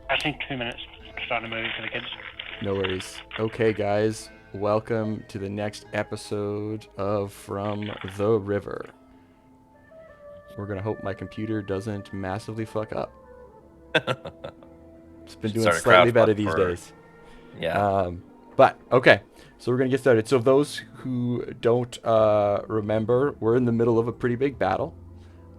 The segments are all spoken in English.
I think 2 minutes starting to move for the kids. No worries. Okay, guys, welcome to the next episode of From the River. We're gonna hope my computer doesn't massively fuck up. It's been Should doing start a slightly better crowdfund these for days. yeah. But okay, so we're gonna get started. So those who don't remember, we're in the middle of a pretty big battle.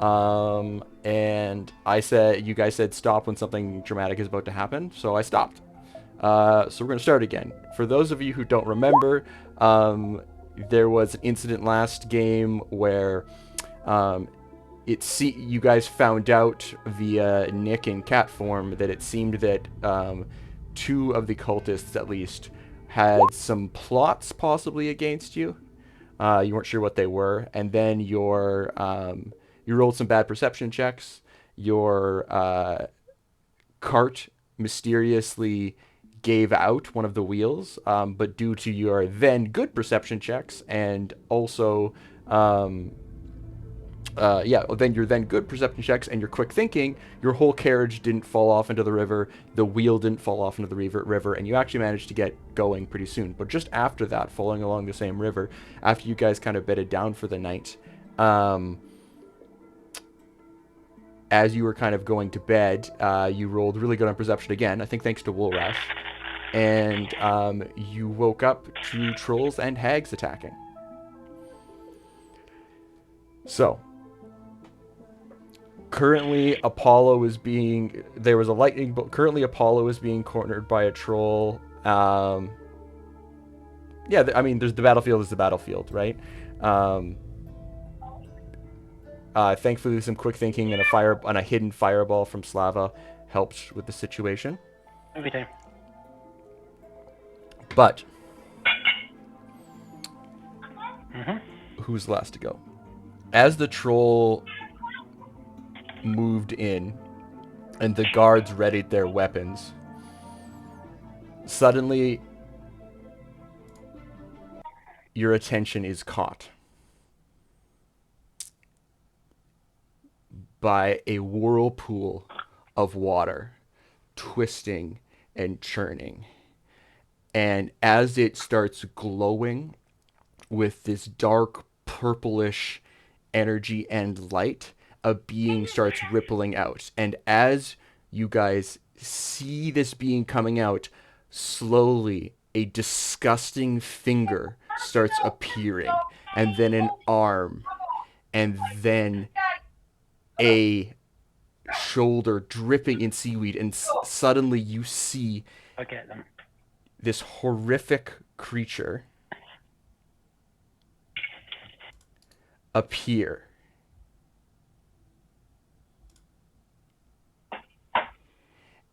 And you guys said stop when something dramatic is about to happen, so I stopped. So we're gonna start again. For those of you who don't remember, there was an incident last game where um, you guys found out via Nick in cat form that it seemed that two of the cultists at least had some plots possibly against you. You weren't sure what they were, and then you rolled some bad perception checks. Your cart mysteriously gave out one of the wheels, but due to your then good perception checks and also then your then good perception checks and your quick thinking, your whole carriage didn't fall off into the river, the wheel didn't fall off into the river, and you actually managed to get going pretty soon. But just after that, following along the same river, after you guys kind of bedded down for the night, um, as you were kind of going to bed, you rolled really good on perception again, I think thanks to Wool Rash, and you woke up to trolls and hags attacking. So, currently there was a lightning bolt. Currently Apollo is being cornered by a troll. There's the battlefield is the battlefield, right? Um, Thankfully, some quick thinking and a hidden fireball from Slava helped with the situation. Every time. But Mm-hmm. who's last to go? As the troll moved in and the guards readied their weapons, suddenly your attention is caught by a whirlpool of water twisting and churning. And as it starts glowing with this dark purplish energy and light, a being starts rippling out. And as you guys see this being coming out, slowly a disgusting finger starts appearing, and then an arm, and then a shoulder dripping in seaweed, and suddenly you see I get them. this horrific creature appear.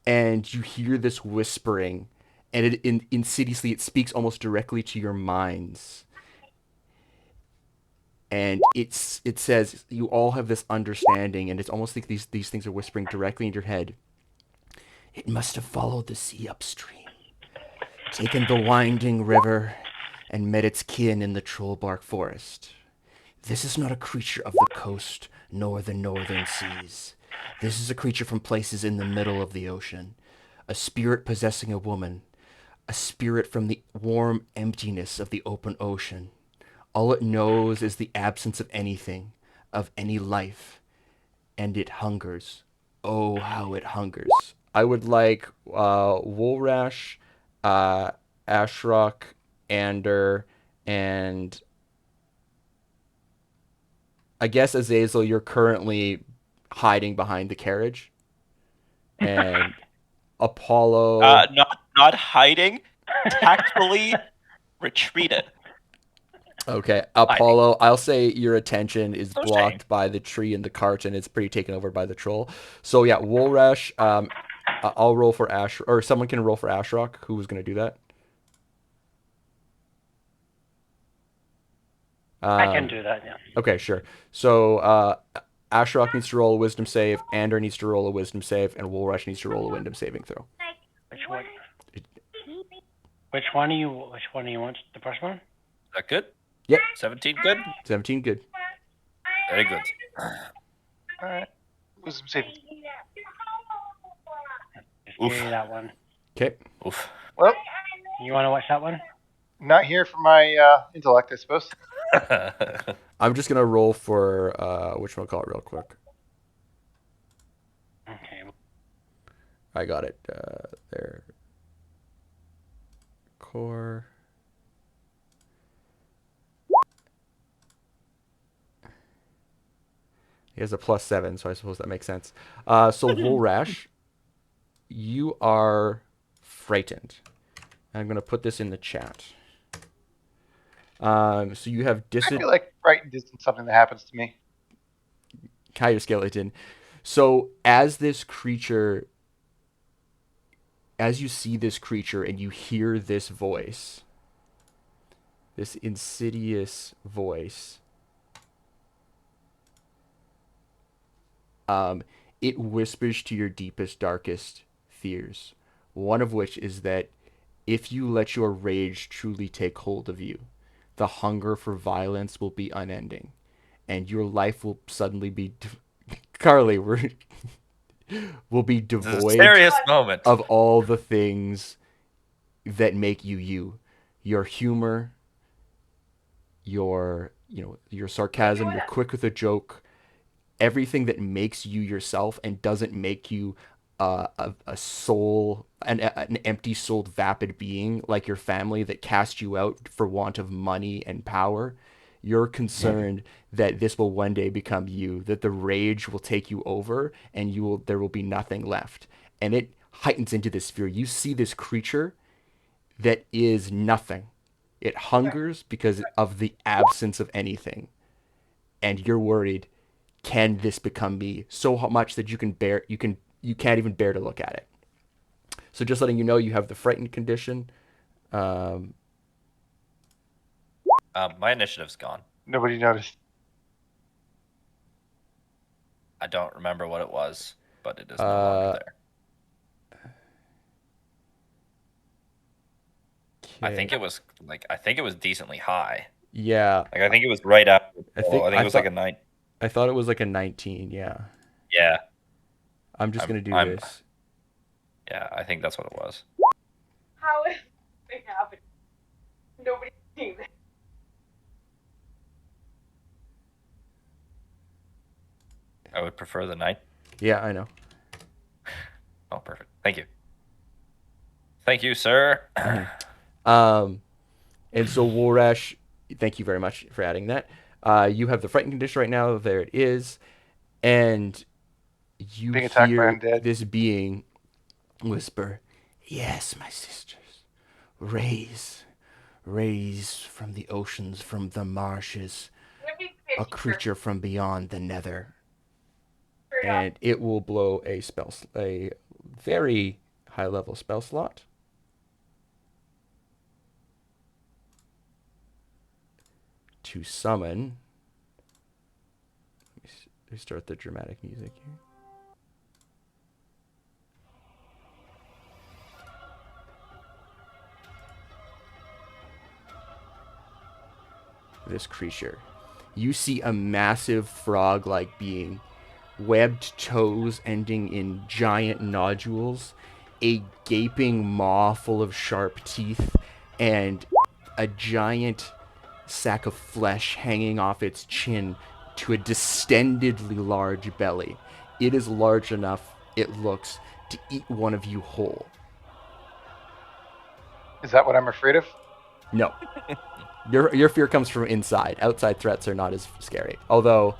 And you hear this whispering, and insidiously it speaks almost directly to your minds. And it says you all have this understanding, and it's almost like these things are whispering directly in your head. It must have followed the sea upstream, taken the winding river, and met its kin in the Trollbark Forest. This is not a creature of the coast nor the northern seas. This is a creature from places in the middle of the ocean, a spirit possessing a woman, a spirit from the warm emptiness of the open ocean. All it knows is the absence of anything, of any life, and it hungers. Oh, how it hungers. I would like Woolrash, uh, Ashrock, Ander, and I guess Azazel, you're currently hiding behind the carriage, and Apollo. Not hiding, tactfully retreated. Okay, Hiding. Apollo. I'll say your attention is No shame. blocked by the tree and the cart, and it's pretty taken over by the troll. So yeah, Woolrush. I'll roll for Ash, or someone can roll for Ashrock. Who was gonna do that? I can Um, do that, yeah. okay, sure. So Ashrock needs to roll a Wisdom save. Ander needs to roll a Wisdom save, and Woolrush needs to roll a Wisdom saving throw. Which one? Which one do you want? The first one? Is that good? Yep, 17 good? 17, good. Very good. Alright. Wisdom saving. Okay, that one. Okay. Oof. Well, You want to watch that one? not here for my intellect, I suppose. I'm just gonna roll for whatchamacallit real quick. Okay. I got it. There. Core. He has a +7, so I suppose that makes sense. So Volrash, you are frightened. I'm gonna put this in the chat. So you have I feel like frightened isn't something that happens to me. Kaya Skeleton. So as this creature, as you see this creature and you hear this voice, this insidious voice, it whispers to your deepest, darkest fears. One of which is that if you let your rage truly take hold of you, the hunger for violence will be unending, and your life will suddenly be Carly, will be This is a devoid serious moment. of all the things that make you you. Your humor, your sarcasm, you're quick with a joke, everything that makes you yourself and doesn't make you a soul, an empty-souled, vapid being like your family that cast you out for want of money and power. You're concerned that this will one day become you, that the rage will take you over, and there will be nothing left. And it heightens into this fear. You see this creature that is nothing. It hungers because of the absence of anything. And you're worried, can this become me so much that you can't even bear to look at it. So just letting you know, you have the frightened condition. My initiative's gone. Nobody noticed. I don't remember what it was, but it is no longer there. I think it was decently high. Yeah. Like I think it was right after. I I think think it was like a 9. I thought it was like a 19. Yeah. Yeah. I'm just gonna do this. Yeah, I think that's what it was. How is this happening? Nobody's seen this. I would prefer the 9. Yeah, I know. Oh, perfect. Thank you. Thank you, sir. And so Wolrash, thank you very much for adding that. You have the frightened condition right now. There it is, and you Being attacked by hear undead. this being whisper, "Yes, my sisters, raise from the oceans, from the marshes, a creature from beyond the nether." And it will blow a very high level spell slot. To summon. Let me start the dramatic music here. This creature. You see a massive frog-like being, webbed toes ending in giant nodules, a gaping maw full of sharp teeth, and a giant sack of flesh hanging off its chin to a distendedly large belly. It is large enough, it looks, to eat one of you whole. Is that what I'm afraid of? No. Your fear comes from inside. Outside threats are not as scary. Although,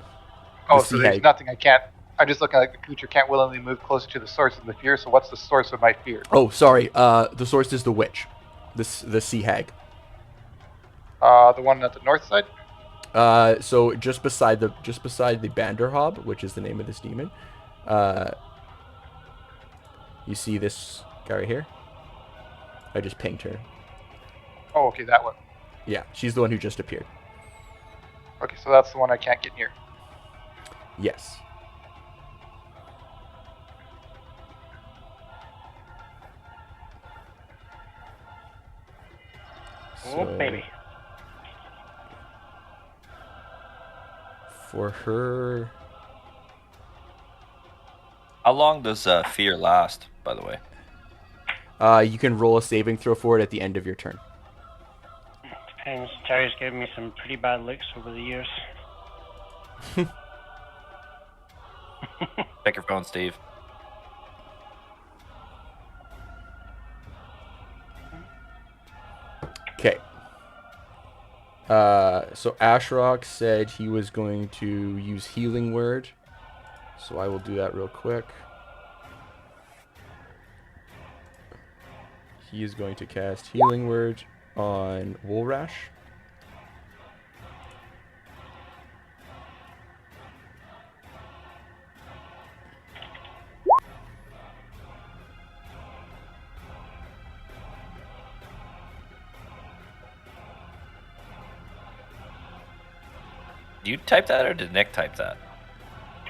So there's nothing I can't. I'm just looking like the creature can't willingly move closer to the source of the fear. So what's the source of my fear? Oh, sorry. The source is the witch, the sea hag. The one at the north side. So just beside the Banderhobb, which is the name of this demon, you see this guy right here. I just pinged her. Oh, okay, that one. Yeah, she's the one who just appeared. Okay, so that's the one I can't get near. Yes. Oh, baby. For her... How long does fear last, by the way? You can roll a saving throw for it at the end of your turn. Depends. Terry's given me some pretty bad looks over the years. Check your phone, Steve. Okay. So Ashrock said he was going to use Healing Word. So I will do that real quick. He is going to cast Healing Word on Woolrash. Did you type that or did Nick type that?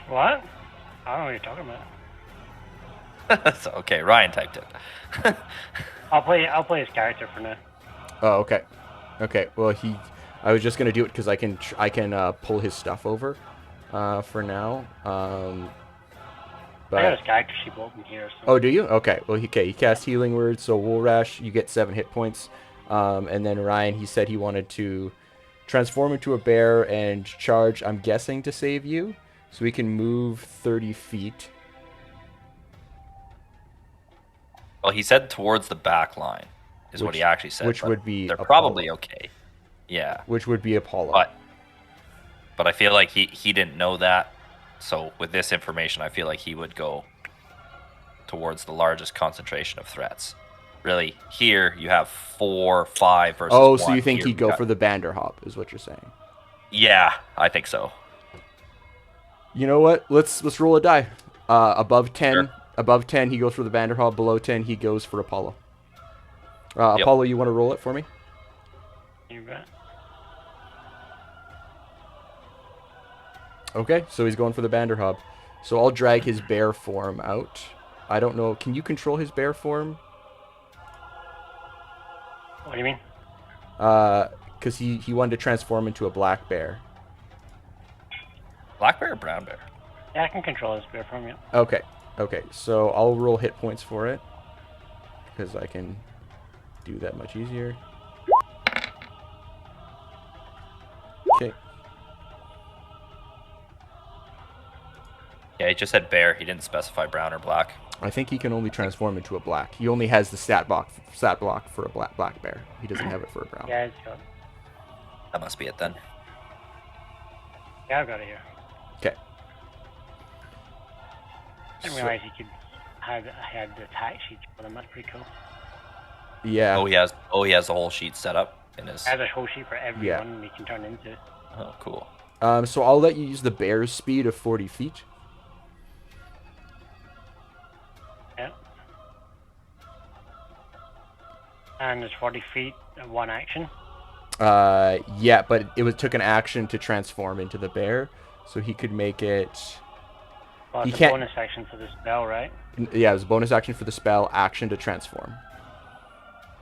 What? I don't know what you're talking about. So, okay, Ryan typed it. I'll play his character for now. Oh, okay. Okay. Well, I was just gonna do it because I can pull his stuff over, for now. But I got his character sheet open here. So. oh, do you? Okay. Well, he cast Healing Word, so Woolrash, you get 7 hit points. And then Ryan, he said he wanted to transform into a bear and charge. I'm guessing to save you, so he can move 30 feet. Well, he said towards the back line is what he actually said. Which would be they're Apollo. probably okay. Yeah. Which would be Apollo. But I feel like he didn't know that. So with this information, I feel like he would go towards the largest concentration of threats. Really, here you have 4, 5 versus 1. Oh, so you think Here he'd go for the Banderhobb, is what you're saying? Yeah, I think so. You know what? Let's roll a die. Above 10, Sure. Above 10, he goes for the Banderhobb. Below 10, he goes for Apollo. Yep. Apollo, you want to roll it for me? You bet. Okay, so he's going for the Banderhobb. So I'll drag his bear form out. I don't know. Can you control his bear form? What do you mean? Because he wanted to transform into a black bear. Black bear or brown bear? Yeah, I can control his bear from you. Okay. Okay, so I'll roll hit points for it. Because I can do that much easier. Okay. Yeah, he just said bear. He didn't specify brown or black. I think he can only transform into a black. He only has the stat block for a black bear. He doesn't have it for a brown. Yeah, it's got. That must be it then. Yeah, I've got it here. Okay. I didn't realize he could had the attack sheets for them. That's pretty cool. Yeah. Oh, he has the whole sheet set up in his. Has a whole sheet for everyone we can turn into. Oh, cool. So I'll let you use the bear's speed of 40 feet. Yeah. And there's 40 feet of one action. Yeah, but it took an action to transform into the bear, so he could make it. Well, He it's a can't- bonus action for the spell, right? Yeah, it was a bonus action for the spell, action to transform.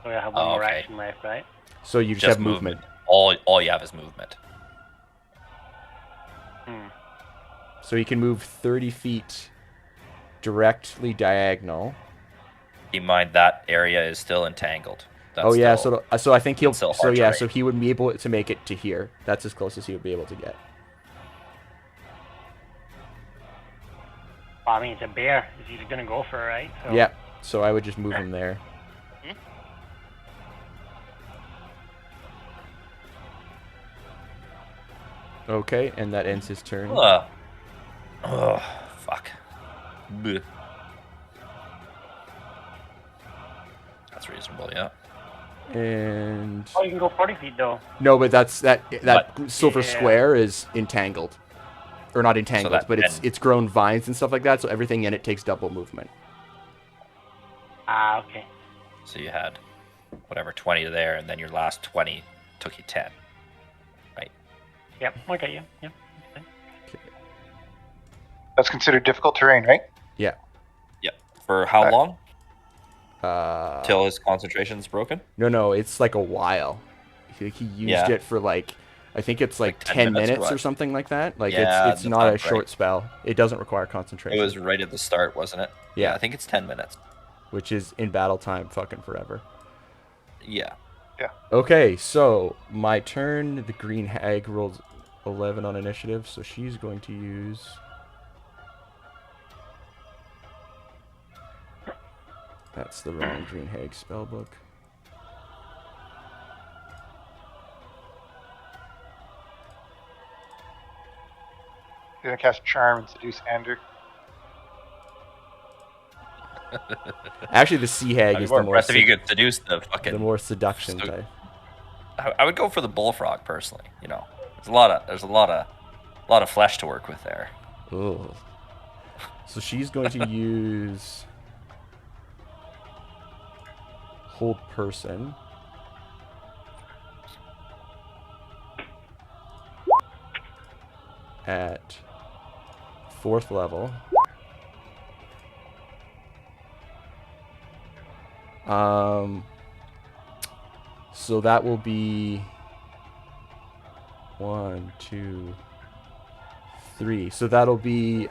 So we have one Oh, more okay. action left, right? So you just have movement. All you have is movement. Hmm. So he can move 30 feet directly diagonal. Keep in mind that area is still entangled. That's Oh yeah, still- so I think he'll. it's still So hard yeah, terrain. so he would be able to make it to here. That's as close as he would be able to get. Well, I mean, it's a bear. He's gonna go for it, right? So, Yeah. So I would just move him there. Okay, and that ends his turn. Oh, fuck. Bleh. That's reasonable, yeah. And Oh, you can go 40 feet though. no, but that But- silver Yeah. square is entangled, or not entangled, that but it's 10 it's grown vines and stuff like that. So everything in it takes double movement. Ah, okay. So you had whatever 20 there, and then your last 20 took you 10. Right. Yep. Okay. Yeah. Yep. That's considered difficult terrain, right? Yeah. Yep. For how long? Till Till his concentration's broken? no, it's like a while. He used Yeah. it for like, I think it's like 10 10 minutes or minutes or what? something like that. Like Yeah, it's that not a sounds short right. spell. It doesn't require It concentration. was right at the start, wasn't it? Yeah. I think it's 10 minutes. which is in battle time fucking forever. Yeah. Okay, so my turn. The green hag rolled 11 on initiative, so she's going to use... That's the wrong green hag spellbook. You're gonna cast Charm and seduce Ander. Actually, the sea hag I'd is be more the more impressed if you could seduce the fucking. the more seduction So- type. I would go for the bullfrog personally. You know, there's a lot of flesh to work with there. Ugh. So she's going to use hold person. At 4th level. So that will be 1, 2, 3. So that'll be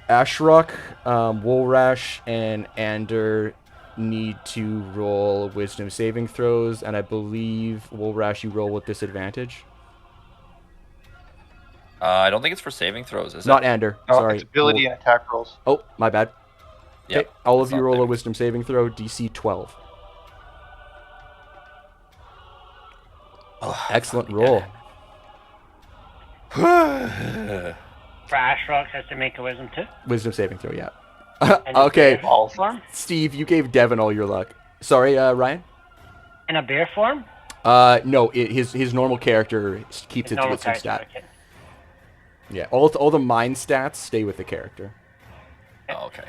Ashrok, Woolrash, and Ander need to roll wisdom saving throws, and I believe Woolrash you roll with disadvantage. I don't think it's for saving throws, is Not it? Ander. No, Sorry. it's ability and attack rolls. Oh, my bad. Okay, Yep, all it's of you not roll a saving. wisdom saving throw, DC 12. Oh, Excellent roll. For Ashrok has to make a wisdom too. Wisdom saving throw, yeah. And a Okay, bear form? Steve, you gave Devin all your luck. Sorry, Ryan? In a bear form? No, his normal character keeps His its normal wisdom character, stat. okay. Yeah, all the mind stats stay with the character. Oh, okay.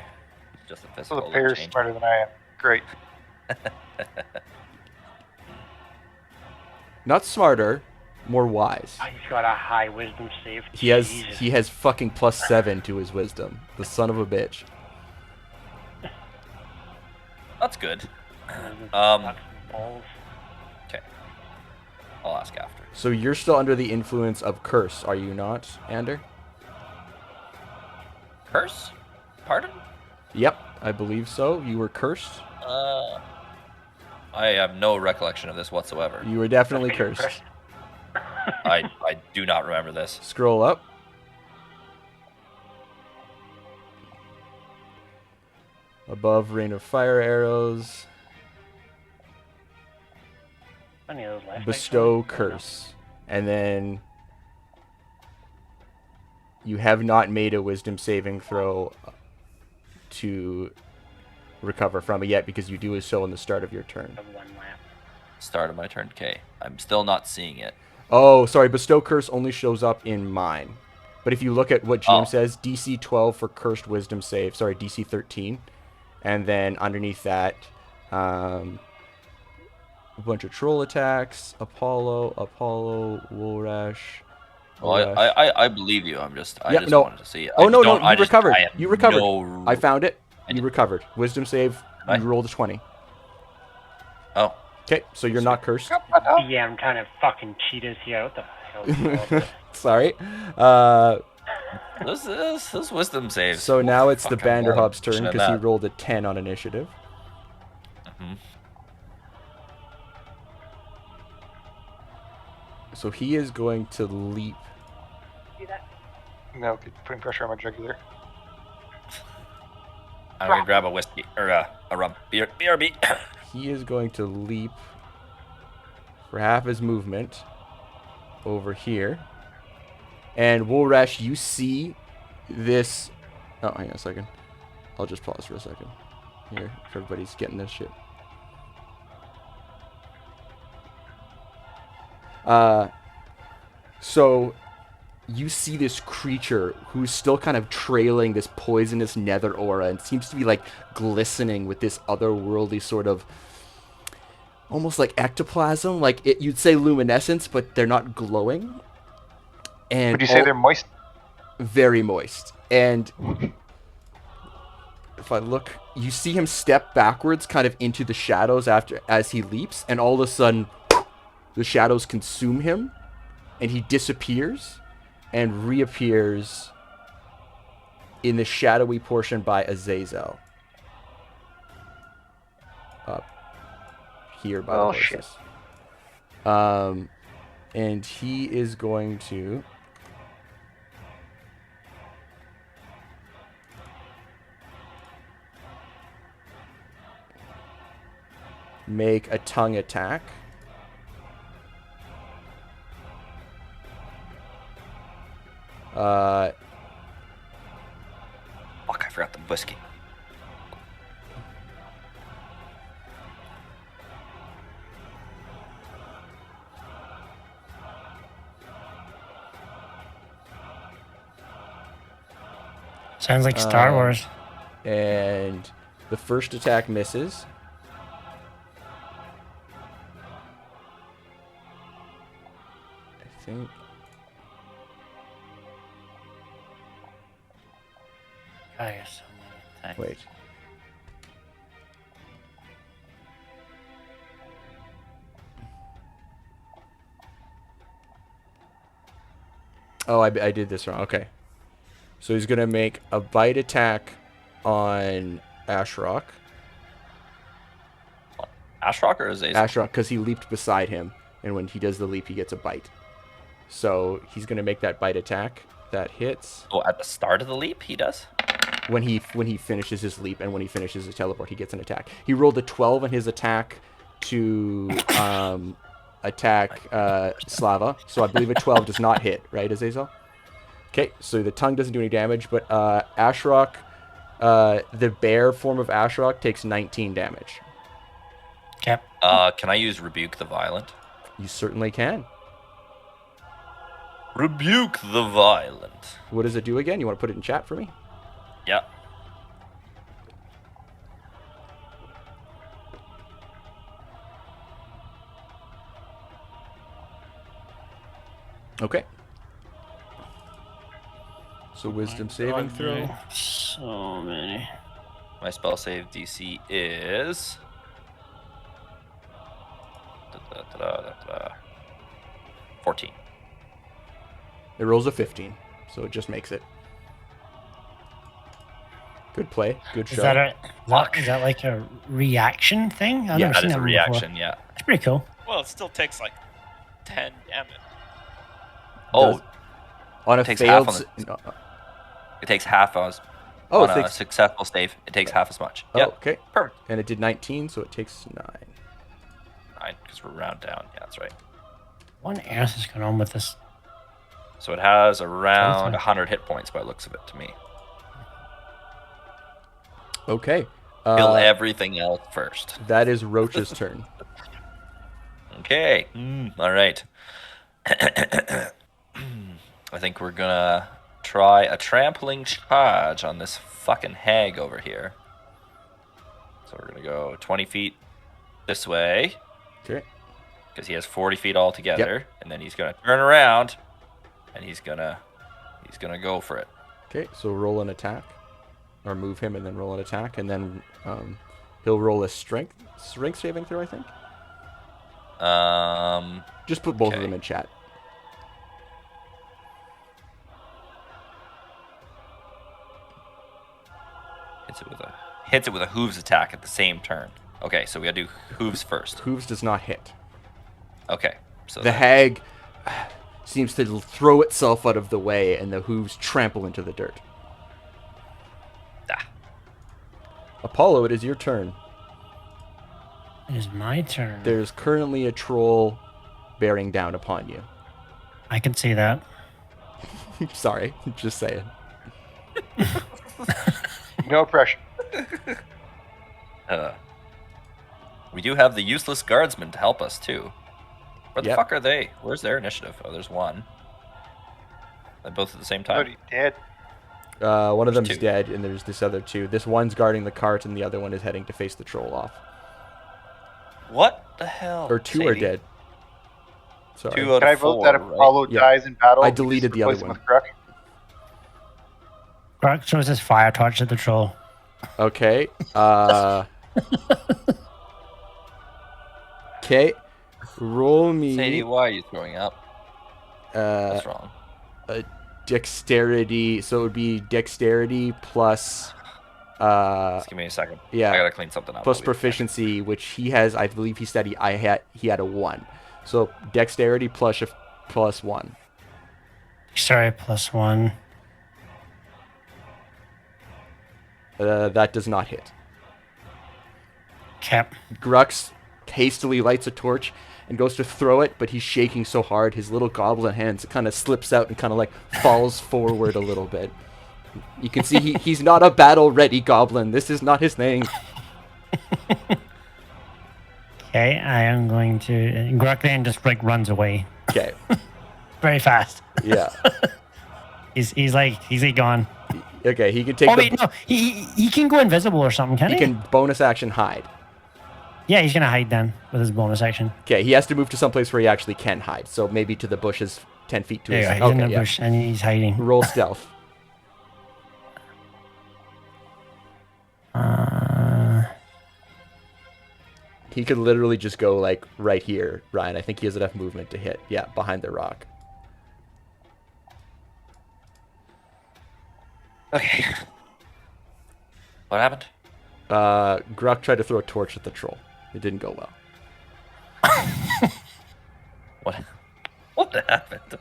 Just a So physical the bear's change. smarter than I am. Great. Not smarter, more wise. He's got a high wisdom save. He has Jesus. fucking +7 to his wisdom. The son of a bitch. That's good. Sucks balls. Okay. I'll ask after. So you're still under the influence of curse, are you not, Ander? Curse? Pardon? Yep, I believe so. You were cursed. I have no recollection of this whatsoever. You were definitely cursed. I do not remember this. Scroll up. Above rain of fire arrows. Any of those last Bestow next ones? curse. And then you have not made a wisdom saving throw to recover from it yet because you do so in the start of your turn. Of one lap. Start of my turn. Okay. I'm still not seeing it. Oh, sorry. Bestow curse only shows up in mine. But if you look at what GM Oh. says, DC 12 for cursed wisdom save. Sorry, DC 13. And then underneath that, a bunch of troll attacks. Apollo, Woolrash. Well, I believe you. I just no. wanted to see it. Oh, no, don't- you recovered. I have You recovered. no- I found it. I You did- recovered. Wisdom save. I? You rolled a 20. Oh, Okay, so you're not cursed. Yeah, I'm trying to fucking cheat us here. What the hell is all this? Sorry. this wisdom saves. So now it's the Fucking more Banderhobb's turn than because he that. rolled a 10 on initiative. Mhm. So he is going to leap. Do that. No, putting pressure on my jugular. I'm gonna grab a whiskey or a rum. BRB. He is going to leap for half his movement over here. And Woolrash, you see this... Oh, hang on a second. I'll just pause for a second. Here, if everybody's getting this shit. So you see this creature who's still kind of trailing this poisonous nether aura and seems to be like glistening with this otherworldly sort of almost like ectoplasm. Like you'd say luminescence, but they're not glowing. And Would you say they're moist? very moist. And if I look, you see him step backwards kind of into the shadows as he leaps, and all of a sudden the shadows consume him and he disappears and reappears in the shadowy portion by Azazel. up here by Oh, the shit. horses. And he is going to make a tongue attack. Fuck, I forgot the whiskey. Sounds like Star Wars. And the first attack misses. I think. I guess. Wait. Oh, I did this wrong. Okay. So he's going to make a bite attack on Ashrock. Ashrock or Azazel? Ashrock, because he leaped beside him. And when he does the leap, he gets a bite. So he's going to make that bite attack. That hits. Oh, at the start of the leap, he does? When he finishes his leap and when he finishes his teleport, he gets an attack. He rolled a 12 on his attack to attack Slava. So I believe a 12 does not hit, right, Azazel? Okay, so the tongue doesn't do any damage, but Ashrock, the bear form of Ashrock takes 19 damage. Okay. Can I use Rebuke the Violent? You certainly can. Rebuke the Violent. What does it do again? You want to put it in chat for me? Yeah. Okay. So wisdom saving God, throw. dude. So many. My spell save DC is 14. It rolls a 15, so it just makes it. Good play. Good Is show. is that like a reaction thing? I've Yeah, never That seen is a one reaction, before. yeah. It's pretty cool. Well, it still takes like 10 damage. Oh, On a it takes failed... half it takes half as Oh, on it a takes... successful save. It takes half as much. Oh, Yep. okay. Perfect. And it did 19, so it takes 9. 9, because we're round down. Yeah, that's right. What on earth is going on with this? So it has around Something. 100 hit points by the looks of it to me. Okay. Kill everything else first. That is Roach's turn. Okay. All right. I think we're gonna try a trampling charge on this fucking hag over here. So we're gonna go 20 feet this way Okay. because he has 40 feet altogether, and then he's gonna turn around and he's gonna go for it. Okay, so roll an attack. Or move him and then roll an attack. And then he'll roll a strength saving throw, I think. Just put both of Okay. them in chat. Hits it with a hooves attack at the same turn. Okay, so we gotta do hooves first. Hooves does not hit. Okay, so The hag seems to throw itself out of the way, and the hooves trample into the dirt. Apollo, it is your turn. It is my turn. There's currently a troll bearing down upon you. I can see that. Sorry, just saying. No pressure. we do have the useless guardsmen to help us too. Where the Yep. fuck are they? Where's their initiative? Oh, there's one. They're both at the same time. Already dead. One of There's them's two. dead, and there's this other two. This one's guarding the cart, and the other one is heading to face the troll off. What the hell? Or two are Sadie? dead. Sorry. 2 out Can I of vote 4, that if right? Apollo Yeah. dies in battle, I we just deleted the other replace him one. with Kruk? Grok throws his fire torch at the troll. Okay. Okay. Roll me Sadie, why are you throwing up? What's wrong? a dexterity. So it would be dexterity plus Just give me a second. Yeah. I gotta clean something up. Plus I'll be right back. proficiency, which he has. I believe he said he had a 1. So dexterity plus 1. Sorry, +1. That does not hit. Okay. Grux hastily lights a torch and goes to throw it, but he's shaking so hard his little goblin hands kind of slips out and kind of like falls forward a little bit. You can see he's not a battle-ready goblin. This is not his thing. Okay, I am going to... Gruk then just like runs away. Okay. Very fast. Yeah. He's like gone. Okay, he can take no, he can go invisible or something, can he? He can bonus action hide. Yeah, he's gonna hide then with his bonus action. Okay, he has to move to some place where he actually can hide. So maybe to the bushes 10 feet to his... There you go, he's in the bush and he's hiding. Roll stealth. He could literally just go like right here, Ryan. I think he has enough movement to hit. Yeah, behind the rock. Okay. What happened? Gruk tried to throw a torch at the troll. It didn't go well. What happened?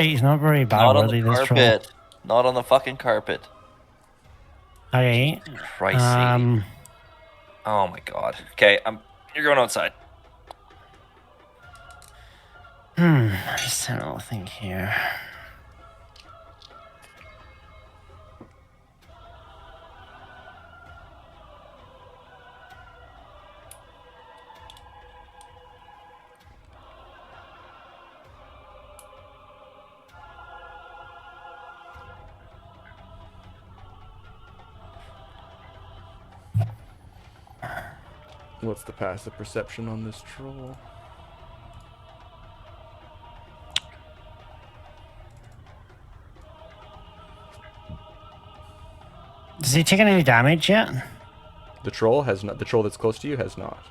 He's not very Not on the battle-worthy, this troll. carpet. Not on the fucking carpet. Okay. Christ. Oh my god. Okay, you're going outside. Just a little thing here. What's the passive perception on this troll? Has he taken any damage yet? The troll has not. The troll that's close to you has not.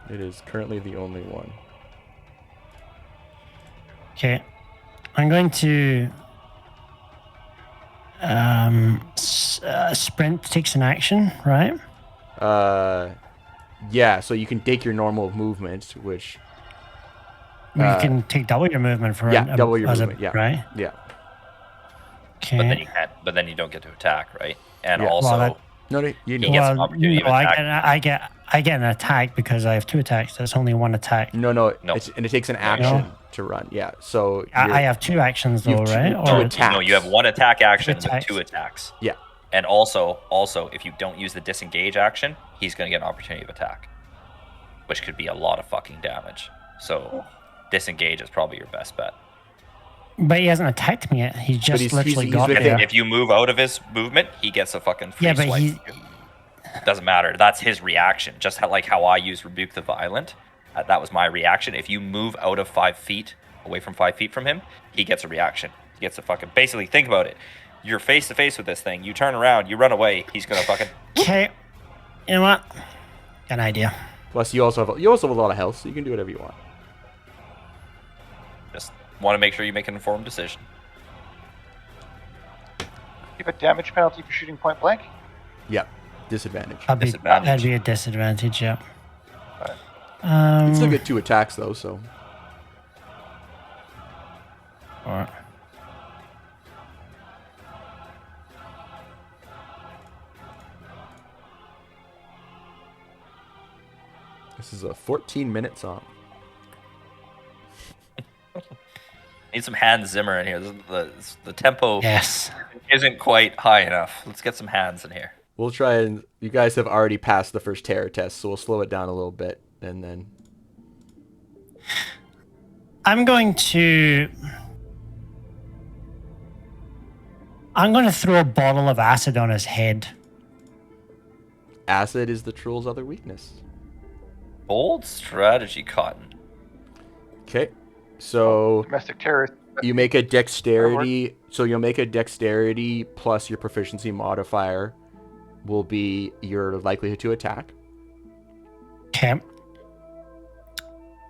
It is currently the only one. Okay. I'm going to... sprint takes an action, right? Yeah, so you can take your normal movement, which... You can take double your movement for double your movement, yeah. Right? Yeah. Okay. But then you can't. But then you don't get to attack, right? And Yeah. also, Well, No, you He know. gets an opportunity of attack. I get an attack because I have 2 attacks. That's only 1 attack. No. No. And it takes an action to run. Yeah, so... I have 2 actions you though, have two- right? two Or attacks. No, you have 1 attack action with attacks. 2 attacks. Yeah. And also, if you don't use the disengage action, he's going to get an opportunity of attack, which could be a lot of fucking damage. So, disengage is probably your best bet. But he hasn't attacked me yet. He just he's- literally he's got within- there. If you move out of his movement, he gets a fucking free Yeah, but swipe. he... Doesn't matter. That's his reaction. Just like how I use Rebuke the Violent. That was my reaction. If you move out of 5 feet, away from 5 feet from him, he gets a reaction. He gets a fucking... Basically, think about it. You're face to face with this thing. You turn around, you run away. He's gonna fucking... Okay. You know what? Got an idea. Plus, you also have a lot of health, so you can do whatever you want. Just want to make sure you make an informed decision. You have a damage penalty for shooting point blank? Yep. Disadvantage. Disadvantage. That'd be a disadvantage, yeah. You still get 2 attacks, though, so... Alright. This is a 14-minute song. Need some Hans Zimmer in here. The tempo Yes. isn't quite high enough. Let's get some hands in here. We'll try and... You guys have already passed the first terror test, so we'll slow it down a little bit, and then... I'm going to throw a bottle of acid on his head. Acid is the troll's other weakness. Bold strategy, Cotton. Okay. So... Domestic terrorist. You make a dexterity... So you'll make a dexterity plus your proficiency modifier will be your likelihood to attack. Okay.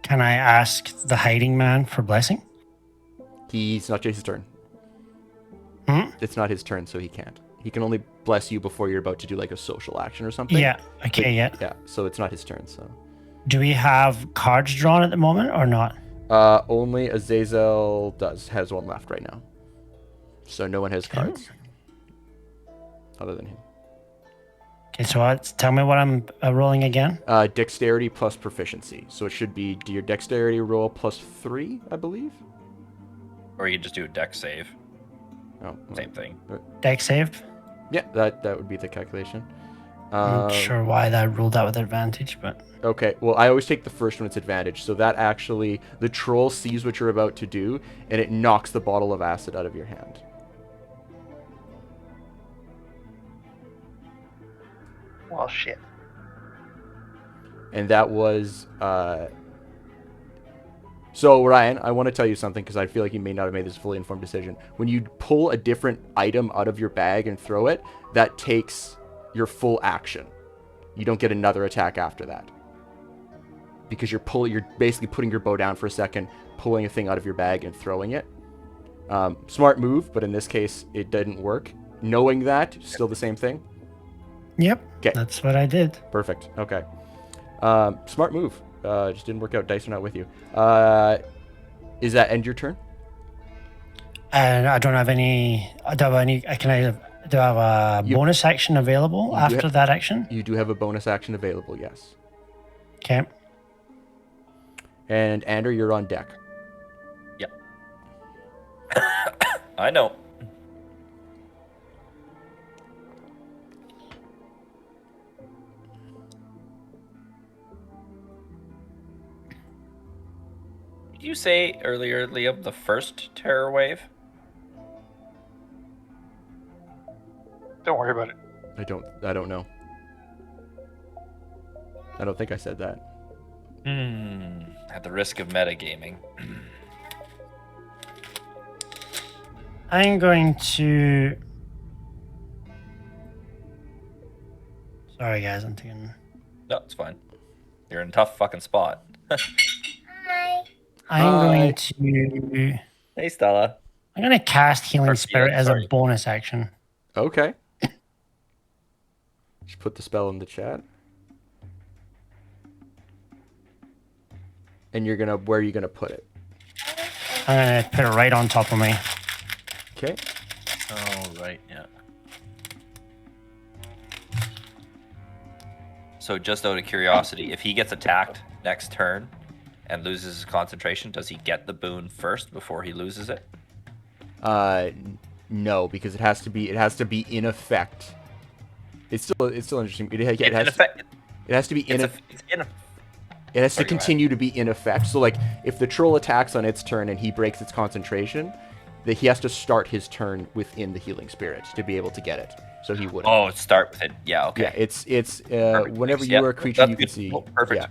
Can I ask the hiding man for blessing? He's not his turn. Hmm? It's not his turn, so he can't. He can only bless you before you're about to do like a social action or something. Yeah. Okay. Yeah. Yeah, so it's not his turn. So Do we have cards drawn at the moment or not? only Azazel has one left right now. So no one has cards other than him. Okay. So tell me what I'm rolling again. Dexterity plus proficiency. So it should be your dexterity roll plus 3, I believe. Or you can just do a dex save. Oh, Same thing. Dex save. Yeah, that would be the calculation. I'm not sure why that ruled out with advantage, but Okay, well, I always take the first one, it's advantage. So that actually, the troll sees what you're about to do, and it knocks the bottle of acid out of your hand. Well, shit. And that was... So, Ryan, I want to tell you something, because I feel like you may not have made this fully informed decision. When you pull a different item out of your bag and throw it, that takes your full action. You don't get another attack after that. Because you're basically putting your bow down for a second, pulling a thing out of your bag and throwing it. Smart move, but in this case, it didn't work. Knowing that, still the same thing? yep. 'Kay. That's what I did. Perfect. Okay. Smart move. Just didn't work out. Dice are not with you. Is that end your turn? And I don't have any. Do I have a bonus action available you after that action? You do have a bonus action available, yes. Okay. And Ander, you're on deck. Yep. I know. Did you say earlier, Liam, the first terror wave? Don't worry about it. I don't know. I don't think I said that. At the risk of metagaming. I'm going to. Sorry, guys. I'm taking. No, it's fine. You're in a tough fucking spot. I'm going to. Hey, Stella. I'm going to cast Healing Or, Spirit yeah, as a sorry. bonus action. Okay. Just put the spell in the chat. And where are you gonna put it? I'm going to put it right on top of me. Okay. Oh, right, yeah. So just out of curiosity, if he gets attacked next turn and loses his concentration, does he get the boon first before he loses it? No, because it has to be in effect. It's still interesting. It has to be in effect. It has to continue to be in effect. So, like, if the troll attacks on its turn and he breaks its concentration, he has to start his turn within the healing spirit to be able to get it. So he wouldn't. Oh, start with it. Yeah, okay. Yeah, it's Perfect. whenever Thanks. you Yeah, are a creature, that's you can good. see. Oh, perfect. Yeah.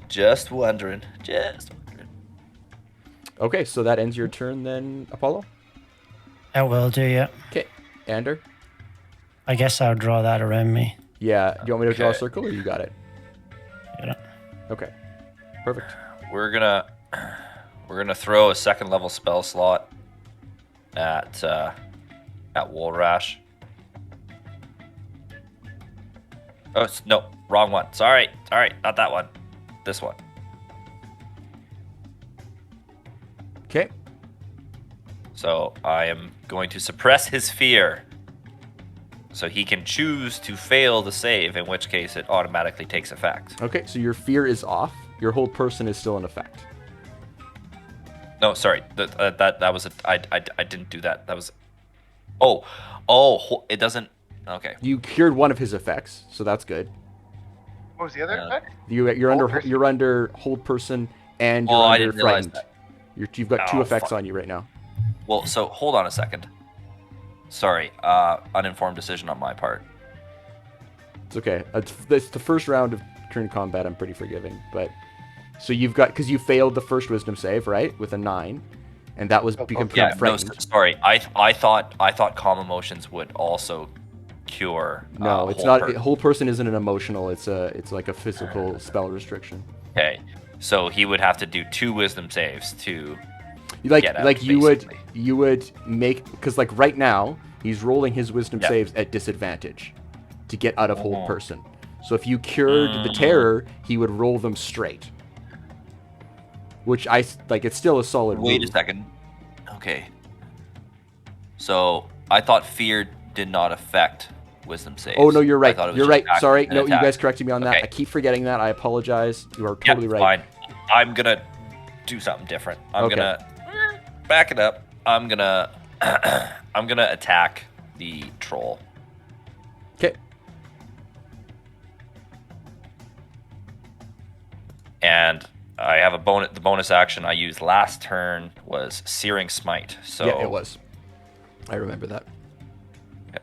Just wondering. Just wondering. Okay, so that ends your turn then, Apollo. I will do, yeah. Okay, Ander. I guess I'll draw that around me. Yeah. Do you want me to draw a Okay. circle, or you got it? Yeah. Okay. Perfect. We're gonna throw a second level spell slot at Wolrash. Oh no, wrong one. Sorry, not that one. This one. Okay. So I am going to suppress his fear. So he can choose to fail the save, in which case it automatically takes effect. Okay, so your fear is off. Your whole person is still in effect. No, sorry. That was I didn't do that. That was. It doesn't. Okay. You cured one of his effects, so that's good. What was the other effect? You're under hold person and you're I under didn't realize frightened. that. You've got two Oh, effects fuck. on you right now. Well, so hold on a second. Sorry, uninformed decision on my part. It's okay. It's the first round of current combat. I'm pretty forgiving, but so you've got because you failed the first wisdom save, right, with a 9, and that was become Yeah, no, frightened. sorry. I thought calm emotions would also cure. No, it's whole not. Whole person isn't an emotional. It's like a physical spell restriction. Okay, so he would have to do 2 wisdom saves to. Like get out, you basically. would make, because like right now he's rolling his wisdom saves at disadvantage to get out of hold person. So if you cured the terror, he would roll them straight. Which I like. It's still a solid Wait move. a second. Okay. So I thought fear did not affect wisdom saves. Oh no, you're I right. thought it was You're just right. Sorry. an No, you attack. guys corrected me on that. Okay. I keep forgetting that. I apologize. You are Yeah, totally right. fine. I'm gonna do something different. I'm Okay. gonna back it up. I'm gonna I'm gonna attack the troll. Okay. And I have a bonus. The bonus action I used last turn was Searing Smite. So Yeah, it was. I remember that. Okay.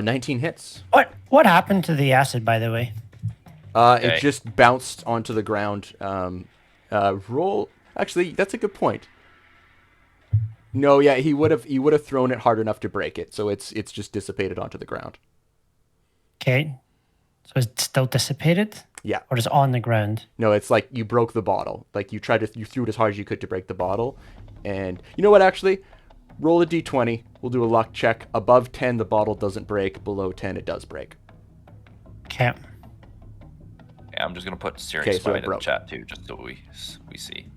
19 hits. What happened to the acid, by the way? Okay. It just bounced onto the ground. Roll. Actually, that's a good point. No, yeah, he would have thrown it hard enough to break it, so it's just dissipated onto the ground. Okay. So it's still dissipated? Yeah. Or is it on the ground? No, it's like you broke the bottle. Like you threw it as hard as you could to break the bottle, and you know what? Actually, roll a d20. We'll do a luck check. Above 10, the bottle doesn't break. Below 10, it does break. Okay. Yeah, I'm just gonna put Searing Okay, so Smite it in the broke. chat too, just so we see.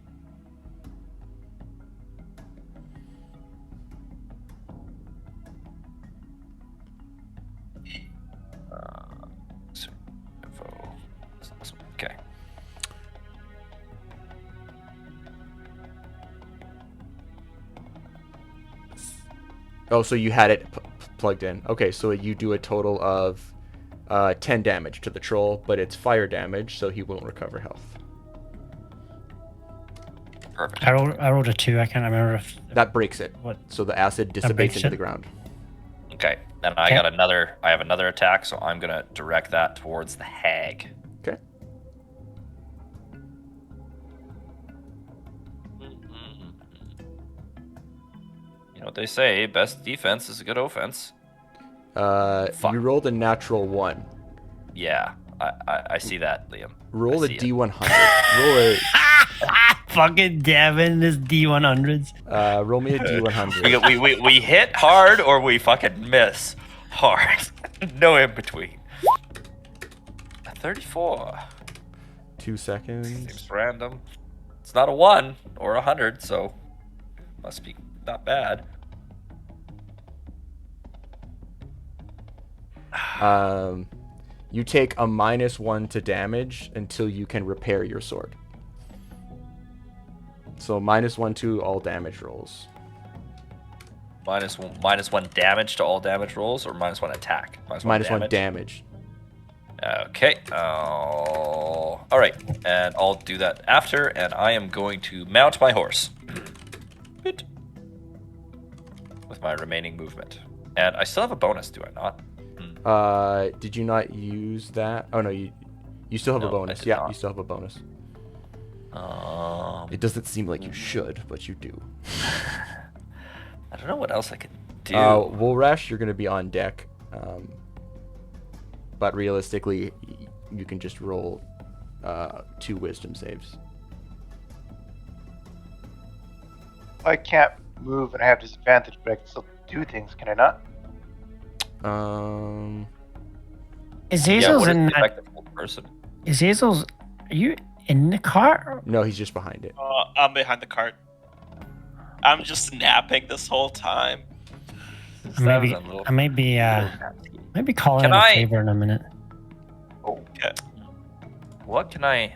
Info. Okay. Oh, so you had it plugged in. Okay, so you do a total of 10 damage to the troll, but it's fire damage, so he won't recover health. Perfect. I rolled a 2. I can't remember if That breaks it. what. So the acid dissipates breaks into it. the ground. Okay. Then I have another attack, so I'm gonna direct that towards the hag. Okay. You know what they say, best defense is a good offense. Fuck. You rolled a natural 1. Yeah, I see that, Liam. Roll I a see it. D100. Roll a Fucking Devin, this D100s. roll me a D100. We hit hard or we fucking miss hard. No in between. A 34. 2 seconds. Seems random. It's not a 1 or a 100, so must be not bad. You take a -1 to damage until you can repair your sword. So -1 to all damage rolls. -1 damage to all damage rolls, or -1 attack. -1 damage. Okay. All right, and I'll do that after, and I am going to mount my horse with my remaining movement, and I still have a bonus, do I not? Did you not use that? Oh no, you still have No, a I bonus. did Yeah, not. you still have a bonus. It doesn't seem like you should, but you do. I don't know what else I could do. Woolrash, you're going to be on deck. But realistically, you can just roll 2 wisdom saves. I can't move and I have disadvantage, but I can still do things, can I not? Azazel's what is in the that. effective hold person? Azazel's. Are you in the car? No, he's just behind it. I'm behind the cart. I'm just napping this whole time. Maybe That was a little- I might be calling Can out I- a favor in a minute. Okay. What can I?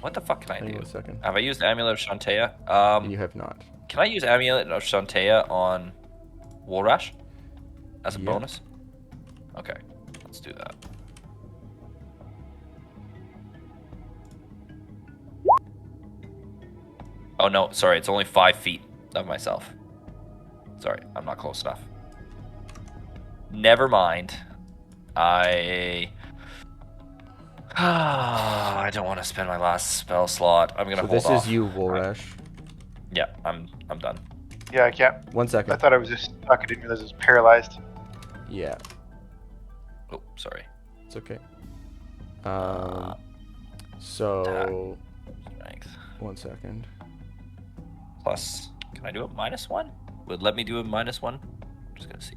What the fuck can I Hang on do? a second. Have I used Amulet of Shantea? You have not. Can I use Amulet of Shantea on Woolrash as a Yeah. bonus? Okay, let's do that. Oh no, sorry, it's only 5 feet of myself. Sorry, I'm not close enough. Never mind. I don't want to spend my last spell slot. I'm gonna So hold this off. is you, Woolrash. Yeah, I'm done. Yeah, I can't. 1 I second. thought I was just stuck. I didn't realize I was paralyzed. Yeah, Oh, sorry. it's okay. So 1 second. Plus, can I do a -1? Would let me do a -1? I'm just gonna see.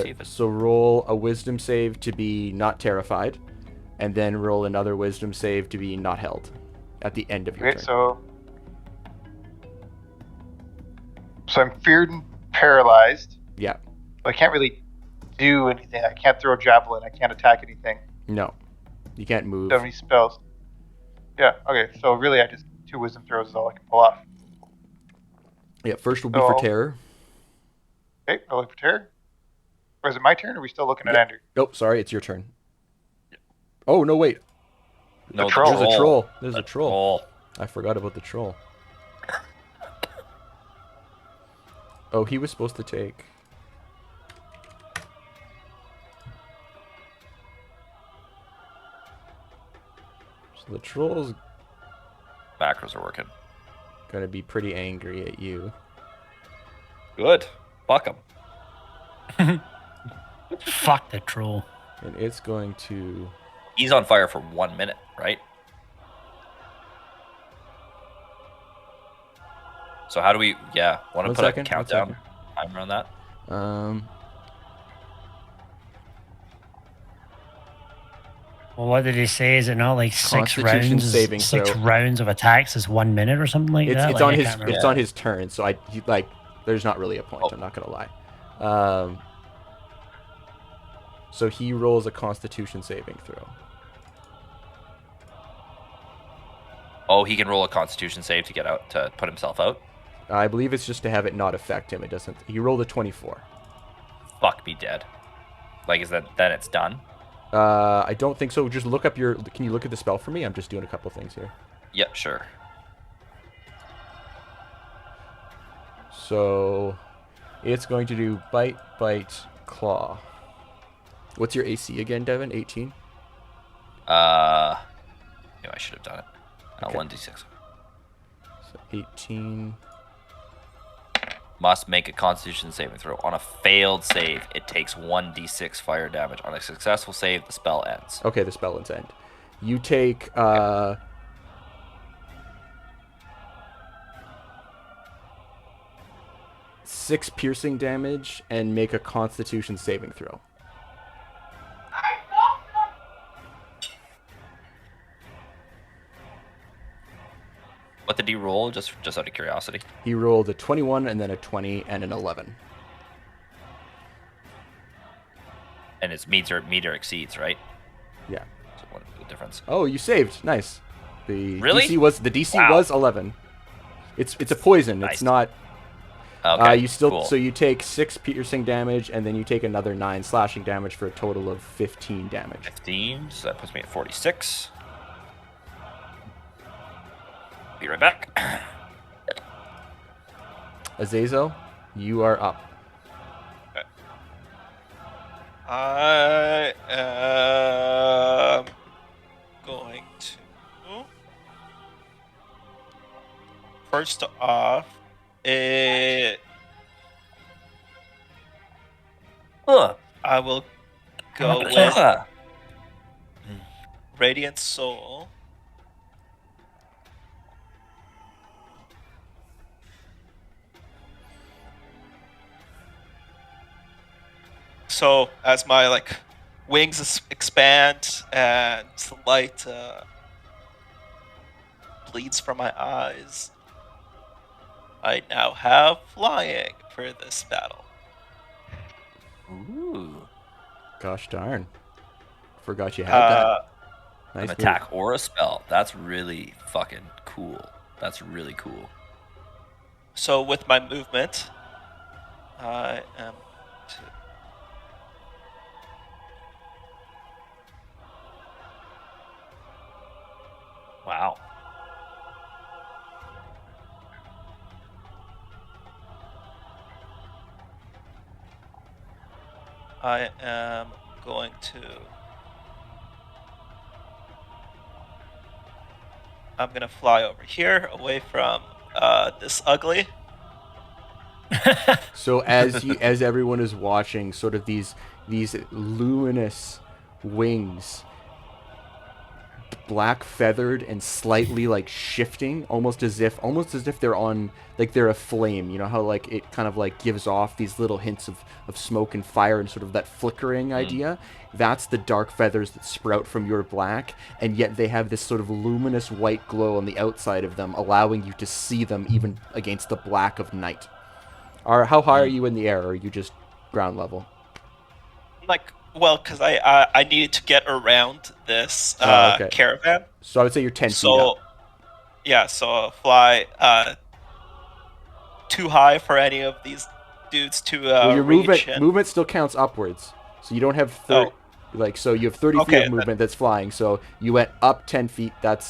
See if So roll a wisdom save to be not terrified, and then roll another wisdom save to be not held at the end of your Okay, turn. so I'm feared and paralyzed. Yeah. I can't really do anything. I can't throw a javelin. I can't attack anything. No. You can't move. Don't have any spells. Yeah, okay. So really, I just 2 wisdom throws is all I can pull off. Yeah, first will be for terror. Okay, rolling for terror. Or is it my turn, or are we still looking at Andrew? Nope, sorry, it's your turn. Oh, no, wait. No, troll. There's a troll. There's a troll. Troll. I forgot about the troll. Oh, he was supposed to take... So the troll's Macros are working. gonna be pretty angry at you. Good. Fuck him. Fuck the troll. And it's going to... He's on fire for 1 minute, right? So how do we... Yeah, want to put a countdown timer on that? Well, what did he say? Is it not like 6 Constitution rounds? saving 6 throw. rounds of attacks is 1 minute or something like that? It's Like, on I his can't remember. it's on his turn, so there's not really a point. I'm not gonna lie. So he rolls a Constitution saving throw. Oh, he can roll a Constitution save to get out, to put himself out? I believe it's just to have it not affect him. It doesn't. He rolled a 24. Fuck me dead. Like, is that... Then it's done? I don't think so. Just look up your... Can you look at the spell for me? I'm just doing a couple things here. Yep, sure. So it's going to do bite, claw. What's your AC again, Devin? 18? Yeah, I should have done it. Okay. 1d6. So 18. Must make a Constitution saving throw. On a failed save, it takes 1d6 fire damage. On a successful save, the spell ends. Okay, the spell ends end. You take... 6 piercing damage and make a Constitution saving throw. What did he roll? Just out of curiosity. He rolled a 21 and then a 20 and an 11. And it's meets or exceeds, right? Yeah. So what is the difference? Oh, you saved. Nice. The Really? DC was 11. It's a poison. Nice. It's not. Okay. You still cool. So you take 6 piercing damage and then you take another 9 slashing damage for a total of 15 damage. 15. So that puts me at 46. Be right back. Azazel, you are up. I am going to first off I will go with Radiant Soul. So as my wings expand and the light bleeds from my eyes, I now have flying for this battle. Ooh. Gosh darn. Forgot you had that. Nice An move. attack or a spell. That's really fucking cool. That's really cool. So with my movement, I am to... Wow. I am going to... I'm going to fly over here, away from this ugly. So as everyone is watching, sort of these luminous wings black feathered and slightly like shifting, almost as if they're on, like they're a flame. You know how like it kind of like gives off these little hints of smoke and fire and sort of that flickering idea. That's the dark feathers that sprout from your black, and yet they have this sort of luminous white glow on the outside of them, allowing you to see them even against the black of night. How high are you in the air, or are you just ground level? Like, well, because I needed to get around this Okay. caravan. So I would say you're 10 feet up. Yeah, so fly too high for any of these dudes to Well, your reach. movement still counts upwards, so you don't have so you have 30 feet of movement that's flying. So you went up 10 feet. Up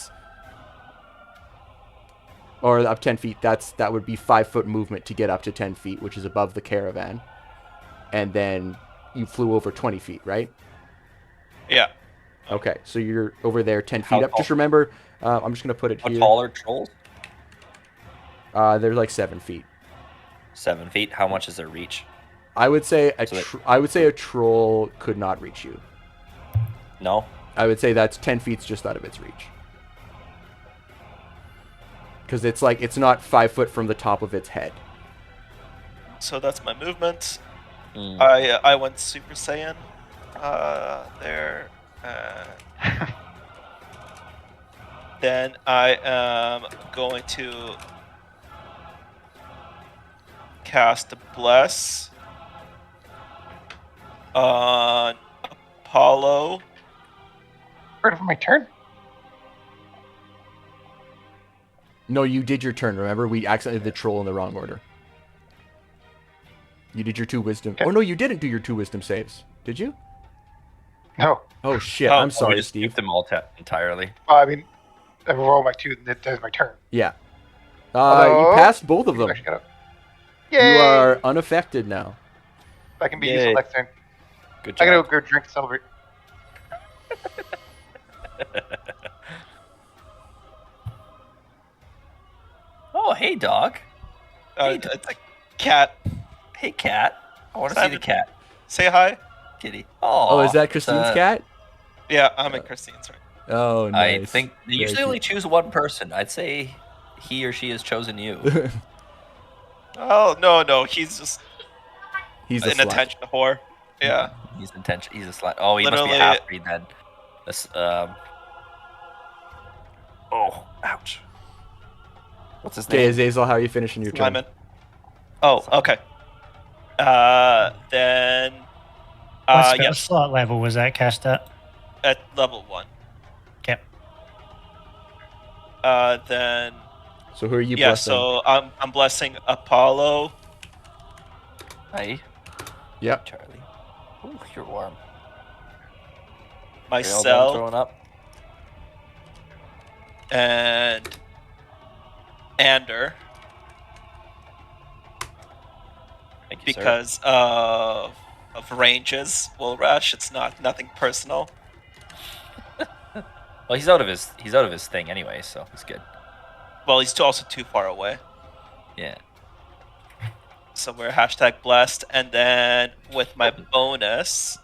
10 feet. That would be 5 foot movement to get up to 10 feet, which is above the caravan, and then you flew over 20 feet, right? Yeah. Okay, so you're over there 10 feet up. Just remember, I'm just gonna put it here. How tall are trolls? They're like 7 feet. 7 feet. How much is their reach? I would say a troll could not reach you. No. I would say that's 10 feet's just out of its reach. Because it's not 5 foot from the top of its head. So that's my movement. I went Super Saiyan there. Then I am going to cast Bless on Apollo. Ready for my turn? No, you did your turn, remember? We accidentally did the troll in the wrong order. You did your 2 wisdom... Okay. Oh, no, you didn't do your 2 wisdom saves. Did you? No. Oh, shit. I'm sorry, we just Steve. skipped them all entirely. Well, I mean, I roll my 2, and that is my turn. Yeah. Although, you passed both of them. Yay! You are unaffected now. I can be useful next turn. Good I job. gotta go drink to celebrate. Oh, hey, dog. Hey, It's a cat. Hey, cat. I want to see Simon. the cat. Say hi. Kitty. Oh, is that Christine's cat? Yeah, I'm in Christine's right. Oh, nice. I think they Very usually only cute. choose one person. I'd say he or she has chosen you. Oh, no, he's just He's a an slut. attention whore. Yeah. He's a slut. Oh, he must be Literally- a half-breed then. This, Oh, ouch. What's his Okay, name? Azazel, how are you finishing your turn? Simon. Oh, okay. Then... What spell yes, slot level was that cast at? at level 1. Okay. Then... So who are you Yeah, blessing? so I'm blessing Apollo. Hi, Yep. Charlie. Ooh, you're warm. Are you all done Myself throwing up? and Ander Thank you, sir. because of ranges. Well, Rush, it's nothing personal. Well, he's out of his thing anyway, so he's good. Well, he's also too far away. Yeah. So we're #blessed, and then with my bonus,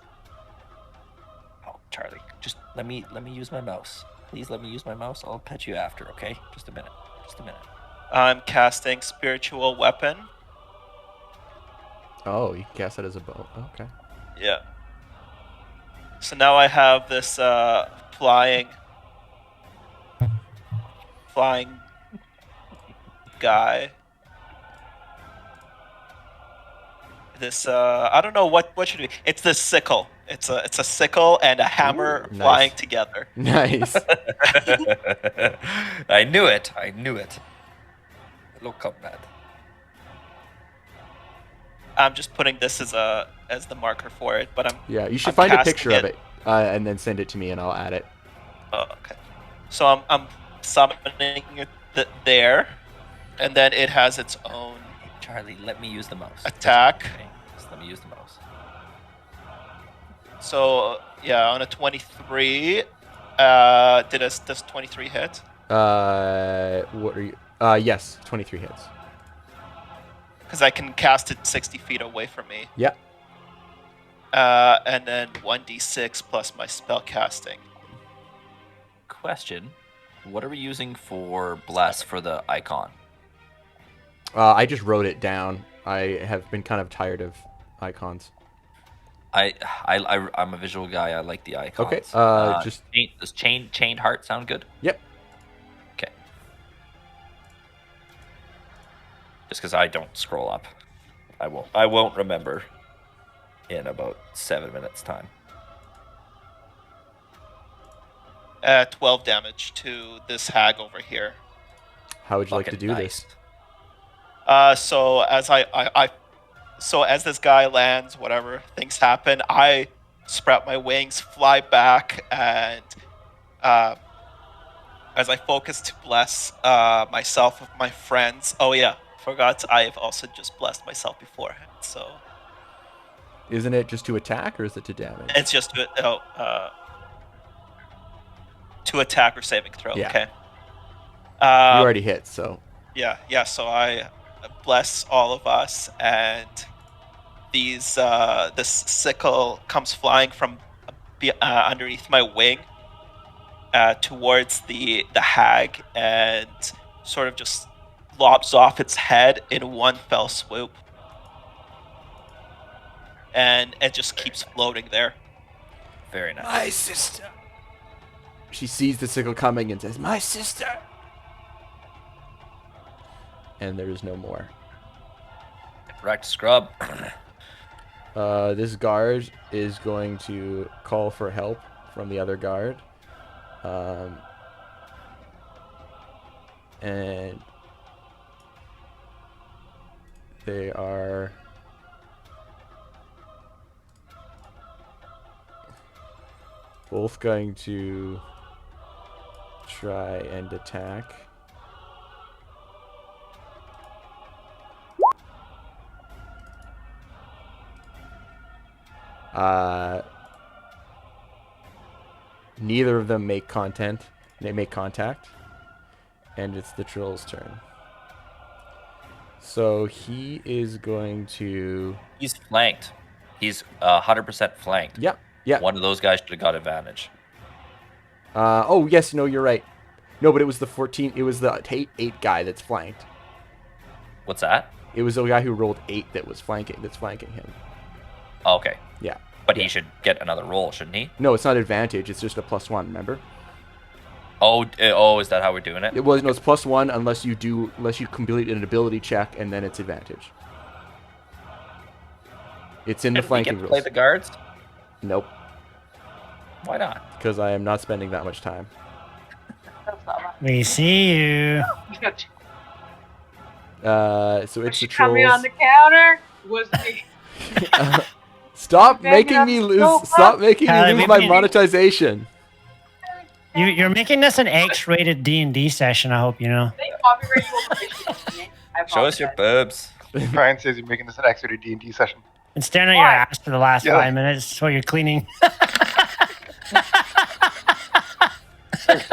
Oh, Charlie, just let me use my mouse. Please let me use my mouse. I'll pet you after, okay? Just a minute. I'm casting Spiritual Weapon. Oh, you can cast that as a bow. Okay. Yeah. So now I have this flying guy. This I don't know what should it be. It's this sickle. It's a sickle and a hammer Ooh, flying nice. together. Nice. I knew it. Hello, comrade. I'm just putting this as the marker for it, but Yeah, you should I'm find a casting picture of it and then send it to me, and I'll add it. Oh, okay. So I'm summoning it there, and then it has its own Charlie, let me use the mouse. attack. Okay, just let me use the mouse. So yeah, on a 23, does 23 hit? What are you? Yes, 23 hits. Because I can cast it 60 feet away from me. Yep. And then 1d6 plus my spell casting. question. What are we using for bless for the icon? I just wrote it down. I have been kind of tired of icons. I'm a visual guy. I like the icons. Okay. Just does chained heart sound good? Yep. Okay. Just because I don't scroll up, I won't remember in about 7 minutes time. 12 damage to this hag over here. How would you like to Fucking do nice. this? So as this guy lands, whatever things happen, I sprout my wings, fly back, and as I focus to bless myself with my friends. Oh yeah, forgot. I have also just blessed myself beforehand. So Isn't it just to attack, or is it to damage? it's just to attack or saving throw. Yeah. Okay. You already hit, so. Yeah. So I bless all of us, and this sickle comes flying from underneath my wing towards the hag, and sort of just lobs off its head in one fell swoop, and it just keeps floating there. Very nice. My sister. She sees the sickle coming and says, "My sister." And there is no more. Wrecked scrub. This guard is going to call for help from the other guard. And they are both going to try and attack. Neither of them make contact, and it's the troll's turn. So he is going to. He's flanked. He's 100% flanked. Yep. Yeah. One of those guys should have got advantage. Oh yes, no, you're right. No, but it was the 14. It was the 8 guy that's flanked. What's that? It was the guy who rolled 8 that was flanking. That's flanking him. Oh, okay. Yeah. But he should get another roll, shouldn't he? No, it's not advantage. It's just a +1. Remember? Oh, is that how we're doing it? It was no. It's +1 unless you complete an ability check, and then it's advantage. It's in the Did we flanking get to rules. play the guards? Nope, Why not? because I am not spending that much time. That's not right. We see you. So it's She the coming on trolls. the counter was me. Stop Banging making up me the lose. sofa. Stop making me Tyler, lose we my need- monetization. You're making this an X-rated D&D session. I hope you know. They copyright you over my shit. I Show us your apologize. boobs. Brian says you're making this an extra D&D session. And staring at your Why? ass for the last Yeah. 5 minutes while you're cleaning.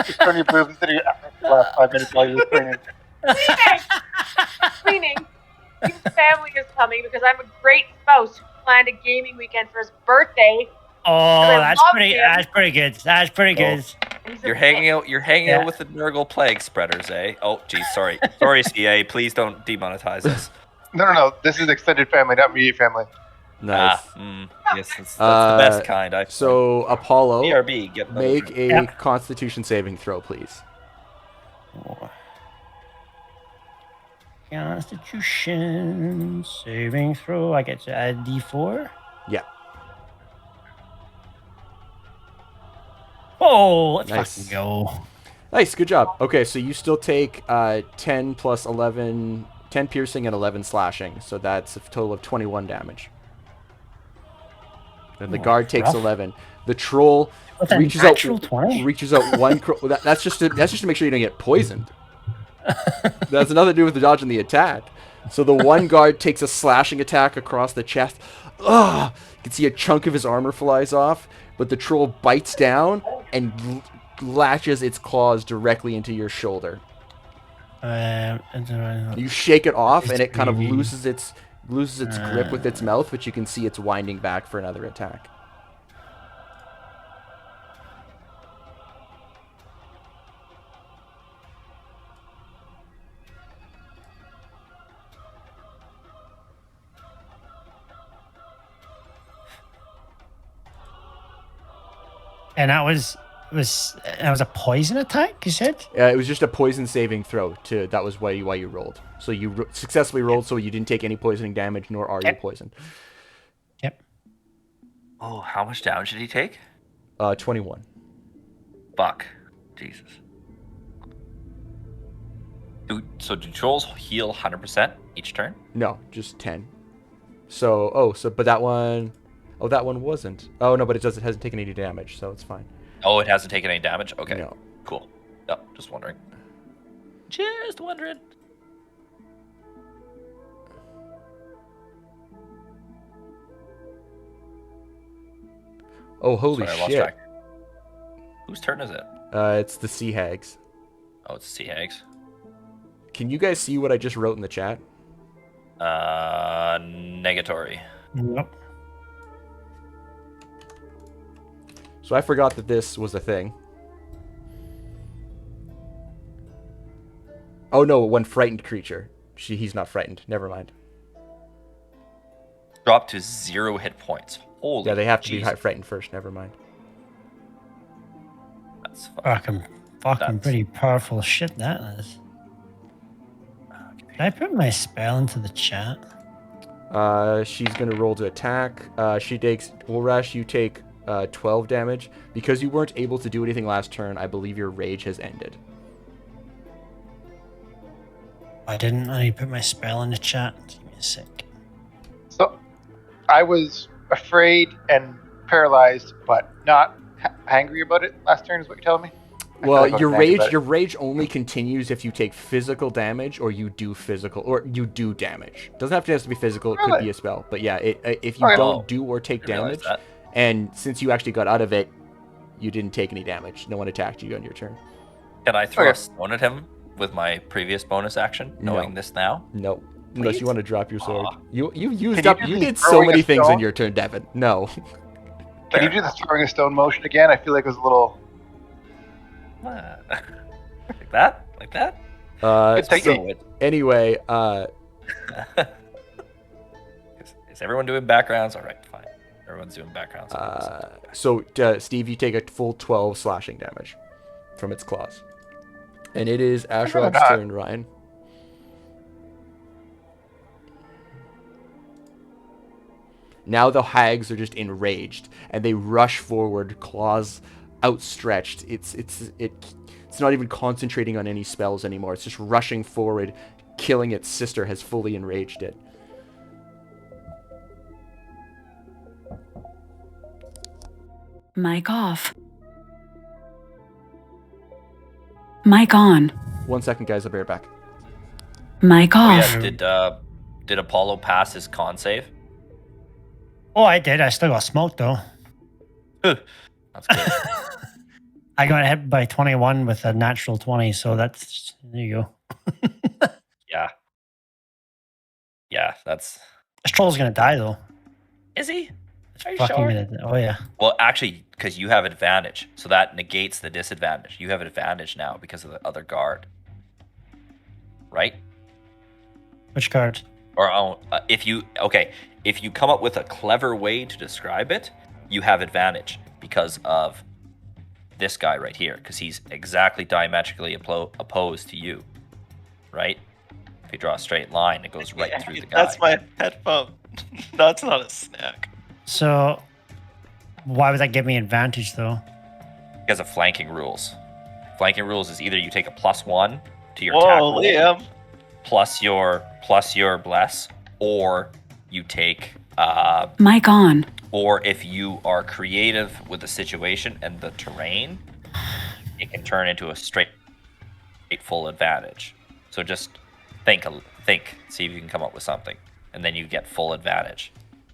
Just turn your boobs instead of your last 5 minutes while you're cleaning. Cleaning. His family is coming because I'm a great spouse who planned a gaming weekend for his birthday. Oh, I that's love pretty. him. That's pretty good. That's pretty good. He's a You're hanging bitch. out. You're hanging Yeah. out with the Nurgle plague spreaders, eh? Oh, geez, sorry, sorry, CA. Please don't demonetize us. No. This is extended family, not immediate family. Nice. Yes, that's the best kind. So Apollo, BRB, get another make drink. a Constitution saving throw, please. Constitution saving throw. I get to add D4. Yeah. Oh, let's Nice. fucking go. Nice, good job. Okay, so you still take 10 plus 11, 10 piercing and 11 slashing, so that's a total of 21 damage. And the guard takes rough. 11. The troll With a reaches natural out 20? reaches out one. That's just to make sure you don't get poisoned. That's nothing to do with the dodge and the attack. So the one guard takes a slashing attack across the chest. Ugh! You can see a chunk of his armor flies off, but the troll bites down and latches its claws directly into your shoulder. You shake it off, and it kind of loses its grip with its mouth, but you can see it's winding back for another attack. And that was a poison attack, you said? It was just a poison saving throw. That was why you rolled. So you successfully rolled, so you didn't take any poisoning damage, nor are you poisoned. Yep. Oh, how much damage did he take? 21. Fuck. Jesus. So do trolls heal 100% each turn? No, just 10. But that one wasn't. Oh no, but it hasn't taken any damage, so it's fine. Oh, it hasn't taken any damage? Okay. No. Cool. No, just wondering. Just wondering. Oh, holy Sorry, I lost shit. track. Whose turn is it? It's the Sea Hags. Oh, it's Sea Hags. Can you guys see what I just wrote in the chat? Negatory. Nope. So I forgot that this was a thing. Oh no, one frightened creature. He's not frightened. Never mind. Drop to 0 hit points. Holy Yeah, they have to Jesus. be frightened first. Never mind. That's fucking... Fucking pretty powerful shit that is. Did I put my spell into the chat? She's gonna roll to attack. She takes Ulrash. You take 12 damage because you weren't able to do anything last turn. I believe your rage has ended. I didn't. I put my spell in the chat. Give me a sec. So, I was afraid and paralyzed, but not angry about it last turn. Is what you're telling me? Well, I feel like I was angry about your rage only continues if you take physical damage or you do damage. Doesn't have to be physical. It could be a spell. But yeah, if you don't do or take damage, and since you actually got out of it, you didn't take any damage. No one attacked you on your turn. Can I throw a stone at him with my previous bonus action, knowing this now? No. Unless you want to drop your sword. Aw. You Can did so many things in your turn, Devin. No. Can you do the throwing a stone motion again? I feel like it was a little... Like that? Like that? Anyway, is everyone doing backgrounds? All right, fine. Everyone's doing backgrounds. Steve, you take a full 12 slashing damage from its claws. And it is Ashrog's turn, Ryan. Now the hags are just enraged, and they rush forward, claws outstretched. It's not even concentrating on any spells anymore. It's just rushing forward, killing its sister has fully enraged it. Mic off. Mic on. 1 second, guys. I'll be right back. Mic off. Yeah, did Apollo pass his con save? Oh, I did. I still got smoked though. That's good. I got hit by 21 with a natural 20, so that's there you go. Yeah, that's... This troll's gonna die though. Is he? Are you Fucking sure? gonna, oh yeah. Well, actually, because you have advantage, so that negates the disadvantage. You have advantage now because of the other guard, right? Which card? Or if you come up with a clever way to describe it, you have advantage because of this guy right here, because he's exactly diametrically opposed to you, right? If you draw a straight line, it goes right through the guy. That's my headphone. That's not a snack. So, why would that give me advantage though? Because of flanking rules. Flanking rules is either you take a +1 to your attack roll, Liam. plus your bless, or you take Mic on. or if you are creative with the situation and the terrain, it can turn into a straight full advantage. So just think, see if you can come up with something, and then you get full advantage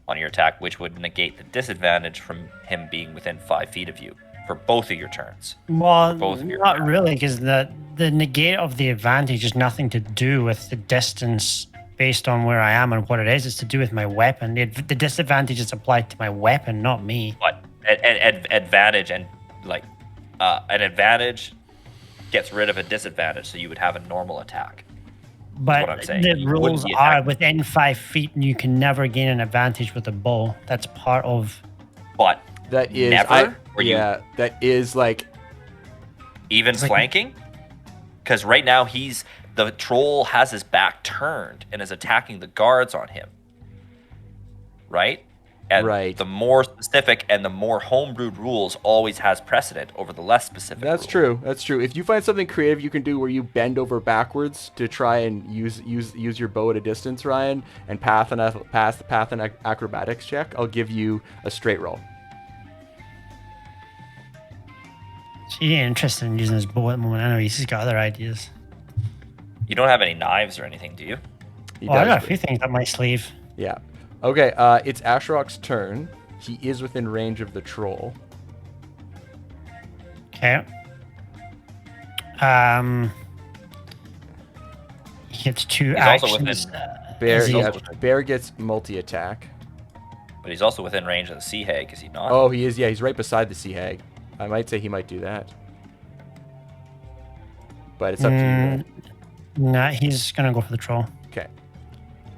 on your attack, which would negate the disadvantage from him being within 5 feet of you for both of your turns. Well, Both of your not turns. really, because the negate of the advantage has nothing to do with the distance based on where I am and what it is. It's to do with my weapon. The disadvantage is applied to my weapon, not me. But advantage and an advantage gets rid of a disadvantage, so you would have a normal attack. But what I'm saying. the You wouldn't rules be are attacking. within 5 feet, and you can never gain an advantage with a bow. That's part of. But That is Never? Or you- yeah, that is like Even like- flanking? Because right now the troll has his back turned and is attacking the guards on him. Right? And Right. the more specific and the more homebrewed rules always has precedent over the less specific That's rules. true. That's true. If you find something creative you can do where you bend over backwards to try and use your bow at a distance, Ryan, and pass the path and acrobatics check, I'll give you a straight roll. He ain't interested in using his bow at the moment. I know he's got other ideas. You don't have any knives or anything, do you? He Oh, I does, got a but- few things up my sleeve. Yeah. Okay, it's Ashrok's turn. He is within range of the troll. Okay. He gets 2 He's also actions. within- Bear, Is he- yeah, Bear gets multi-attack. But he's also within range of the sea hag, is he not? Oh, he is. Yeah, he's right beside the sea hag. I might say he might do that. But it's up to you. Nah, he's gonna go for the troll. Okay.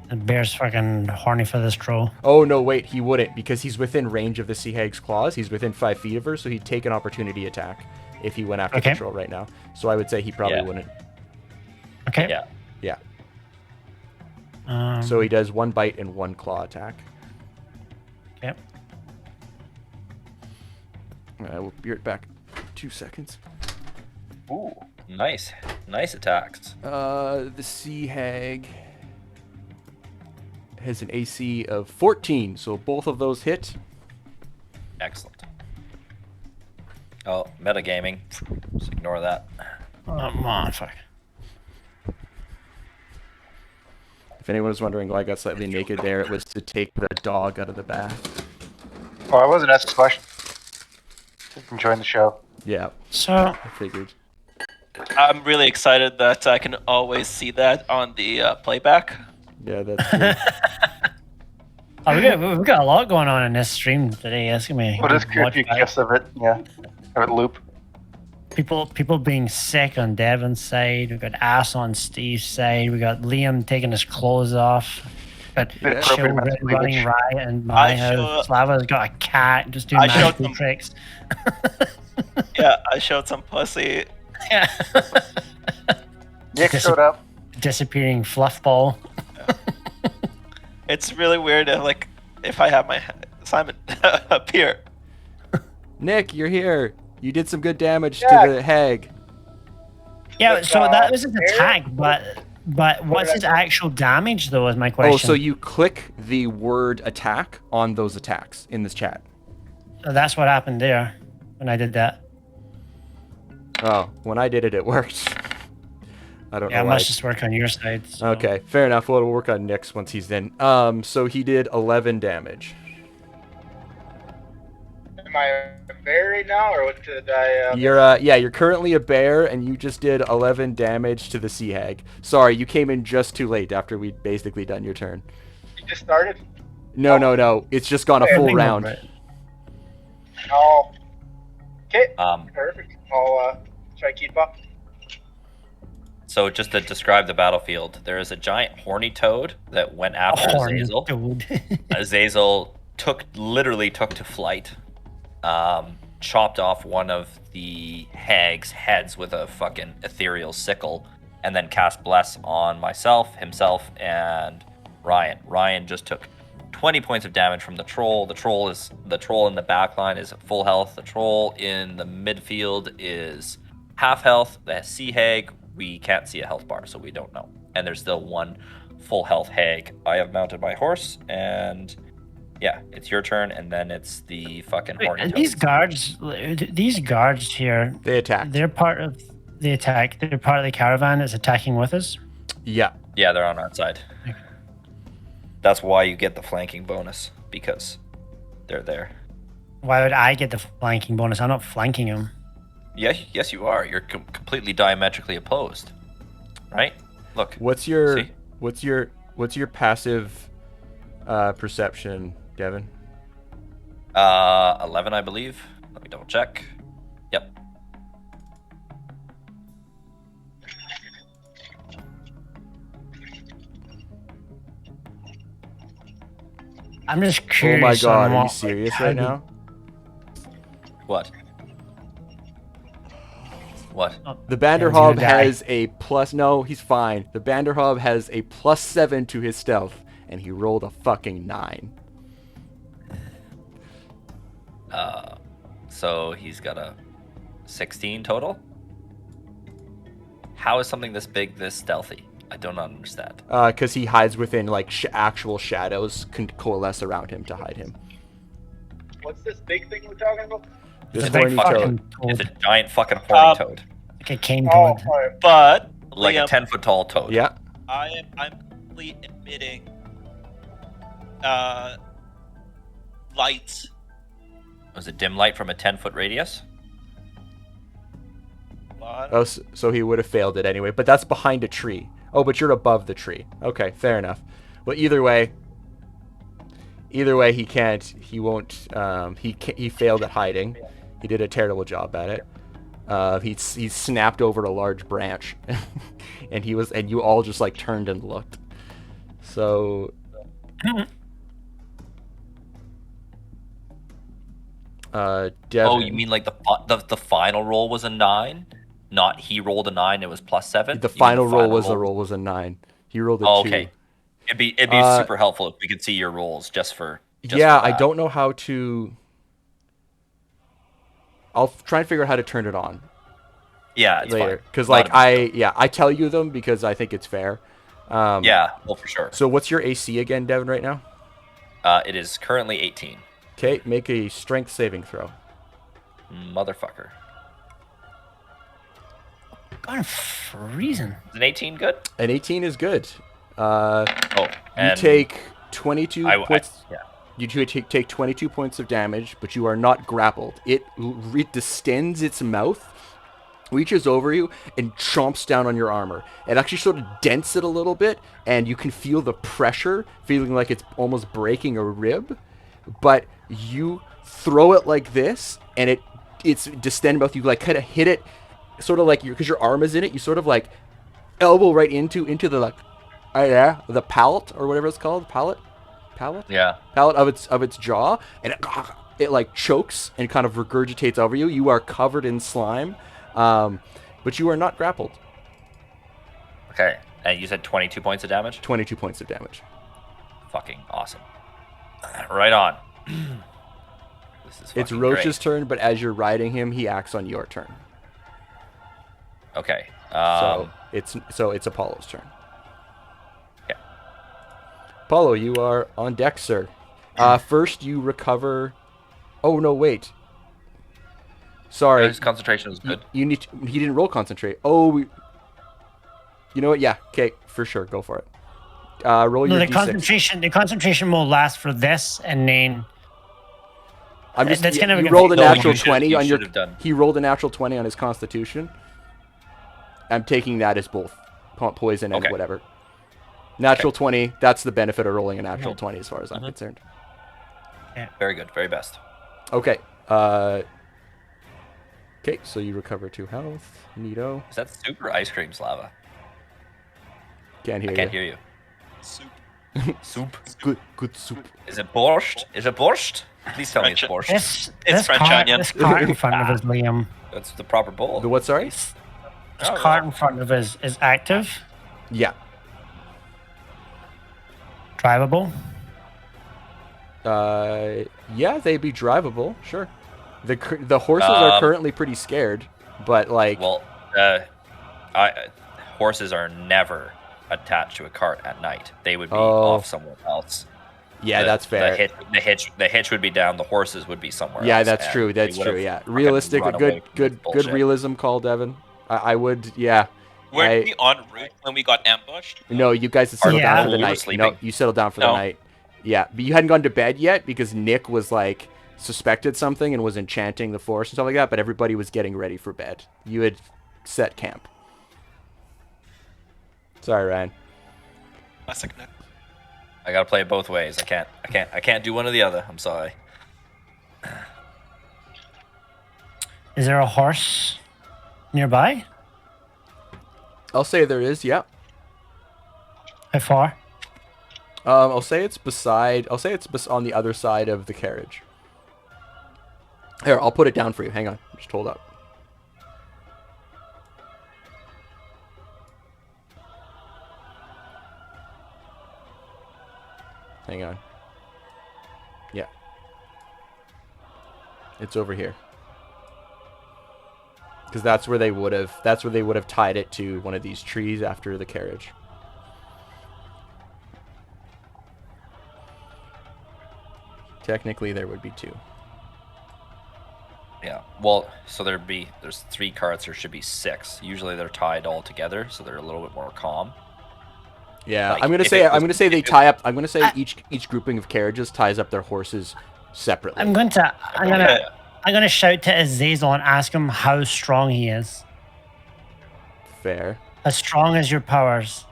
The bear's fucking horny for this troll. Oh, no, wait. He wouldn't because he's within range of the sea hag's claws. He's within 5 feet of her, so he'd take an opportunity attack if he went after Okay. the troll right now. So I would say he probably Yeah. wouldn't. Okay. Yeah. Yeah. Um, So he does 1 bite and 1 claw attack. okay. We'll be right back. 2 seconds. Ooh, nice. Nice attacks. The sea hag has an AC of 14, so both of those hit. Excellent. Oh, metagaming. Just ignore that. Come on, fuck. If anyone was wondering why I got slightly naked there, it was to take the dog out of the bath. Oh, I wasn't asking questions. Just enjoying the show. Yeah, So, I figured. I'm really excited that I can always see that on the playback. Yeah, that's true. we've got a lot going on in this stream today. It's gonna be What is watch creepy back. gifs of it? Yeah. Have it loop. People being sick on Devin's side. We got ass on Steve's side. We got Liam taking his clothes off. Got Bit Chill appropriate amount of running cleavage. riot in my I house. showed- Slava's got a cat just doing I showed magical them- tricks. Yeah, I showed some pussy. Yeah. Nick Dis- showed up. Disappearing fluff ball. It's really weird if I have my Simon appear. Nick, you're here. You did some good damage Yeah. to the hag. Yeah, With, so that was his air? attack, but what's his actual damage though is my question. Oh, so you click the word attack on those attacks in this chat. So that's what happened there when I did that. Oh, when I did it, it worked. I don't Yeah, know it why. must just work on your side. So. Okay, fair enough. We'll work on Nick's once he's in. So he did 11 damage. Am I a bear right now, or what did I? You're currently a bear, and you just did 11 damage to the sea hag. Sorry, you came in just too late after we'd basically done your turn. You just started. No. It's just gone a Yeah, full bingo, round. right. Oh. Okay. Um, Perfect. I'll try to keep up. So just to describe the battlefield, there is a giant horny toad that went after Horny Azazel. dude. Azazel literally took to flight, chopped off one of the hag's heads with a fucking ethereal sickle, and then cast Bless on myself, himself, and Ryan. Ryan just took 20 points of damage from the troll. The troll in the back line is at full health. The troll in the midfield is half health. The sea hag, we can't see a health bar, so we don't know. And there's still one full health hag. I have mounted my horse, and yeah, it's your turn, and then it's the fucking horny And toad. these guards here, They attack. they're part of the attack. They're part of the caravan that's attacking with us. Yeah. Yeah, they're on our side. That's why you get the flanking bonus, because they're there. Why would I get the flanking bonus? I'm not flanking him. Yes, you are. You're completely diametrically opposed, right? Look. What's your See? passive perception, Devin? 11, I believe. Let me double check. Yep. I'm just Oh curious. my god, on are you what- serious how right do- now? What? What? The gonna Banderhobb die. has a plus. No, he's fine. The Banderhobb has a +7 to his stealth, and he rolled a fucking 9. So he's got a 16 total? How is something this big this stealthy? I don't understand. Because he hides within like actual shadows can coalesce around him to hide him. What's this big thing we're talking about? This It's a big horny fucking toad. It's a toad. giant fucking horny toad. Like a cane Oh, toad. alright. But Like a Liam, 10-foot tall toad. Yeah. I'm completely admitting lights. Was it dim light from a 10-foot radius? What? Oh, so he would have failed it anyway. But that's behind a tree. Oh, but you're above the tree. Okay, fair enough. Well, either way, he can't. He won't. He failed at hiding. He did a terrible job at it. He snapped over a large branch, and you all just like turned and looked. So. Devin. Oh, you mean like the final roll was a 9? Not he rolled a 9, it was +7? The final roll was a 9. He rolled a 2. Okay. It'd be super helpful if we could see your rolls just for I that. don't know how to. I'll try and figure out how to turn it on Yeah, it's later. fine. Because Not like a big I tell you them because I think it's fair. deal. Yeah, well for sure. So what's your AC again, Devin? Right now? It is currently 18. Okay, make a strength saving throw. Motherfucker. God, I'm freezing. Is an 18 good? An 18 is good. Oh, You and take 22 I- points. yeah. You take 22 points of damage, but you are not grappled. It distends its mouth, reaches over you, and chomps down on your armor. It actually sort of dents it a little bit, and you can feel the pressure, feeling like it's almost breaking a rib. But you throw it like this, and it's distended mouth. You like kind of hit it, sort of like because your arm is in it. You sort of like elbow right into the like, the palate or whatever it's called, palate, Yeah. palate of its jaw, and it like chokes and kind of regurgitates over you. You are covered in slime, but you are not grappled. Okay. And you said 22 points of damage? 22 points of damage. Fucking awesome. Right on. This is It's fucking Roach's great. turn, but as you're riding him, he acts on your turn. Okay. So it's Apollo's turn. Yeah. Apollo, you are on deck, sir. First, you recover. Oh no, wait. Sorry, His concentration was good. you need. He didn't roll concentrate. Oh, you know what? Yeah. Okay, for sure. Go for it. Roll No, your the d6. concentration will last for this, and then I'm just. that's kind of You a rolled a good- natural you should- 20 you on your. should have done. He rolled a natural 20 on his Constitution. I'm taking that as both poison and Okay. whatever. Natural 20. That's the benefit of rolling a natural 20, as far as I'm concerned. Very good. Very best. Okay. Okay, so you recover 2 health. Neato. Is that soup or ice cream, Slava? Can't hear I can't you. hear you. Soup. Soup. Good soup. Is it borscht? Is it borscht? Please tell me it's borscht. It's French onion. This cart in front of us, Liam. That's the proper bowl. The what? Sorry. This Oh, cart in front of us is active, Yeah. drivable. Yeah, they'd be drivable. Sure. The horses are currently pretty scared, but like. Well, horses are never attached to a cart at night. They would be off somewhere else. Yeah, that's fair. The hitch would be down. The horses would be somewhere else. Yeah, that's and true. we That's would've true. Yeah, fucking realistic. run away Good. from Good. this Good bullshit. realism call, Devin. I would. Yeah. Weren't we en route when we got ambushed? No, you guys had settled Yeah. down for the We were night. sleeping. No, you settled down for the No. night. Yeah, but you hadn't gone to bed yet because Nick was like suspected something and was enchanting the forest and stuff like that. But everybody was getting ready for bed. You had set camp. Sorry, Ryan. Classic Nick. I gotta play it both ways. I can't do one or the other. I'm sorry. Is there a horse nearby? I'll say there is. Yeah. How far? I'll say it's beside. I'll say it's on the other side of the carriage. Here, I'll put it down for you. Hang on. Just hold up. Hang on. Yeah. It's over here. Because that's where they would have tied it to one of these trees after the carriage. Technically, there would be 2. Yeah. Well, so there's 3 carts. There should be 6. Usually they're tied all together, so they're a little bit more calm. Yeah, Like, I'm gonna say they tie up. I'm gonna say each grouping of carriages ties up their horses separately. I'm gonna shout to Azazel and ask him how strong he is. Fair. As strong as your powers.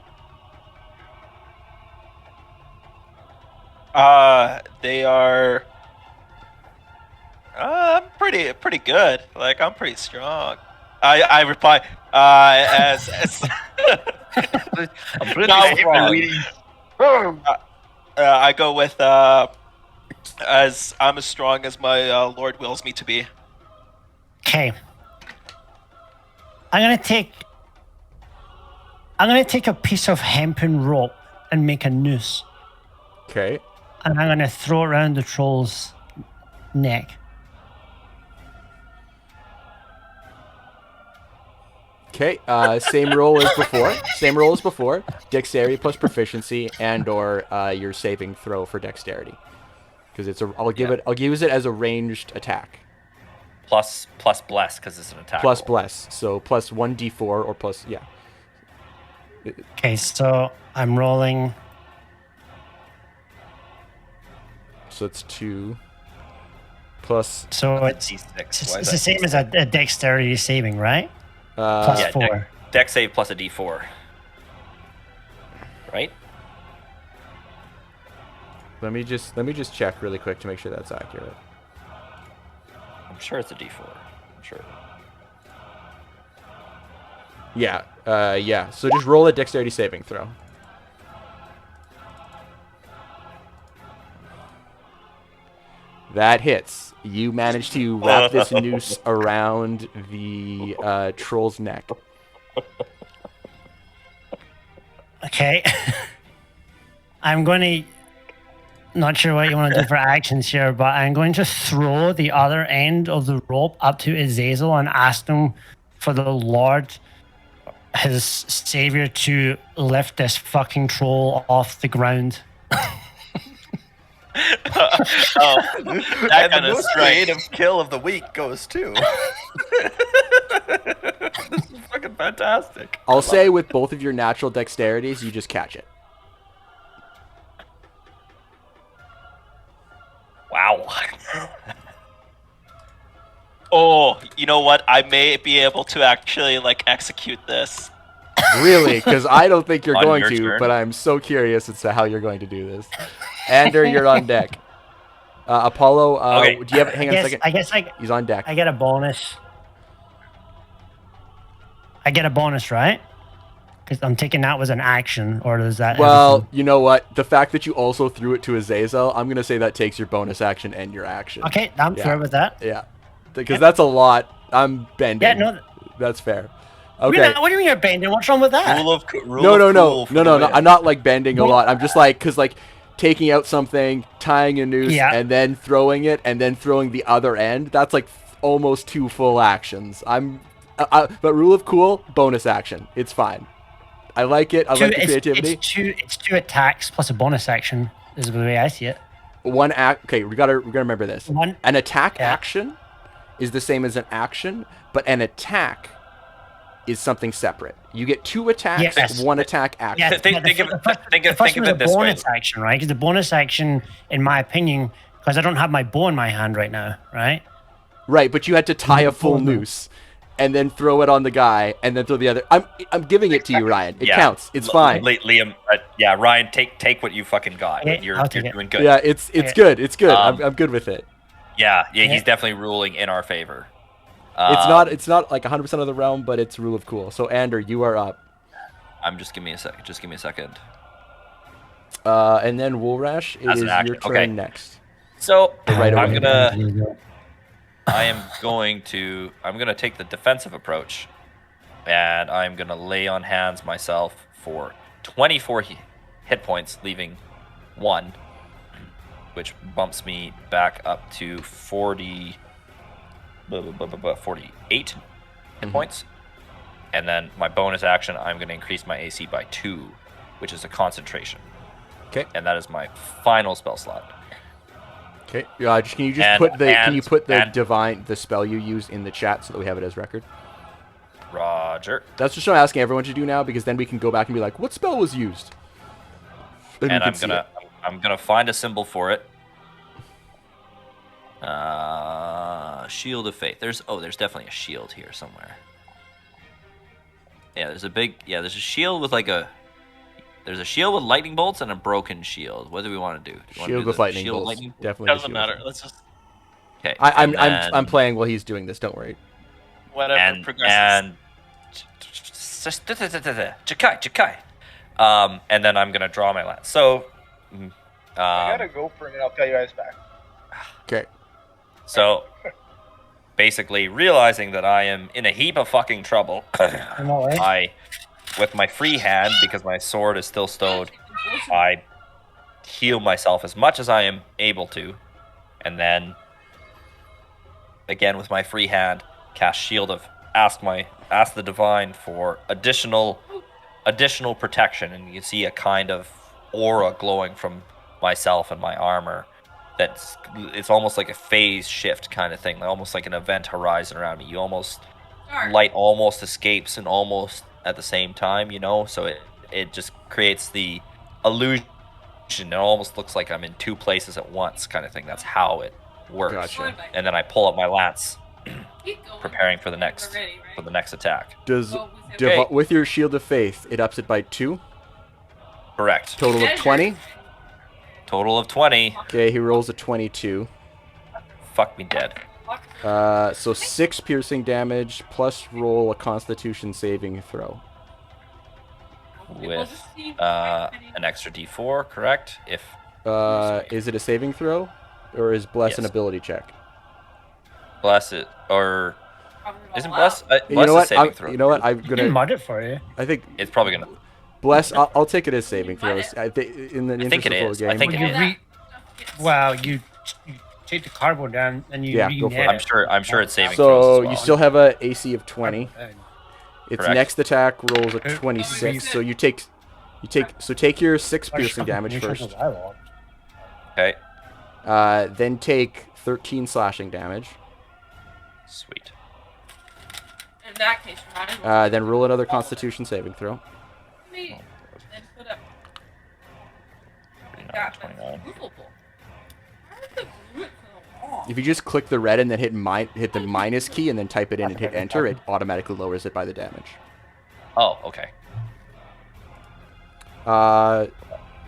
They are. Pretty good. Like, I'm pretty strong. I reply as I'm pretty No, strong. I go with as I'm as strong as my Lord wills me to be. Okay. I'm gonna take a piece of hempen rope and make a noose. Okay. And I'm gonna throw it around the troll's neck. Okay. Same roll as before. Same roll as before. Dexterity plus proficiency and/or your saving throw for dexterity. Because it's I'll use it as a ranged attack. Plus bless because it's an attack. Plus roll. bless. So plus 1d4 or plus Okay, so I'm rolling. So it's 2 plus So That's it's a D6. it's Why is the that same as D6? a dexterity saving, right? Plus Yeah, 4. Dex save plus a D4. Right? let me just check really quick to make sure that's accurate. I'm sure it's a D4. I'm sure. Yeah. Yeah. So just roll a dexterity saving throw. That hits. You manage to wrap this noose around the troll's neck. Okay. I'm going to. Not sure what you want to do for actions here, but I'm going to throw the other end of the rope up to Azazel and ask him for the Lord, his savior, to lift this fucking troll off the ground. That kind of creative kill of the week goes to. This is fucking fantastic. I'll say with both of your natural dexterities, you just catch it. Wow. Oh, you know what? I may be able to actually execute this. Really? Because I don't think you're On going your to, turn? but I'm so curious as to how you're going to do this. Ander, you're on deck. Apollo, Okay. do you have? Hang on a second. I guess He's on deck. I get a bonus. I get a bonus, right? Because I'm taking that was an action, or is that? Well, everything? you know what? The fact that you also threw it to Azazel, I'm gonna say that takes your bonus action and your action. Okay, I'm fair with that. Yeah, because that's a lot. I'm bending. Yeah, no. That's fair. What Okay. do you mean you're bending? What's wrong with that? Rule of No. cool for the win. I'm not like bending a Well- lot. I'm just like, cause like taking out something, tying a noose, Yeah. and then throwing it, and then throwing the other end. That's like almost 2 full actions. But rule of cool, bonus action. It's fine. I like it. I like the creativity. It's two attacks plus a bonus action. Is the way I see it. One act. Okay, we gotta remember this. An attack Yeah. action is the same as an action, but an attack is something separate. You get 2 attacks, Yes. 1 attack action. Yeah, Think of was a it this way. bonus action, right? Because the bonus action, in my opinion, because I don't have my bow in my hand right now, right? Right, but you had to tie a full noose and then throw it on the guy and then throw the other. I'm giving it to you, Ryan. It counts. It's fine. Liam, Ryan, take what you fucking got. Okay, You're I'll take it. doing good. Yeah, it's good. It's good. I'm good with it. Yeah, he's definitely ruling in our favor. It's not like 100% of the realm, but it's rule of cool. So Ander, you are up. Give me a second. And then Woolrash, it As is an action. your turn Okay. next. So Right away. I'm gonna I'm going to take the defensive approach, and I'm gonna lay on hands myself for 24 hit points, leaving 1, which bumps me back up to 48 hit points. And then my bonus action, I'm gonna increase my AC by 2, which is a concentration. Okay. And that is my final spell slot. Okay. Can you put the spell you use in the chat so that we have it as record? Roger. That's just what I'm asking everyone to do now, because then we can go back and be like, what spell was used? And I'm gonna find a symbol for it. Shield of Faith. There's definitely a shield here somewhere. Yeah, there's a shield with there's a shield with lightning bolts and a broken shield. What do we want to do? Shield with lightning bolts. Definitely. Doesn't matter. Let's just. Okay. I'm playing while he's doing this. Don't worry. Whatever progresses. Jakai. And then I'm gonna draw my lance. So. I gotta go for it, and I'll tell you guys back. Okay. So, basically, realizing that I am in a heap of fucking trouble, with my free hand, because my sword is still stowed, I heal myself as much as I am able to, and then, again with my free hand, cast Shield of ask the Divine for additional protection, and you see a kind of aura glowing from myself and my armor. It's almost like a phase shift kind of thing, almost like an event horizon around me. Light almost escapes and almost at the same time, so it just creates the illusion. It almost looks like I'm in two places at once kind of thing. That's how it works. Gotcha. And then I pull up my lance, preparing for the next attack. Does with your Shield of Faith, it ups it by 2? Correct. Total of 20? Total of 20. Okay, he rolls a 22. Fuck me dead. So 6 piercing damage, plus roll a Constitution saving throw. With an extra D4, correct? Is it a saving throw? Or is Bless an ability check? Bless it, or... Isn't Bless... you know what? saving throw? You know what? I'm I can mod it for you. I think... It's probably gonna... Bless, I'll take it as saving throws. I think it is. I think it is. You take the cardboard down and you go for it. I'm sure it's saving throws So as well. you still have a AC of 20. Its Correct. next attack rolls a 26. So take your 6 piercing damage first. Okay. Then take 13 slashing damage. Sweet. In that case, Then roll another Constitution saving throw. and put up 29. If you just click the red and then hit the minus key and then type it in and hit enter, it automatically lowers it by the damage. Oh, okay.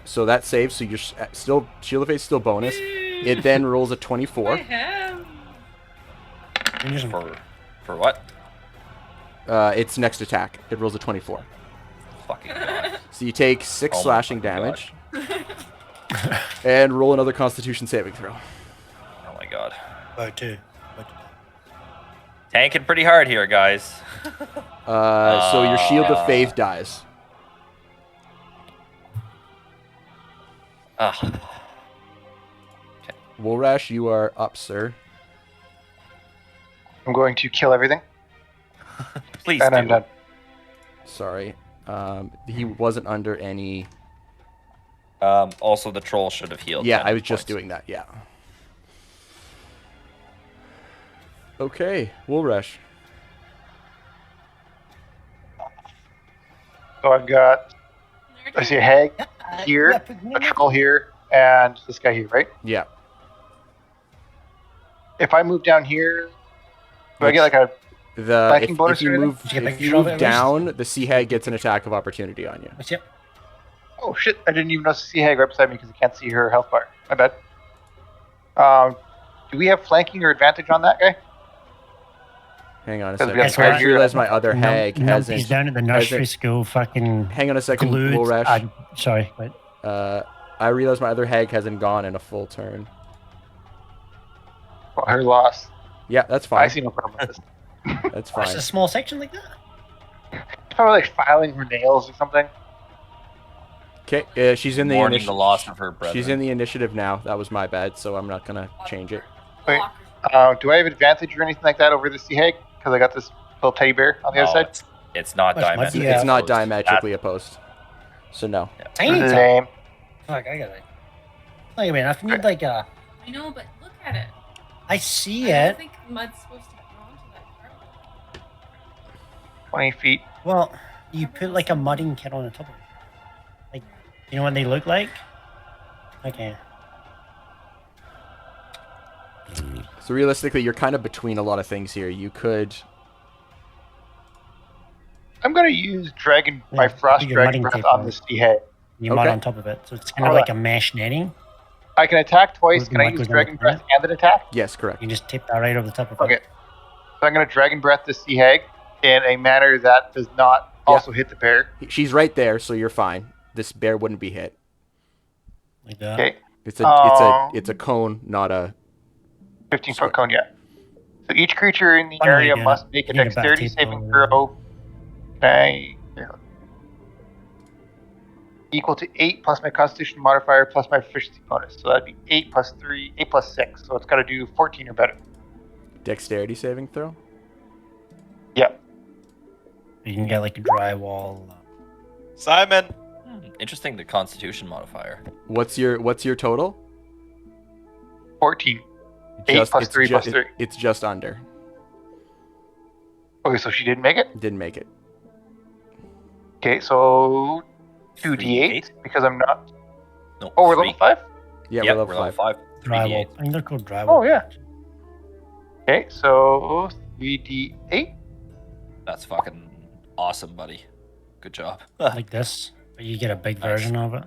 So that saves. So you're still Shield of Faith still bonus. It then rolls a 24. For what? Its next attack. It rolls a 24. Fucking God. So you take 6 slashing damage. And roll another Constitution saving throw. Oh my God. By 2. Tanking pretty hard here, guys. So your Shield of Faith dies. Okay. Wolrash, you are up, sir. I'm going to kill everything. Please and do. I'm done. Sorry. He wasn't under any... Also, the troll should have healed. Yeah, I was just doing that, yeah. Okay, Wolrash. So I've got... I see a hag here, a troll here, and this guy here, right? Yeah. If I move down here, do I get like a flanking bonus if you or move, anything? if you move down, the sea hag gets an attack of opportunity on you. Yep. Oh shit, I didn't even notice the sea hag right beside me because I can't see her health bar. My bad. Do we have flanking or advantage on that guy? Hang on a Because second. we I have guys just here. realized my other hag hasn't... He's down at the nursery school fucking... Hang on a second, glued. Wolrash. Sorry, wait. I realized my other hag hasn't gone in a full turn. Well, her loss. Yeah, that's I fine. see no problem with this. That's Oh, it's fine. a small section like that. It's probably like filing her nails or something. Okay, she's in the Mourning the loss of her She's in brethren. the initiative now. That was my bad, so I'm not gonna change it. Wait, do I have advantage or anything like that over the sea hag? Because I got this little teddy bear on the other No, side. it's not Much mud do you diametrically It's have? not opposed. diametrically opposed. So no. Tiny top. Lame. Fuck, I got it. Wait a minute, I need like a. I know, but look at it. I see I it. don't think mud's supposed to go onto that part. 20 feet. Well, you put like a mudding kit on the top of it. Like, you know what they look like? Okay. So realistically, you're kind of between a lot of things here. You could. I'm gonna use my Yeah, frost put your dragon mudding breath tape on on. the sea hag. You mud Okay. on top of it, so it's kind of Hold like a mesh netting. I can attack twice. The Can I mud use goes on dragon the breath front. and then attack? Yes, correct. You just tape that right over the top of Okay. it. So I'm gonna dragon breath the sea hag in a manner that does not also hit the bear. She's right there, so you're fine. This bear wouldn't be hit. Like that. Okay. It's a cone, not a 15-foot cone, yeah. So each creature in the Funny area idea. must make a You need a back dexterity tape saving over throw. Equal to 8 plus my constitution modifier plus my proficiency bonus. So that'd be 8 plus 3, 8 plus 6. So it's got to do 14 or better. dexterity saving throw. Yep. You can get like a drywall. Simon. Interesting, the Constitution modifier. What's your total? 14. 8 plus it's 3 plus 3. It's just under. Okay, so she didn't make it? Didn't make it. Okay, so 2d8 because I'm not. No, Oh, we're 3. level 5? Yeah, Yep, we're level 5. Drywall. I think they're called drywall. Oh, yeah. Okay, so 3d8. That's fucking awesome, buddy. Good job. Like this, but you get a big version of it.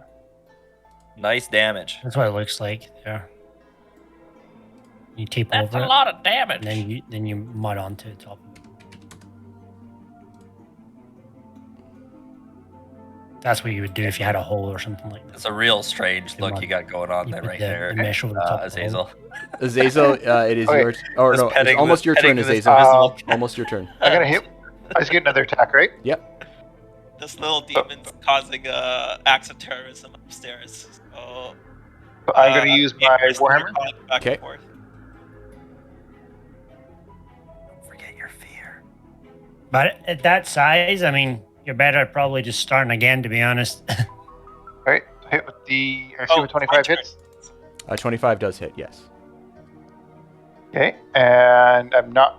Nice damage. That's what it looks like there. You tape That's over a it, lot of damage. and then you mud onto the top. That's what you would do if you had a hole or something like that. It's a real strange You look mud- you got going on you there put right the there, mesh over the top of the Azazel. Azazel, it is Okay. yours. Or Just no, it's petting almost your turn, this Azazel. invisible Almost your turn. I gotta hit. I just get another attack, right? Yep. This little demon's causing acts of terrorism upstairs. So So I'm gonna use my Warhammer. Back Okay. and forth. Forget your fear. But at that size, I mean, you're better at probably just starting again, to be honest. Right? Hit with the. I assume Oh, 25 my turn. hits. 25 does hit. Yes. Okay, and I'm not.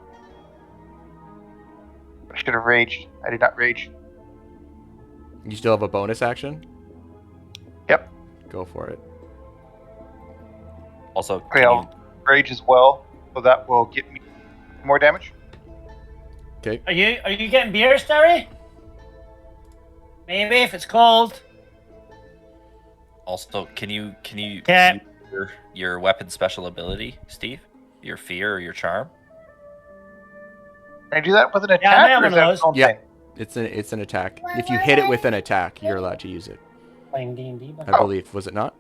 I should have raged. I did not rage. You still have a bonus action. Yep. Go for it. Also, Okay, can you, I'll rage as well, so that will get me more damage. Okay. Are you getting beer, Starry? Maybe if it's cold. also can you Yeah. use your weapon special ability, Steve? Your fear or your charm? Can I do that with an Yeah, I attack, have or one is of that those. its own Yeah. thing? It's an attack. If you hit it with an attack, you're allowed to use it. Playing D&D, but I believe. Was it not?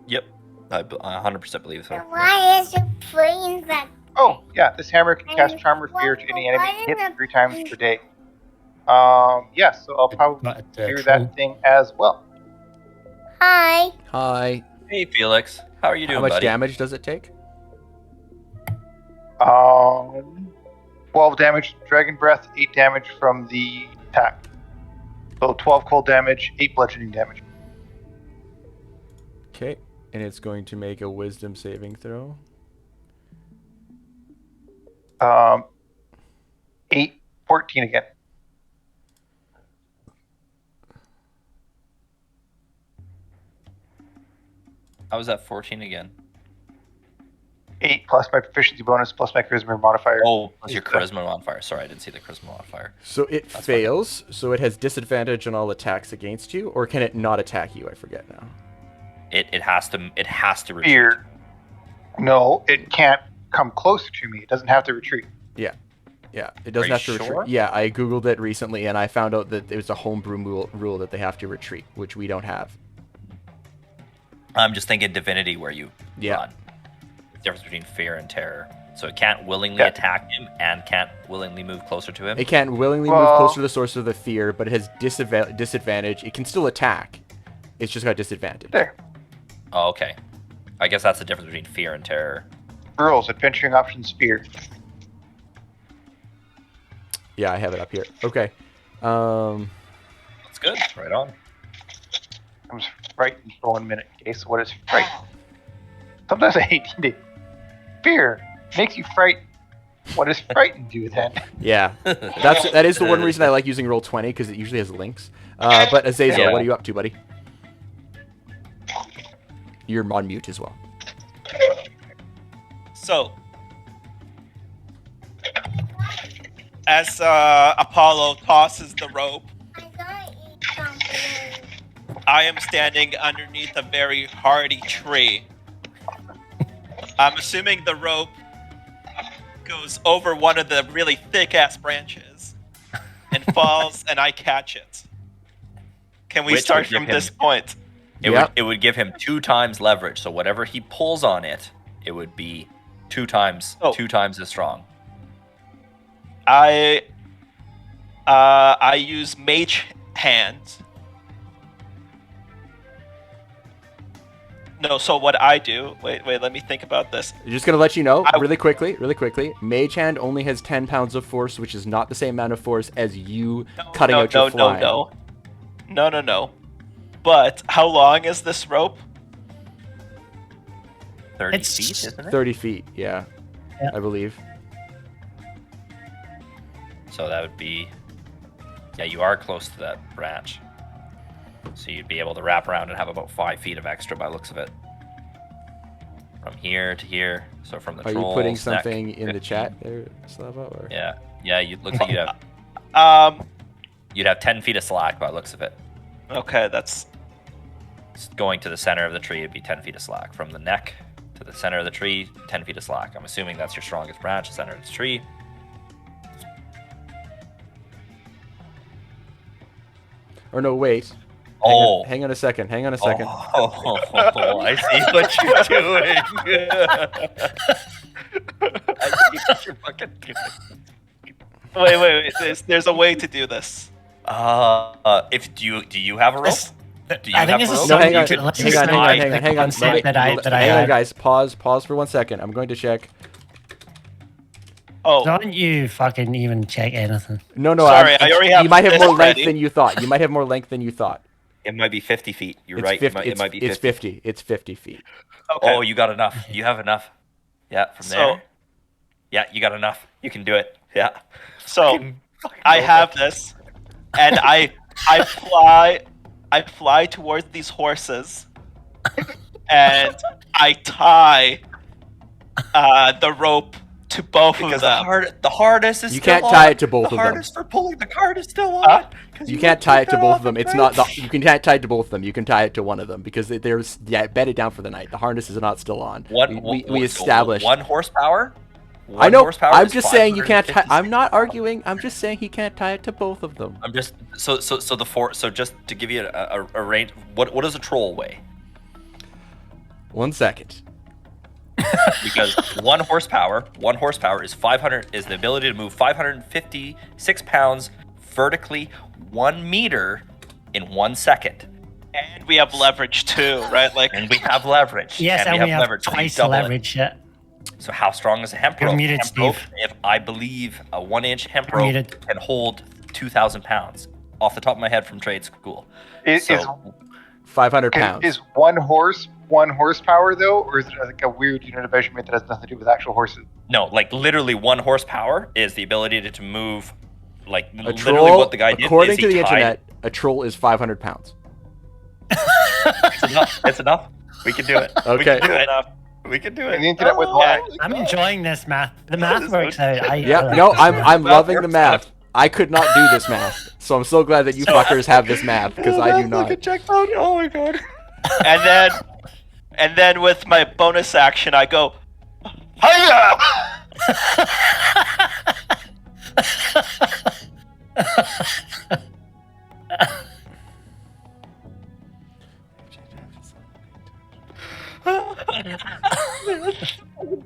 Yep. I 100% believe so. Why is it playing that? Oh, yeah. This hammer can cast charm or fear to any enemy hit 3 times per day. Yeah. So I'll probably do that thing as well. Hi. Hi. Hey, Felix. How are you doing, How much buddy? damage does it take? 12 damage dragon breath, 8 damage from the attack. So 12 cold damage, 8 bludgeoning damage. Okay. And it's going to make a wisdom saving throw. 8, 14 again. How was that 14 again? 8 plus my proficiency bonus plus my charisma modifier. Oh, plus your charisma modifier. Sorry, I didn't see the charisma modifier. So it fails. So it has disadvantage on all attacks against you, or can it not attack you? I forget now. It has to retreat. Fear. No, it can't come closer to me. It doesn't have to retreat. Yeah. Yeah, it doesn't Are have you to sure? retreat. Yeah, I googled it recently and I found out that there's a homebrew rule that they have to retreat, which we don't have. I'm just thinking divinity where you Yeah. run. The difference between fear and terror. So it can't willingly attack him and can't willingly move closer to him? It can't willingly move closer to the source of the fear, but it has disadvantage. It can still attack. It's just got disadvantage. There. Oh, okay. I guess that's the difference between fear and terror. Rules, adventuring options, fear. Yeah, I have it up here. Okay. That's good. Right on. I was frightened for 1 minute. Okay, so what is fright? Sometimes I hate D&D. Fear makes you frightened. What does frightened do then? Yeah, that is the one reason I like using Roll20 because it usually has links. But Azazel, what are you up to, buddy? You're on mute as well. So, as Apollo tosses the rope, I am standing underneath a very hardy tree. I'm assuming the rope goes over one of the really thick-ass branches and falls, and I catch it. Can we start from this point? It would give him 2 times leverage, so whatever he pulls on it, it would be 2 times as strong. I use Mage Hand. No, so what I do... Wait, let me think about this. I'm just going to let you know, really quickly, Mage Hand only has 10 pounds of force, which is not the same amount of force as you cutting out your fly. No. But how long is this rope? 30 feet, isn't it? 30 feet, yeah. I believe. So that would be... Yeah, you are close to that branch. So you'd be able to wrap around and have about 5 feet of extra by the looks of it. From here to here. So from the troll's Are you putting neck, something in the chat there, Slava? Or? Yeah, looks like you'd have... You'd have 10 feet of slack by the looks of it. Okay, that's... Going to the center of the tree, it'd be 10 feet of slack. From the neck to the center of the tree, 10 feet of slack. I'm assuming that's your strongest branch, the center of the tree. Or no, wait. Hang on a second. Oh, I see what you're doing. I see what you're fucking doing. Wait. There's a way to do this. Do you have a rope? Do you I think have this is a rope? hang on, hang on, guys. Pause for 1 second. I'm going to check. Oh, don't you fucking even check anything? No. Sorry, I already have. You might have this more length ready. than you thought. It might be 50 feet. You're It's right. 50, It might be 50. It's 50. It's 50 feet. Okay. Oh, you got enough. You have enough. Yeah, from there. Yeah, you got enough. You can do it. Yeah. So I have this, and I fly towards these horses, and I tie the rope to both of them. The hardest is You still can't on. tie it to both of them. The hardest for pulling the cart is still on. You can't tie it to both of them. It's not. You can tie it to both of them. You can tie it to one of them because there's bed it down for the night. The harness is not still on. We established 1 horsepower. I know. Horsepower I'm is just saying you can't. 550. I'm not arguing. I'm just saying he can't tie it to both of them. I'm just so just to give you a range. What does a troll weigh? 1 second. Because 1 horsepower is 500 is the ability to move 556 pounds vertically 1 meter in 1 second. And we have leverage too, right? And we have leverage. Yes, and we have leverage. So you twice double it. leverage. Yeah. So how strong is a hemp You're rope? muted, Hemp rope, Steve. if I believe a 1-inch hemp You're rope muted. can hold 2,000 pounds off the top of my head from trade school. Is 500 pounds. Is 1 horsepower though, or is it like a weird unit of measurement that has nothing to do with actual horses? No, like literally 1 horsepower is the ability to move, like A literally troll, what the guy did. according is to he the tied- internet, a troll is 500 pounds. It's enough. We can do it. Okay. We can do it. We can do it. And the internet with lag. I'm enjoying this math. The math works out. I'm loving the math. I could not do this math, so I'm so glad that you fuckers have this math because I do not. Oh my god. And then with my bonus action, I go, hiya!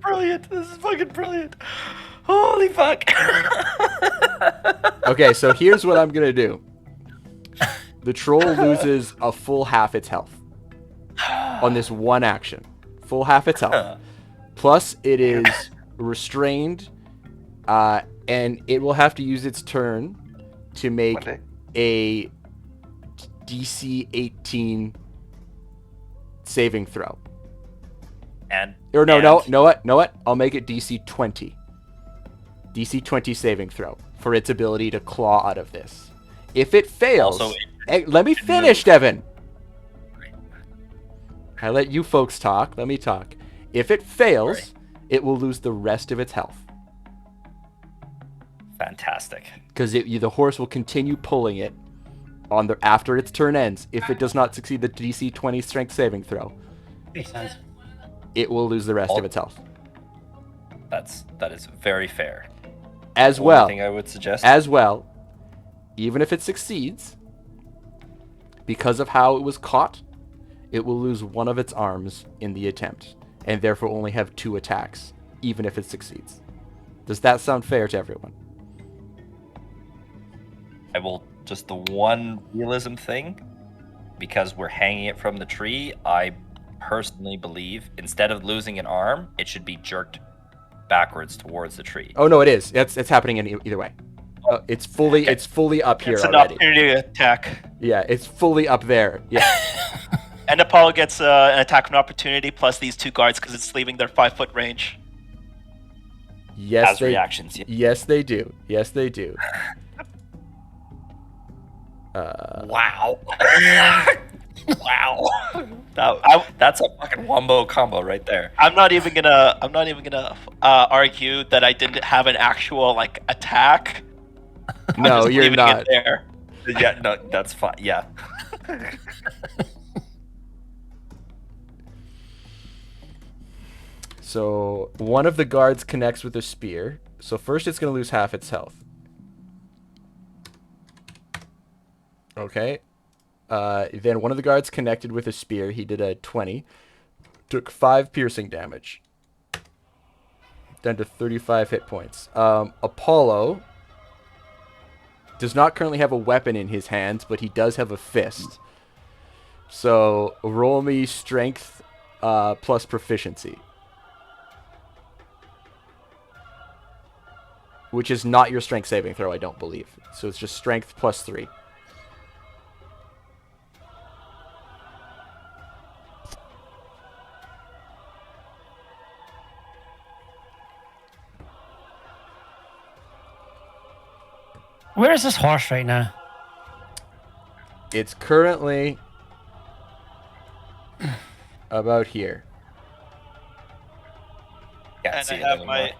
Brilliant. This is fucking brilliant. Holy fuck. Okay, so here's what I'm gonna do. The troll loses a full half its health on this one action. Full half its health. Plus, it is restrained, and it will have to use its turn to make a DC 18 saving throw. Or no, know what? I'll make it DC 20. DC 20 saving throw for its ability to claw out of this. If it fails, let me finish, Devin. I let you folks talk. Let me talk. If it fails, it will lose the rest of its health. Fantastic. Because the horse will continue pulling it after its turn ends. If it does not succeed the DC 20 strength saving throw, Makes sense. it will lose the rest of its health. That is very fair. As The well, only thing I would suggest. even if it succeeds, because of how it was caught, it will lose one of its arms in the attempt, and therefore only have 2 attacks, even if it succeeds. Does that sound fair to everyone? I will just the one realism thing, because we're hanging it from the tree. I personally believe instead of losing an arm, it should be jerked backwards towards the tree. Oh no, it is. It's happening in either way. It's fully up here It's an already. opportunity to attack. Yeah, it's fully up there. Yeah. And Apollo gets an attack of an opportunity plus these 2 guards because it's leaving their 5-foot range. Yes, As reactions. Yeah. Yes, they do. Yes, they do. Wow. Wow. That's a fucking wombo combo right there. I'm not even gonna argue that I didn't have an actual attack. I'm No, just you're leaving not. It there. Yeah, no, that's fine. Yeah. So one of the guards connects with a spear. So first it's going to lose half its health. Okay. Then one of the guards connected with a spear. He did a 20. Took 5 piercing damage. Down to 35 hit points. Apollo does not currently have a weapon in his hands, but he does have a fist. So roll me strength plus proficiency. Which is not your strength saving throw, I don't believe. So it's just strength plus 3. Where is this horse right now? It's currently about here. Can't And see I it have anymore.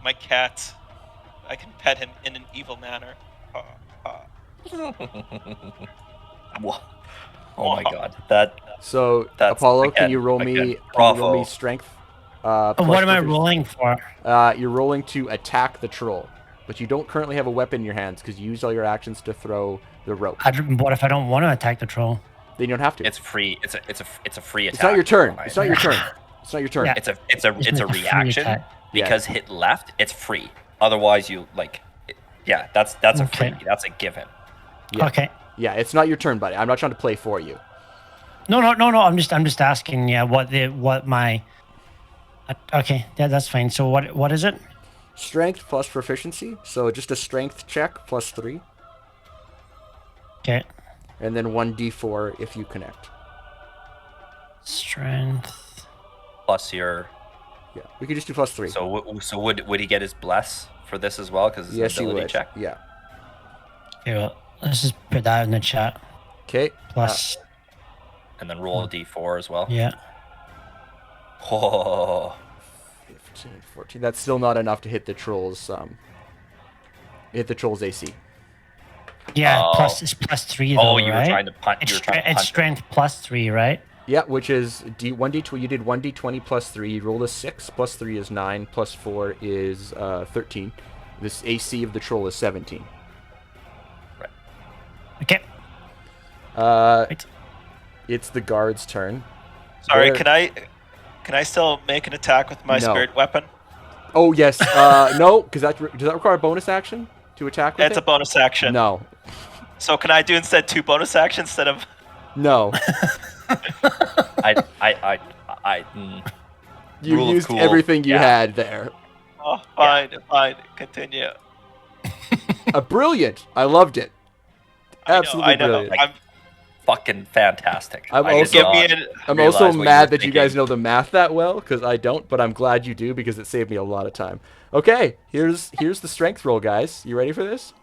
my cat. I can pet him in an evil manner. Oh my god. That's Apollo, again, can you roll me? again, Can you roll me bravo. strength? What am I rolling for? You're rolling to attack the troll, but you don't currently have a weapon in your hands because you used all your actions to throw the rope. What if I don't want to attack the troll? Then you don't have to. It's free. It's a free attack. It's not your turn. It's not your turn. It's not your turn. Yeah. It's a Just make a free reaction attack. because hit left. It's free. Otherwise, you yeah. That's a free. Okay. That's a given. Yeah. Okay. Yeah, it's not your turn, buddy. I'm not trying to play for you. No. I'm just asking. Yeah. What my. Okay. Yeah, that's fine. So what is it? Strength plus proficiency. So just a strength check plus 3. Okay. And then 1d4 if you connect. Strength. Plus your. Yeah, we could just do plus 3. So would he get his bless for this as well? Because it's yes, an you ability would. check. Yeah. Okay, well, let's just put that in the chat. Okay. Plus. And then roll a d4 as well. Yeah. Oh. 15, 14. That's still not enough to hit the troll's AC. Yeah. Oh. It's plus 3 though, Oh, you were right? trying to punch. It's strength plus 3, right? Yeah, which is 1d20. You did 1d20 plus 3. You rolled a 6. Plus 3 is 9. Plus 4 is 13. This AC of the troll is 17. Right. Okay. It's the guard's turn. Sorry, There- can I Can I still make an attack with my No. spirit weapon? Oh yes. No, because does that require a bonus action to attack with It's it? a bonus action. No. So can I do instead 2 bonus actions instead of? No. You Rule of used cool. everything you Yeah. had there. Oh, fine, fine. Continue. Brilliant. I loved it. Absolutely I know. brilliant. I'm Fucking fantastic. I'm I did also- not I'm realize also what you mad were that you guys thinking. know the math that well, because I don't, but I'm glad you do, because it saved me a lot of time. Okay, here's the strength roll, guys. You ready for this?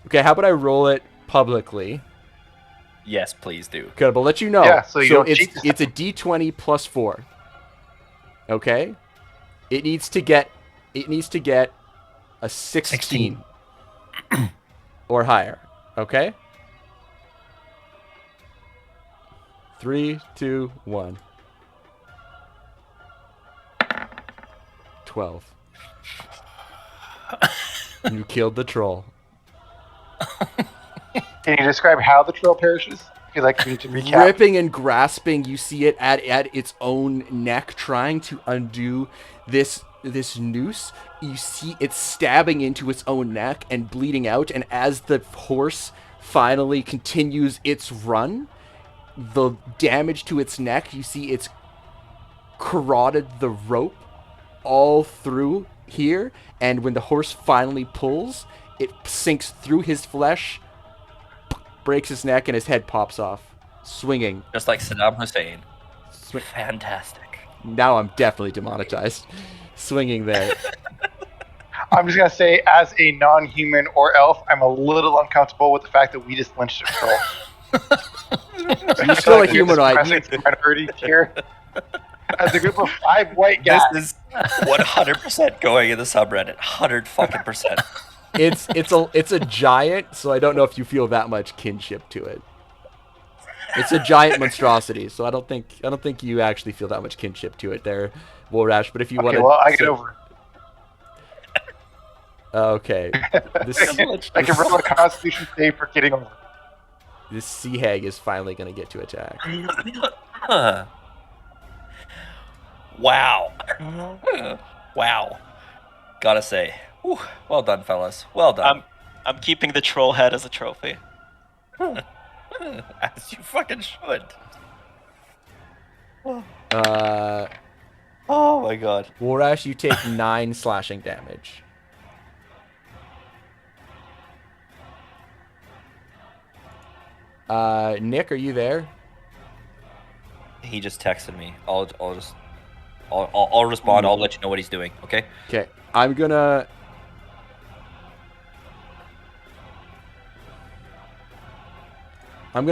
Okay, how about I roll it publicly? Yes, please do. Okay, but I'll let you know. Yeah, so you don't cheat this it's a d20 plus 4. Okay? It needs to get a 16 or higher. Okay? 3, 2, 1. 12. You killed the troll. Can you describe how the troll perishes? I feel like we need to recap. Ripping and grasping, you see it at its own neck, trying to undo this noose. You see it stabbing into its own neck and bleeding out, and as the horse finally continues its run, the damage to its neck, you see it's corroded the rope all through here, and when the horse finally pulls, it sinks through his flesh, breaks his neck, and his head pops off, swinging. Just like Saddam Hussein. Fantastic. Now I'm definitely demonetized. Swinging there. I'm just gonna say, as a non-human or elf, I'm a little uncomfortable with the fact that we just lynched a troll. You're still a humanoid. Minority here. As a group of 5 white guys. This is 100% going in the subreddit. 100%. It's a giant, so I don't know if you feel that much kinship to it. It's a giant monstrosity, so I don't think you actually feel that much kinship to it there, Wolrash. But if you want to, well, I get over it. Okay. I can roll a Constitution save for getting over it. This sea hag is finally going to get to attack. Wow. Wow. Gotta say. Whew, well done, fellas. Well done. I'm keeping the troll head as a trophy. As you fucking should. Oh my god. Wolrash, you take 9 slashing damage. Nick, are you there? He just texted me. I'll respond. I'll let you know what he's doing. Okay. Okay. I'm gonna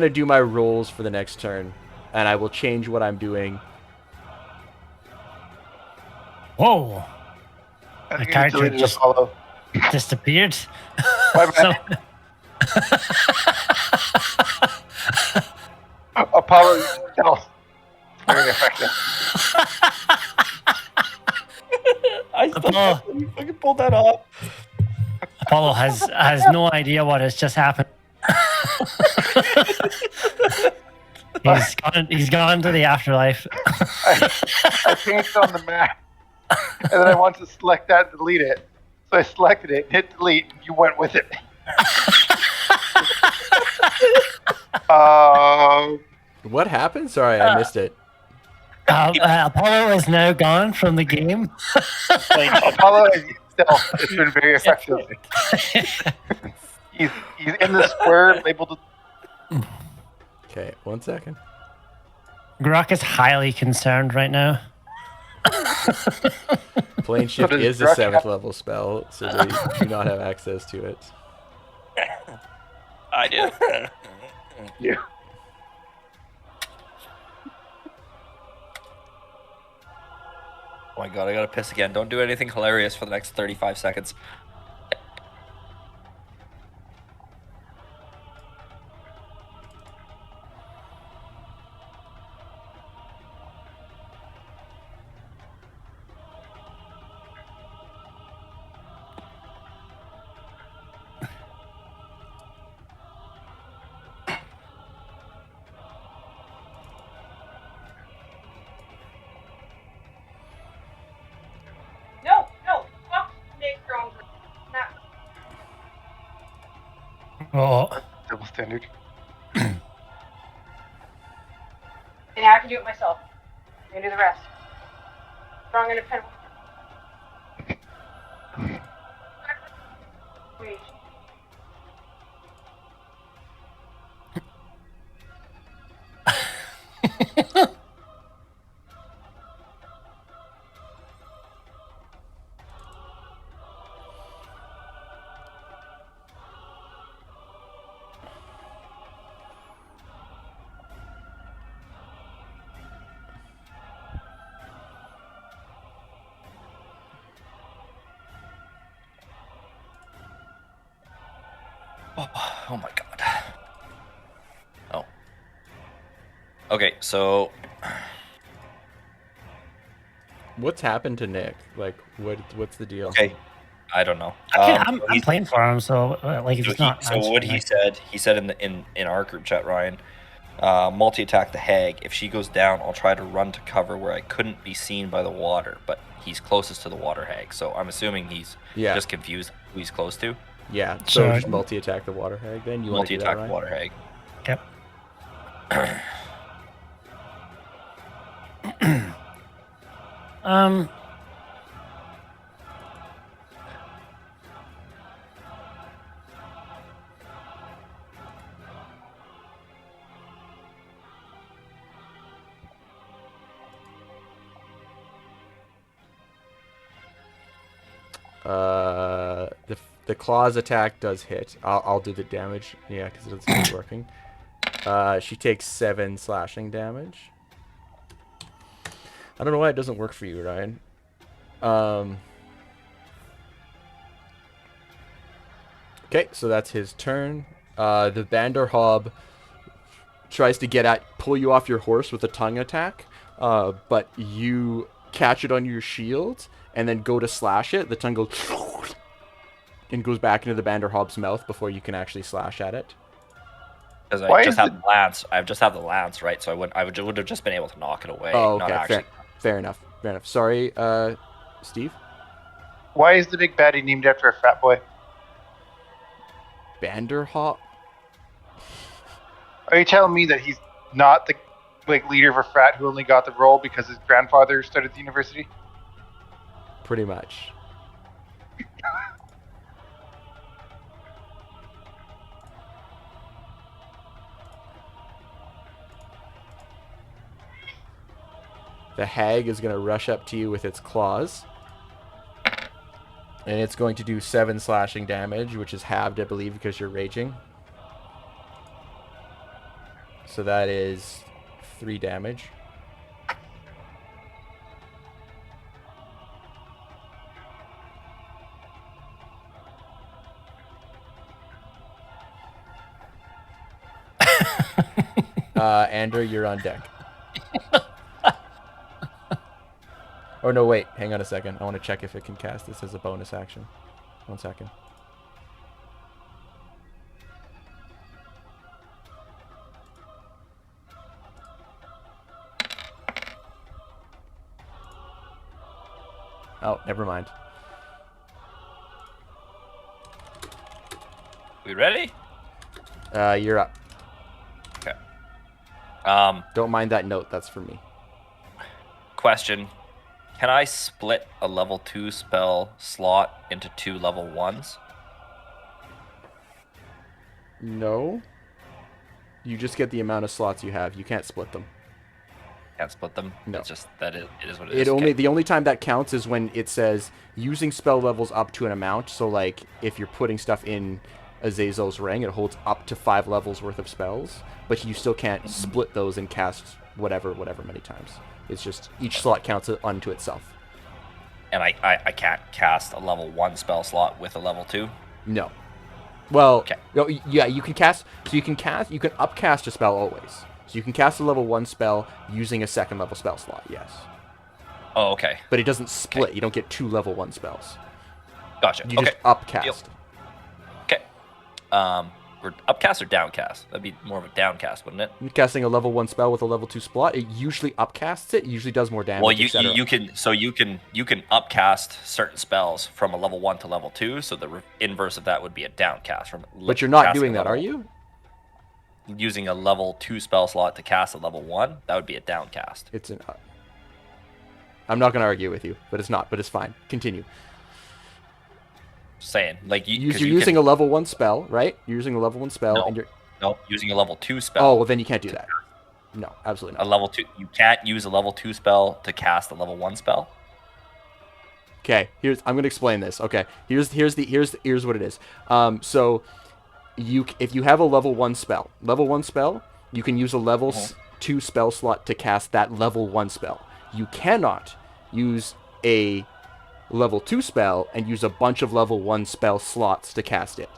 do my rolls for the next turn, and I will change what I'm doing. Whoa! I The think you character deleted just Apollo. disappeared. My bad. Apollo, no. Very effective. I Apollo, you fucking pulled that off. Apollo has no idea what has just happened. He's gone to the afterlife. I painted on the map, and then I wanted to select that and delete it. So I selected it, hit delete, and you went with it. What happened? Sorry, I missed it. Apollo is now gone from the game. Apollo himself has been very effective. he's in the square labeled. Okay, 1 second. Grok is highly concerned right now. Plane shift does is a Grok 7th have- level spell, so they do not have access to it. I do. Yeah. Oh my god, I gotta piss again. Don't do anything hilarious for the next 35 seconds. Oh. Double standard. And I can do it myself. I can do the rest. Strong independent. Wait. Oh my god. Oh. Okay, so What's happened to Nick? Like, what's the deal? okay, I don't know. I'm playing for him, so like if So, he's not. so what he said in our group chat, Ryan, multi-attack the hag. If she goes down, I'll try to run to cover where I couldn't be seen by the water, but he's closest to the water hag. So I'm assuming he's just confused who he's close to. Yeah, so just multi-attack the water hag then? You multi-attack the water hag. Yep. The claws attack does hit. I'll do the damage. Yeah, because it's not working. She takes 7 slashing damage. I don't know why it doesn't work for you, Ryan. Okay, so that's his turn. The Banderhobb tries to pull you off your horse with a tongue attack, but you catch it on your shield and then go to slash it. The tongue goes and goes back into the Banderhobb's mouth before you can actually slash at it. Because I just have the lance. I just have the lance, right? So I would have just been able to knock it away. Oh, not okay. actually. Fair enough. Sorry, Steve? Why is the big baddie named after a fat boy? Banderhobb? Are you telling me that he's not the leader of a frat who only got the role because his grandfather studied at the university? Pretty much. The hag is going to rush up to you with its claws. And it's going to do 7 slashing damage, which is halved, I believe, because you're raging. So that is 3 damage. Andrew, you're on deck. Oh, no, wait. Hang on a second. I want to check if it can cast this as a bonus action. 1 second. Oh, never mind. We ready? You're up. Okay. Don't mind that note. That's for me. Question. Can I split a level 2 spell slot into 2 level 1s? No. You just get the amount of slots you have. You can't split them. Can't split them? No. It's just that it is what it is. The only time that counts is when it says using spell levels up to an amount. So, like, if you're putting stuff in Azazel's ring, it holds up to 5 levels worth of spells. But you still can't split those and cast whatever many times. It's just each slot counts unto itself. And I can't cast a level 1 spell slot with a level 2? No. Well, okay. No, yeah, you can cast. So you can upcast a spell always. So you can cast a level 1 spell using a 2nd level spell slot. Yes. Oh, okay. But it doesn't split. Okay. You don't get 2 level 1 spells. Gotcha. You just upcast. Deal. Okay. or upcast or downcast? That'd be more of a downcast, wouldn't it? You're casting a level 1 spell with a level 2 slot. It usually upcasts it. It usually does more damage. Well, etc. you can upcast certain spells from a level 1 to level 2. So the inverse of that would be a downcast. But you're not doing that, are you? Using a level 2 spell slot to cast a level 1, that would be a downcast. It's an. I'm not going to argue with you, but it's not. But it's fine. Continue. Saying like you're using a level 1 spell, right? You're using a level 1 spell, and you're using a level 2 spell. Oh, well then you can't do that. No, absolutely not. A level 2. You can't use a level 2 spell to cast a level 1 spell. Okay, I'm going to explain this. Okay, here's what it is. So if you have a level 1 spell, you can use a level 2 spell slot to cast that level 1 spell. You cannot use a level 2 spell and use a bunch of level 1 spell slots to cast it.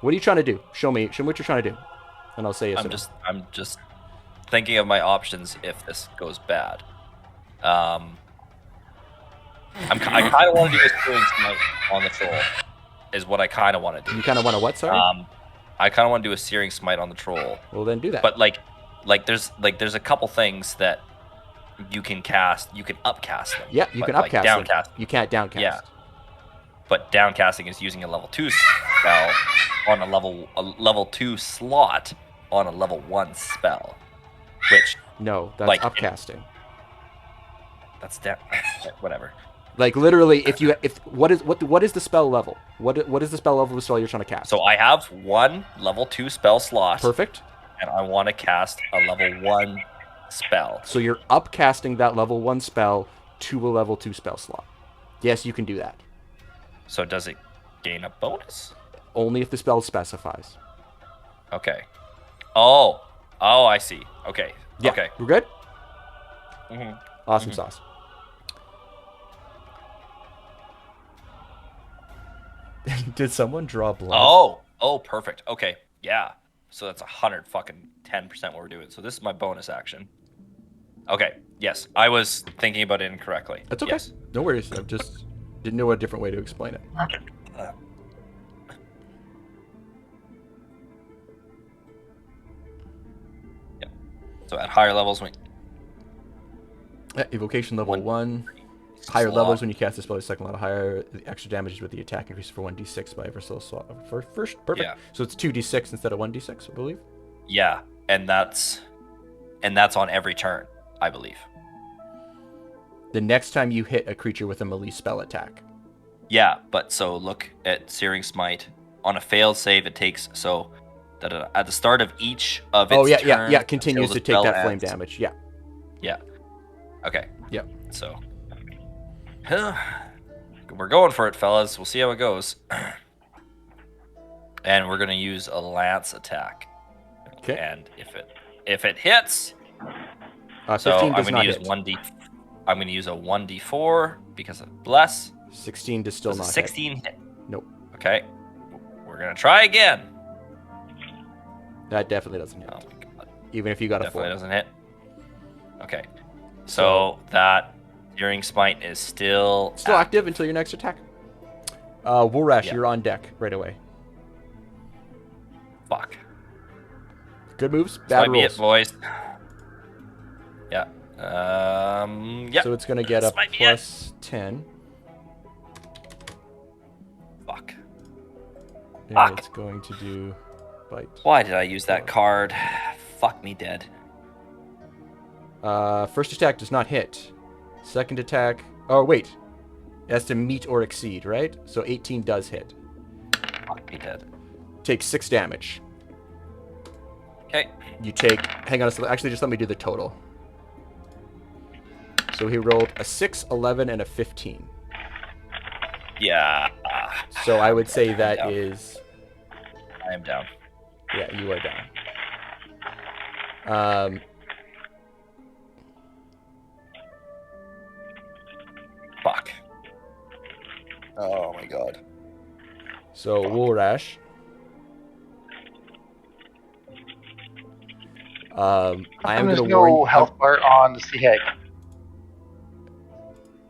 What are you trying to do? Show me what you're trying to do, and I'll say yes. I'm just thinking of my options if this goes bad. I kind of want to do a searing smite on the troll. Is what I kind of want to do. You kind of want to what? Sorry. I kind of want to do a searing smite on the troll. Well, then do that. But there's a couple things that you can cast. You can upcast them. Yeah, you can upcast them. You can't downcast. Yeah. But downcasting is using a level 2 spell on a level 2 slot on a level 1 spell. Which no, that's upcasting. That's whatever. Like literally, what is the spell level? What is the spell level of the spell you're trying to cast? So I have one level 2 spell slot. Perfect. And I want to cast a level 1 spell. So you're upcasting that level 1 spell to a level 2 spell slot. Yes, you can do that. So does it gain a bonus? Only if the spell specifies. Okay. Oh, I see. Okay. Yeah. Okay. We're good? Mm-hmm. Awesome sauce. Did someone draw blood? Oh, perfect. Okay. Yeah. So that's 110% what we're doing. So this is my bonus action. Okay. Yes. I was thinking about it incorrectly. That's okay. Yes. No worries. I just didn't know a different way to explain it. Yeah. So at higher levels, evocation level 1. Higher levels when you cast a spell a second level higher, the extra damage is with the attack increase for 1d6 by every slot. First, perfect. Yeah. So it's 2d6 instead of 1d6, I believe. Yeah, and that's on every turn, I believe. The next time you hit a creature with a melee spell attack. Yeah, but so look at Searing Smite. On a failed save, it takes at the start of each of its turn, continues to take that flame damage. Yeah. Yeah. Okay. Yeah. So we're going for it, fellas. We'll see how it goes. And we're gonna use a lance attack. Okay. And if it hits, 15 does not hit. I'm gonna use a 1d4 because of bless. 16 does still not 16 hit. Nope. Okay. We're gonna try again. That definitely doesn't hit. Oh my god. Even if you got definitely a 4. Doesn't hit. Okay. So that Searing Smite is still active until your next attack. Woolrash, you're on deck right away. Fuck. Good moves, This bad might rolls. be it, boys. Yeah. Yeah. So it's gonna get a plus 10. Fuck. And it's going to do bite. Why did I use that card? Fuck me dead. First attack does not hit. Second attack... Oh, wait. It has to meet or exceed, right? So 18 does hit. Fuck me dead. Takes 6 damage. Okay. You take... Hang on a second. Actually, just let me do the total. So he rolled a 6, 11, and a 15. Yeah. So I would say that is... I am down. Yeah, you are down. Fuck. Oh my god. So Woolrash. I am going to warn you. Health bar on the sea hag.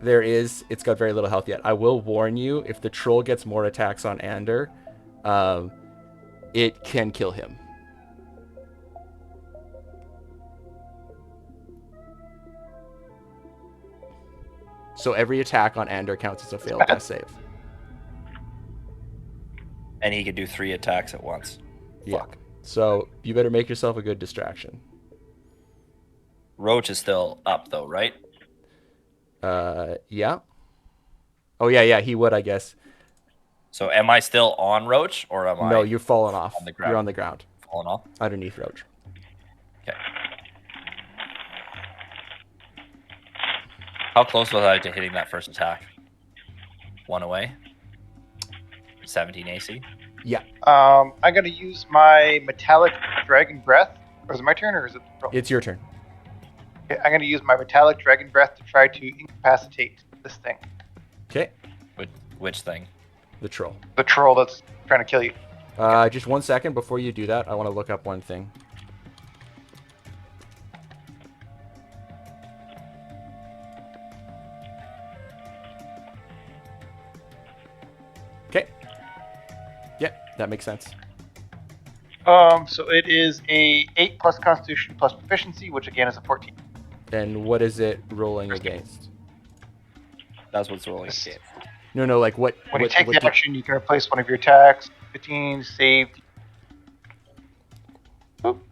There is. It's got very little health yet. I will warn you, if the troll gets more attacks on Ander, it can kill him. So every attack on Ander counts as a failed death save. And he could do 3 attacks at once. Yeah. Fuck. So you better make yourself a good distraction. Roach is still up though, right? Yeah. Oh yeah, he would, I guess. So am I still on Roach, or am I? No, you're falling off. On the ground? You're on the ground. Falling off? Underneath Roach. Okay. How close was I to hitting that first attack? 1 away? 17 AC? Yeah. I'm going to use my metallic dragon breath. Or is it my turn, or is it? It's your turn. Okay, I'm going to use my metallic dragon breath to try to incapacitate this thing. Okay. Which thing? The troll. The troll that's trying to kill you. Just 1 second before you do that. I want to look up one thing. Okay. Yeah, that makes sense. So it is a 8 plus Constitution plus proficiency, which again is a 14. And what is it rolling against? That's what's rolling against. No, like what? When you what, take what the action, you can replace one of your attacks. 15, saved. Oop.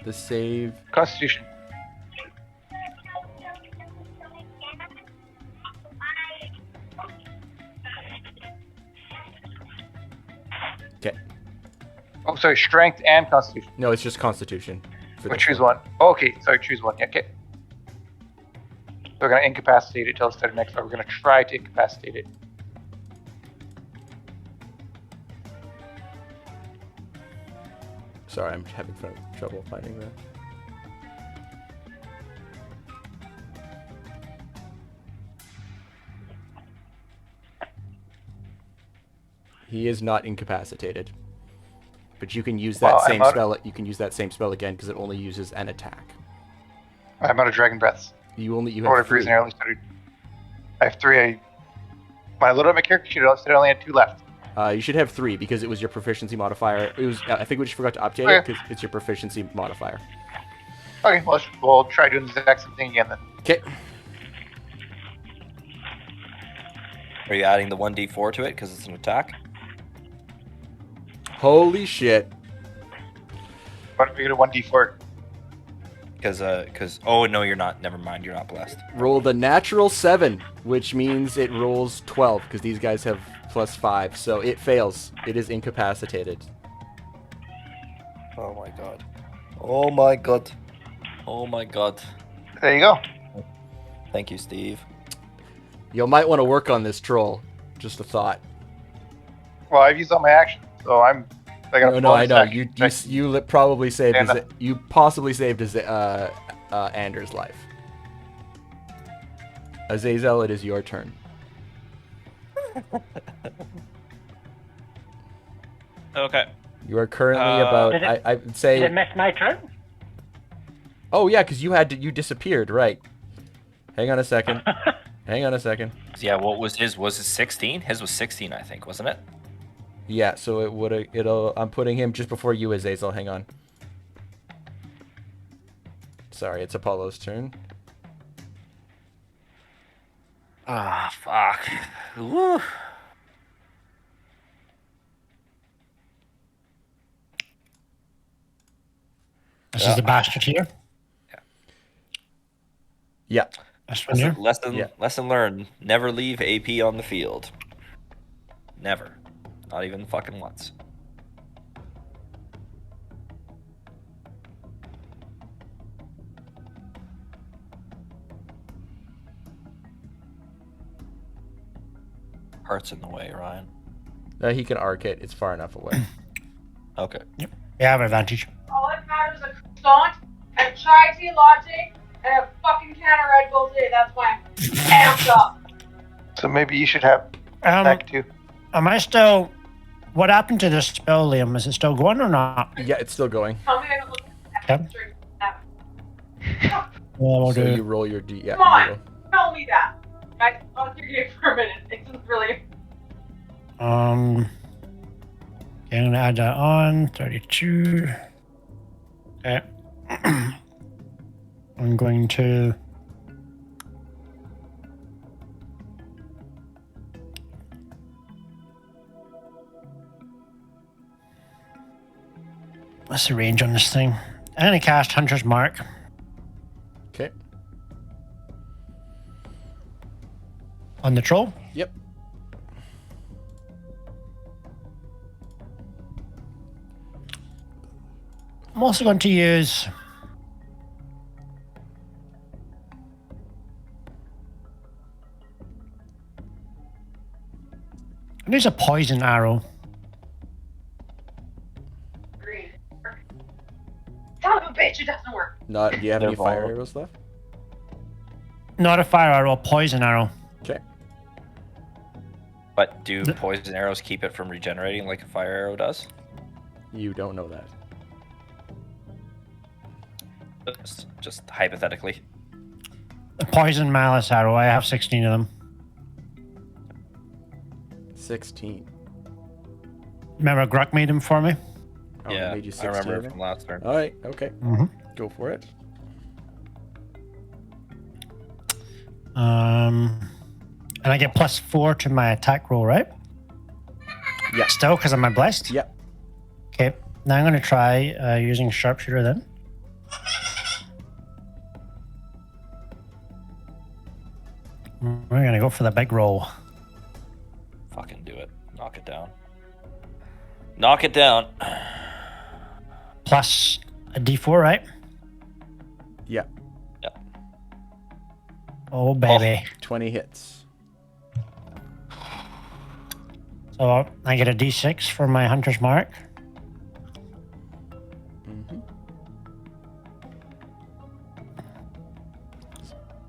The save. Constitution. Okay. Oh, sorry, strength and constitution. No, it's just Constitution. We'll choose one. Oh, okay, sorry, choose one. Yeah, okay. So we're going to incapacitate it till the start of next round. We're going to try to incapacitate it. Sorry, I'm having trouble finding that. He is not incapacitated, but you can use that same spell. You can use that same spell again because it only uses an attack. I'm out of dragon breaths. You have For whatever reason, I have 3. When I loaded up my character sheet, I said I only had 2 left. You should have 3 because it was your proficiency modifier. It was. I think we just forgot to update it because it's your proficiency modifier. Okay, well, we'll try doing the exact same thing again then. Okay. Are you adding the 1d4 to it because it's an attack? Holy shit. What if we get a 1d4? Because oh no, you're not. Never mind, you're not blessed. Roll the natural 7, which means it rolls 12 because these guys have +5, so it fails. It is incapacitated. Oh my god. Oh my god. Oh my god. There you go. Thank you, Steve. You might want to work on this troll. Just a thought. Well, I've used all my actions, so I'm. No, I know. You probably saved you possibly saved Anders' life. Azazel, it is your turn. Okay. You are currently about. I would say. Did it miss my turn? Oh yeah, because you disappeared, right? Hang on a second. Hang on a second. Yeah, what was his? Was it 16? His was 16, I think, wasn't it? Yeah, so I'm putting him just before you, Azazel. Hang on. Sorry, it's Apollo's turn. Ah, fuck. Woo. This is the bastard here. Yeah. This one here. Lesson learned. Never leave AP on the field. Never. Not even fucking once. Heart's in the way, Ryan. He can arc it. It's far enough away. Okay. Yep. You have advantage. All that matters is a croissant, a chai tea latte, and a fucking can of Red Bull tea. That's why I'm amped up. So maybe you should have back too. Am I still... What happened to this spell, Liam? Is it still going or not? Yeah, it's still going. Tell me I don't look at that. Well, so you roll your D. Yeah. Come on, tell me that. I thought you gave for a minute. It's really. Okay, I'm gonna add that on. 32. Okay. I'm going to. What's the range on this thing? I'm gonna cast Hunter's Mark. Okay. On the troll? Yep. I'm also going to use a poison arrow. Green. Son of a bitch, it doesn't work. Not. Do you have They're any fire volatile. arrows left? Not a fire arrow, a poison arrow. Okay. But do poison arrows keep it from regenerating like a fire arrow does? You don't know that. Just hypothetically. A poison malice arrow. I have 16 of them. 16. Remember Gruck made them for me? Oh, it Yeah, made you I remember 16 it of them? from last turn. All right. Okay. Mm-hmm. Go for it. And I get +4 to my attack roll, right? Yeah. Still, because I'm blessed? Yep. Okay. Now I'm going to try using Sharpshooter then. We're going to go for the big roll. Fucking do it. Knock it down. Knock it down. Plus a d4, right? Yeah. Yep. Oh, baby. 20 hits. So I get a d6 for my Hunter's Mark. Mm-hmm.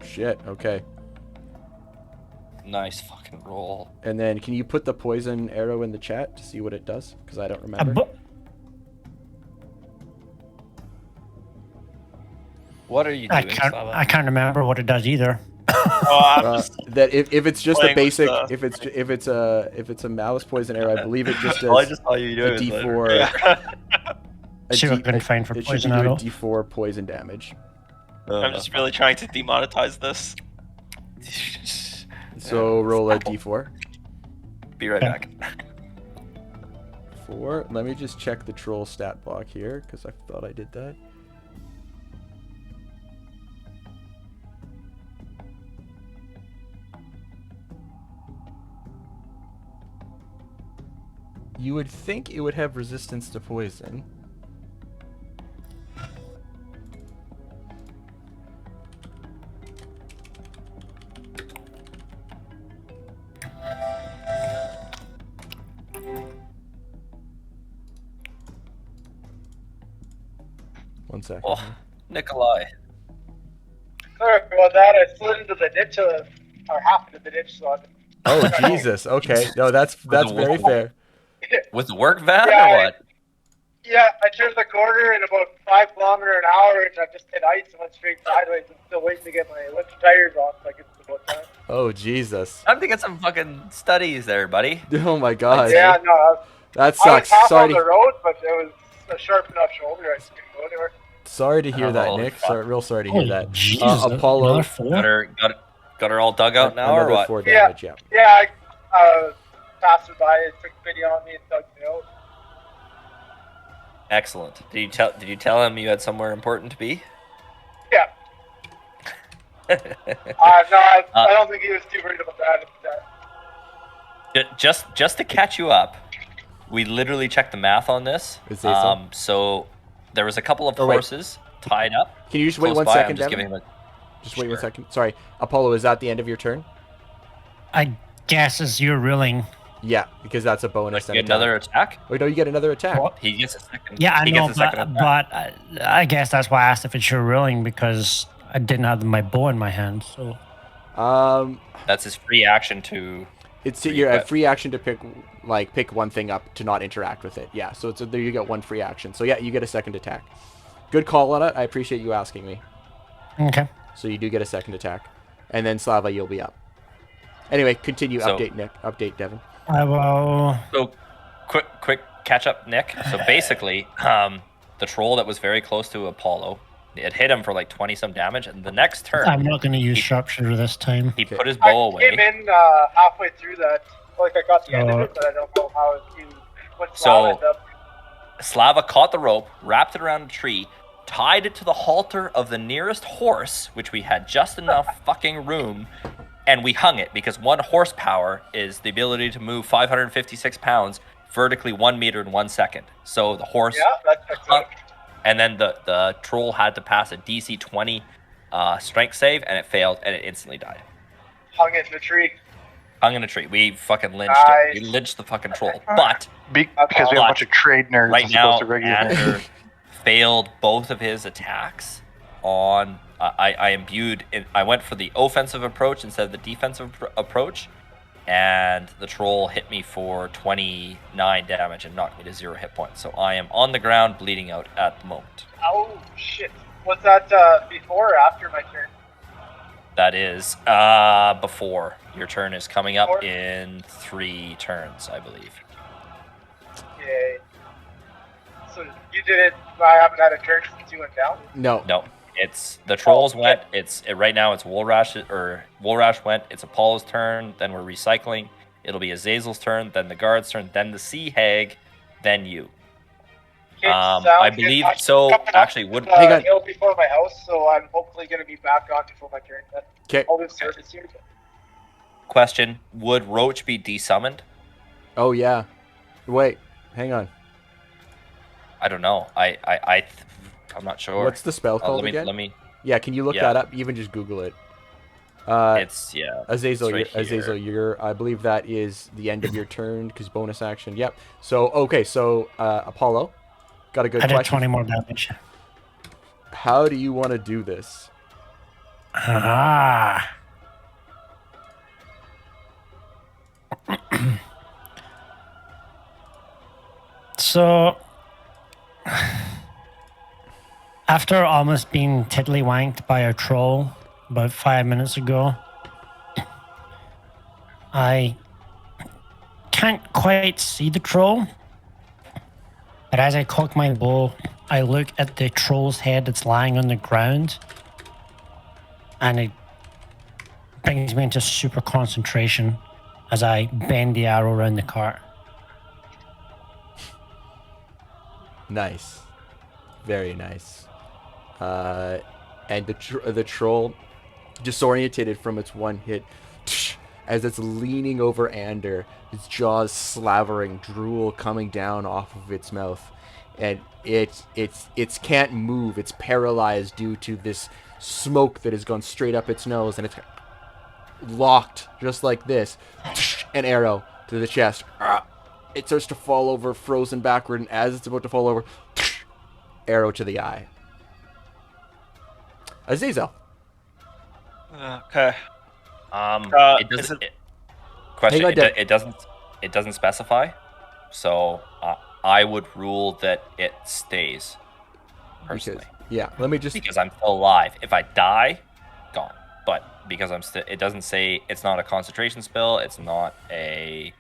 Shit. Okay. Nice fucking roll. And then can you put the poison arrow in the chat to see what it does? Because I don't remember. What are you I doing, can't. Slava? I can't remember what it does either. That if it's just a playing with basic, the- if it's a malice poison arrow, I believe it just All I does just saw you a doing was d4. Yeah. See what I can find for it should poison be doing arrow. d4 poison damage. I'm just really trying to demonetize this. So roll a d4. Be right back. 4. Let me just check the troll stat block here because I thought I did that. You would think it would have resistance to poison. One second. Oh, Nikolai. Sorry about that. I slid into the ditch, or half into the ditch, so I Oh Jesus! Okay, no, that's very fair. With the work van Yeah, or what? Yeah, I turned the corner in about 5 kilometers an hour, and I just hit ice and went straight sideways. I'm still waiting to get my winter tires on, so I get to about time. Oh Jesus! Time to get some fucking studies there, buddy. Oh my God! Yeah, no, that I was sucks. half Sorry, on the road, but it was a sharp enough shoulder. I just couldn't go anywhere. sorry to hear that, Holy Nick. fuck. Sorry, real sorry to hear Holy that. Jesus, Apollo, another 4? Got her all dug out now or another what? 4 Yeah. damage. Yeah. Yeah, I passed her by, it took pity on me and dug me out. Excellent. Did you tell him you had somewhere important to be? Yeah. No, I don't think he was too worried about that. Just to catch you up, we literally checked the math on this. Is this so? So there was a couple of Oh, wait. horses tied up. Can you just wait close 1 by. second, I'm just Devin? giving him Just wait 1 Sure. second. Sorry, Apollo. Is that the end of your turn? I guess as you're ruling. Yeah, because that's a bonus. a, another attack. Wait, no, you get another attack. What? He gets a second. Yeah, I he know, gets a second but attack. I guess that's why I asked if it's your ruling, because I didn't have my bow in my hand. So That's his free action to. It's your free action to pick one thing up to not interact with it. Yeah, so there you get 1 free action. So yeah, you get a second attack. Good call on it. I appreciate you asking me. Okay. So you do get a second attack, and then Slava, you'll be up. Anyway, continue. So- Update Nick. Update Devin. I will. So, quick catch up, Nick. So basically, the troll that was very close to Apollo, it hit him for like 20 some damage, and the next turn I'm not going to use sharpshooter this time. he put his I bow away. came in halfway through that. Like I got the end of it, but I don't know how you what Slava ended up. Slava caught the rope, wrapped it around a tree, tied it to the halter of the nearest horse, which we had just enough fucking room, and we hung it because 1 horsepower is the ability to move 556 pounds vertically 1 meter in 1 second. So the horse hung, and then the troll had to pass a DC 20 strength save, and it failed, and it instantly died. Hung it in the tree. Hung in a tree. We fucking lynched it. We lynched the fucking troll. But because we have a bunch of trade nerds right as now, opposed to regular nerds. Ander failed both of his attacks on. I imbued. I went for the offensive approach instead of the defensive approach, and the troll hit me for 29 damage and knocked me to 0 hit points. So I am on the ground, bleeding out at the moment. Oh shit! Was that before or after my turn? That is before. Your turn is coming up in 3 turns, I believe. Yay. So you did it. I haven't had a turn since you went down. No. It's the trolls went. Right now. It's Woolrash went. It's Apollo's turn. Then we're recycling. It'll be Azazel's turn. Then the guard's turn. Then the sea hag. Then you. I believe so. Actually, would hill before my house, so I'm hopefully going to be back on before my turn. Okay. I'll do service here. Question: would Roach be desummoned? Oh yeah. Wait, hang on. I don't know. I'm not sure. What's the spell called again? Let me. Yeah, can you look that up? Even just Google it. Azazel, it's right Azazel, I believe that is the end of your turn because bonus action. Yep. So okay, so Apollo, got a good question. I did 20 more damage. How do you want to do this? So, after almost being tiddlywanked by a troll about 5 minutes ago, I can't quite see the troll, but as I cock my bow, I look at the troll's head that's lying on the ground, and it brings me into super concentration as I bend the arrow around the cart. Nice. Very nice. And the troll, disorientated from its one hit, as it's leaning over Ander, its jaws slavering, drool coming down off of its mouth, and it can't move. It's paralyzed due to this smoke that has gone straight up its nose, and it's locked just like this. An arrow to the chest. It starts to fall over, frozen backward, and as it's about to fall over, arrow to the eye. Azazel. Okay. It doesn't specify, so I would rule that it stays. Personally, because I'm still alive. If I die, gone. But because it doesn't say, it's not a concentration spell. It's not a.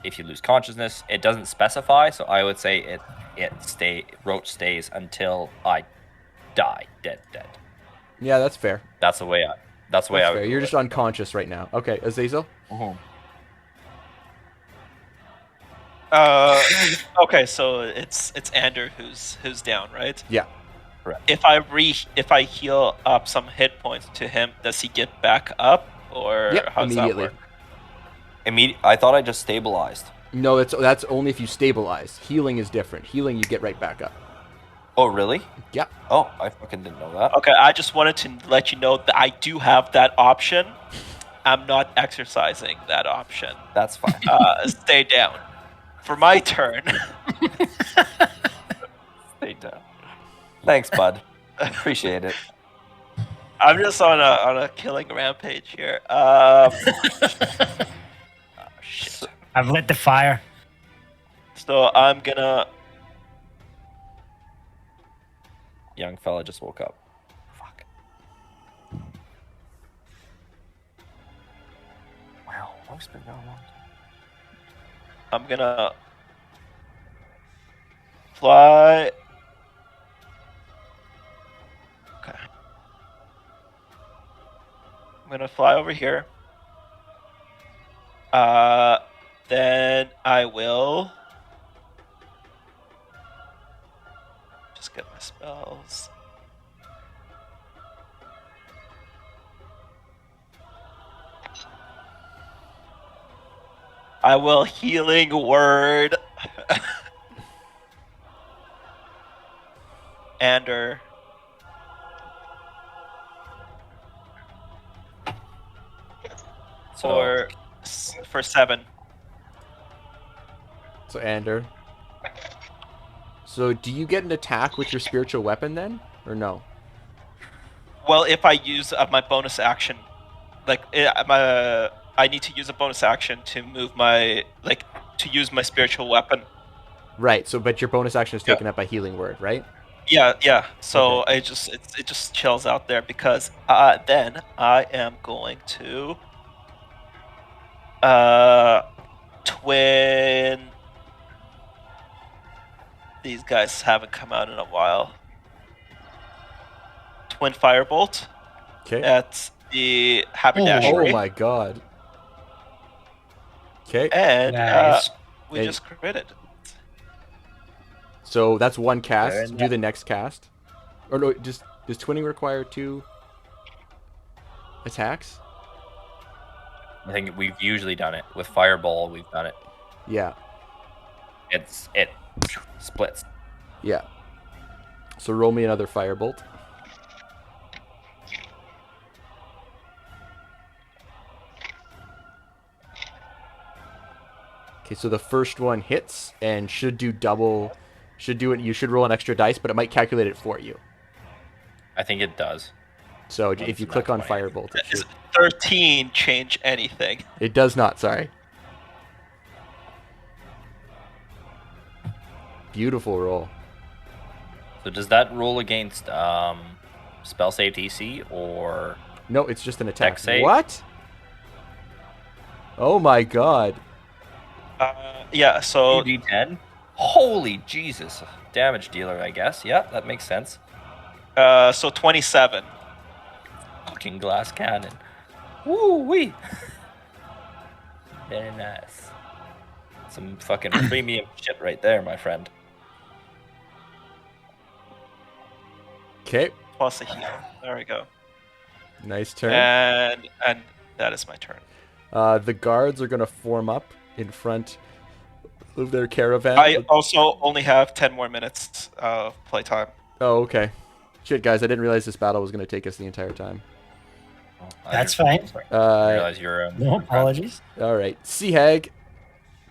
If you lose consciousness, it doesn't specify. So I would say Roach stays until I die, dead. Yeah, that's fair. That's the way I would. You're just unconscious right now. Okay, Azazel. Okay, so it's Ander who's down, right? Yeah. Correct. If I heal up some hit points to him, does he get back up, or how does that work? I thought I just stabilized. No, that's only if you stabilize. Healing is different. Healing, you get right back up. Oh, really? Yeah. Oh, I fucking didn't know that. Okay, I just wanted to let you know that I do have that option. I'm not exercising that option. That's fine. Stay down. For my turn. Stay down. Thanks, bud. Appreciate it. I'm just on a killing rampage here. Shit. I've lit the fire. So I'm gonna. Young fella just woke up. Fuck. Wow, what's been going on? I'm gonna fly. Okay. I'm gonna fly over here. Then I will just get my spells. I will healing word. Ander. So For 7. So Ander. So do you get an attack with your spiritual weapon then, or no? Well, if I use my bonus action, I need to use a bonus action to move to use my spiritual weapon. Right. So, but your bonus action is taken up by healing word, right? Yeah. So Okay. it just chills out there because then I am going to twin. These guys haven't come out in a while. Twin Firebolt. Okay. At the haberdashery. Oh my god. Okay. And Nice. we just critted. So that's one cast. Very Do the next cast. Or no, does twinning require 2 attacks? I think we've usually done it with Fireball. We've done it. Yeah. It splits. Yeah. So roll me another firebolt. Okay, so the first one hits and should do double. Should do it. You should roll an extra dice, but it might calculate it for you. I think it does. So if you click on firebolt, it should. 13 change anything? It does not. Sorry. Beautiful roll. So does that roll against spell save DC or? No, it's just an attack. Dex save? What? Oh my god. Yeah. So 2d10. Holy Jesus! Damage dealer, I guess. Yeah, that makes sense. So 27. Fucking glass cannon. Woo wee. Very nice. Some fucking premium shit right there, my friend. Okay. Plus a heal. There we go. Nice turn. And that is my turn. The guards are gonna form up in front of their caravan. I also only have 10 more minutes of playtime. Oh, okay. Shit, guys, I didn't realize this battle was gonna take us the entire time. That's fine. I realize you're No apologies. All right, Sea Hag,